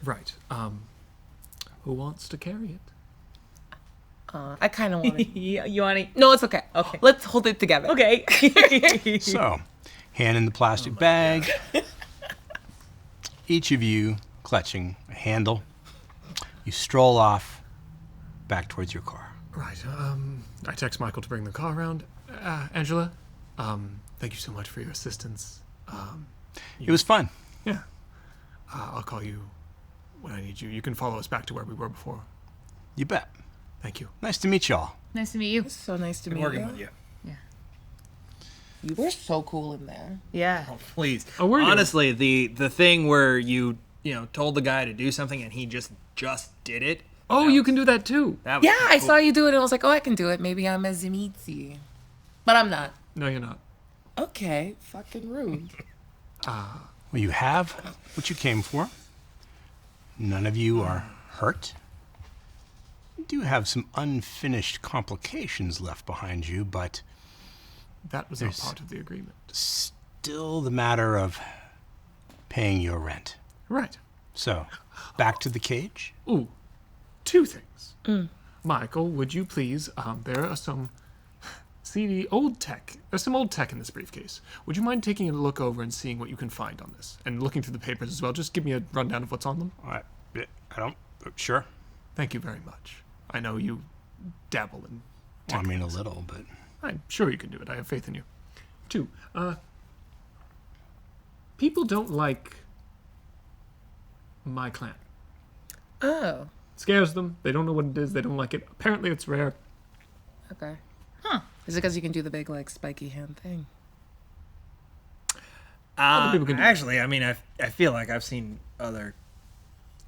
Right. Who wants to carry it? I kind of want to. You want to? No, it's okay. Okay. Let's hold it together. Okay. So, hand in the plastic bag. Each of you clutching a handle. You stroll off back towards your car. Right. I text Michael to bring the car around. Angela, thank you so much for your assistance. It was fun. Yeah. I'll call you when I need you. You can follow us back to where we were before. You bet. Thank you. Nice to meet y'all. Nice to meet you. So nice to meet Working you. with you. You were so cool in there. Yeah. Oh, please. Oh, were you? Honestly, the thing where you told the guy to do something and he just did it. Oh, you can do that too. That was Yeah, I cool. saw you do it and I was like, oh, I can do it. Maybe I'm a Tzimisce. But I'm not. No, you're not. Okay. Fucking rude. Well, you have what you came for. None of you are hurt. You do have some unfinished complications left behind you, but That was not part of the agreement. still the matter of paying your rent. Right. So, back to the cage. Ooh, two things. Michael, would you please? There are some old tech. There's some old tech in this briefcase. Would you mind taking a look over and seeing what you can find on this, and looking through the papers as well? Just give me a rundown of what's on them. I don't. Sure. Thank you very much. I know you dabble in. Well, I mean, a little, but I'm sure you can do it. I have faith in you. Two, people don't like my clan. Oh. Scares them. They don't know what it is. They don't like it. Apparently, it's rare. Okay. Huh. Is it because you can do the big, like, spiky hand thing? Other people can do it. Actually, I mean, I feel like I've seen other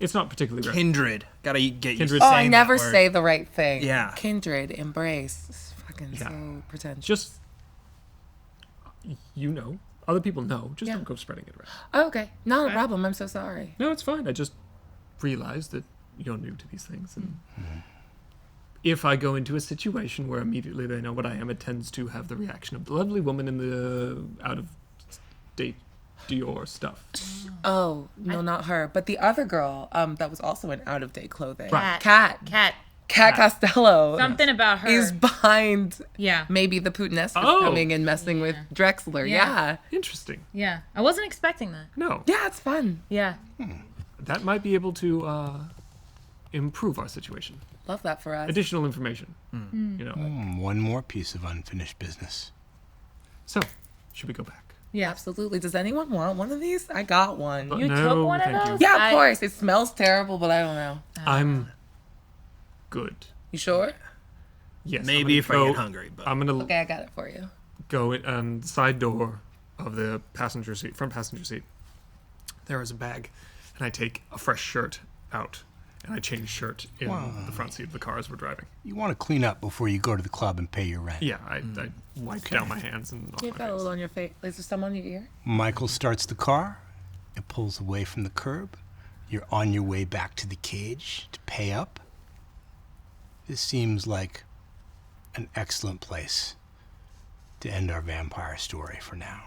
It's not particularly rare. Kindred. Gotta get used Kindred. to Oh, saying I never that word. say the right thing. Yeah. Kindred, embrace. It's fucking Yeah. so pretentious. Just, other people know. Just Yeah. don't go spreading it around. Oh, okay. Not a problem. I'm so sorry. No, it's fine. I just realized that you're new to these things, and if I go into a situation where immediately they know what I am, it tends to have the reaction of the lovely woman in the out-of-date Dior stuff. Oh, no, not her. But the other girl, that was also in out-of-date clothing. Cat. Cat Costello. Something about her. is behind Yeah. maybe the Putinescas Oh. coming and messing with Drexler. Yeah. Interesting. Yeah. I wasn't expecting that. No, Yeah, it's fun. Yeah. that might be able to improve our situation. Love that for us. Additional information. one more piece of unfinished business. So, should we go back? Yeah. Absolutely. Does anyone want one of these? I got one. But You no, took one of thank those? you. Yeah, of I- course. It smells terrible, but I don't know. I'm good. You sure? Yes. Maybe if I go, get hungry, but I'm gonna Okay, I got it for you. go in on the side door of the passenger seat, front passenger seat. There is a bag, and I take a fresh shirt out, and I change shirt in the front seat of the car as we're driving. You want to clean up before you go to the club and pay your rent. Yeah, I wipe down my hands and off You've my got a face. little on your face. Is there some on your ear? Michael starts the car. It pulls away from the curb. You're on your way back to the cage to pay up. This seems like an excellent place to end our vampire story for now.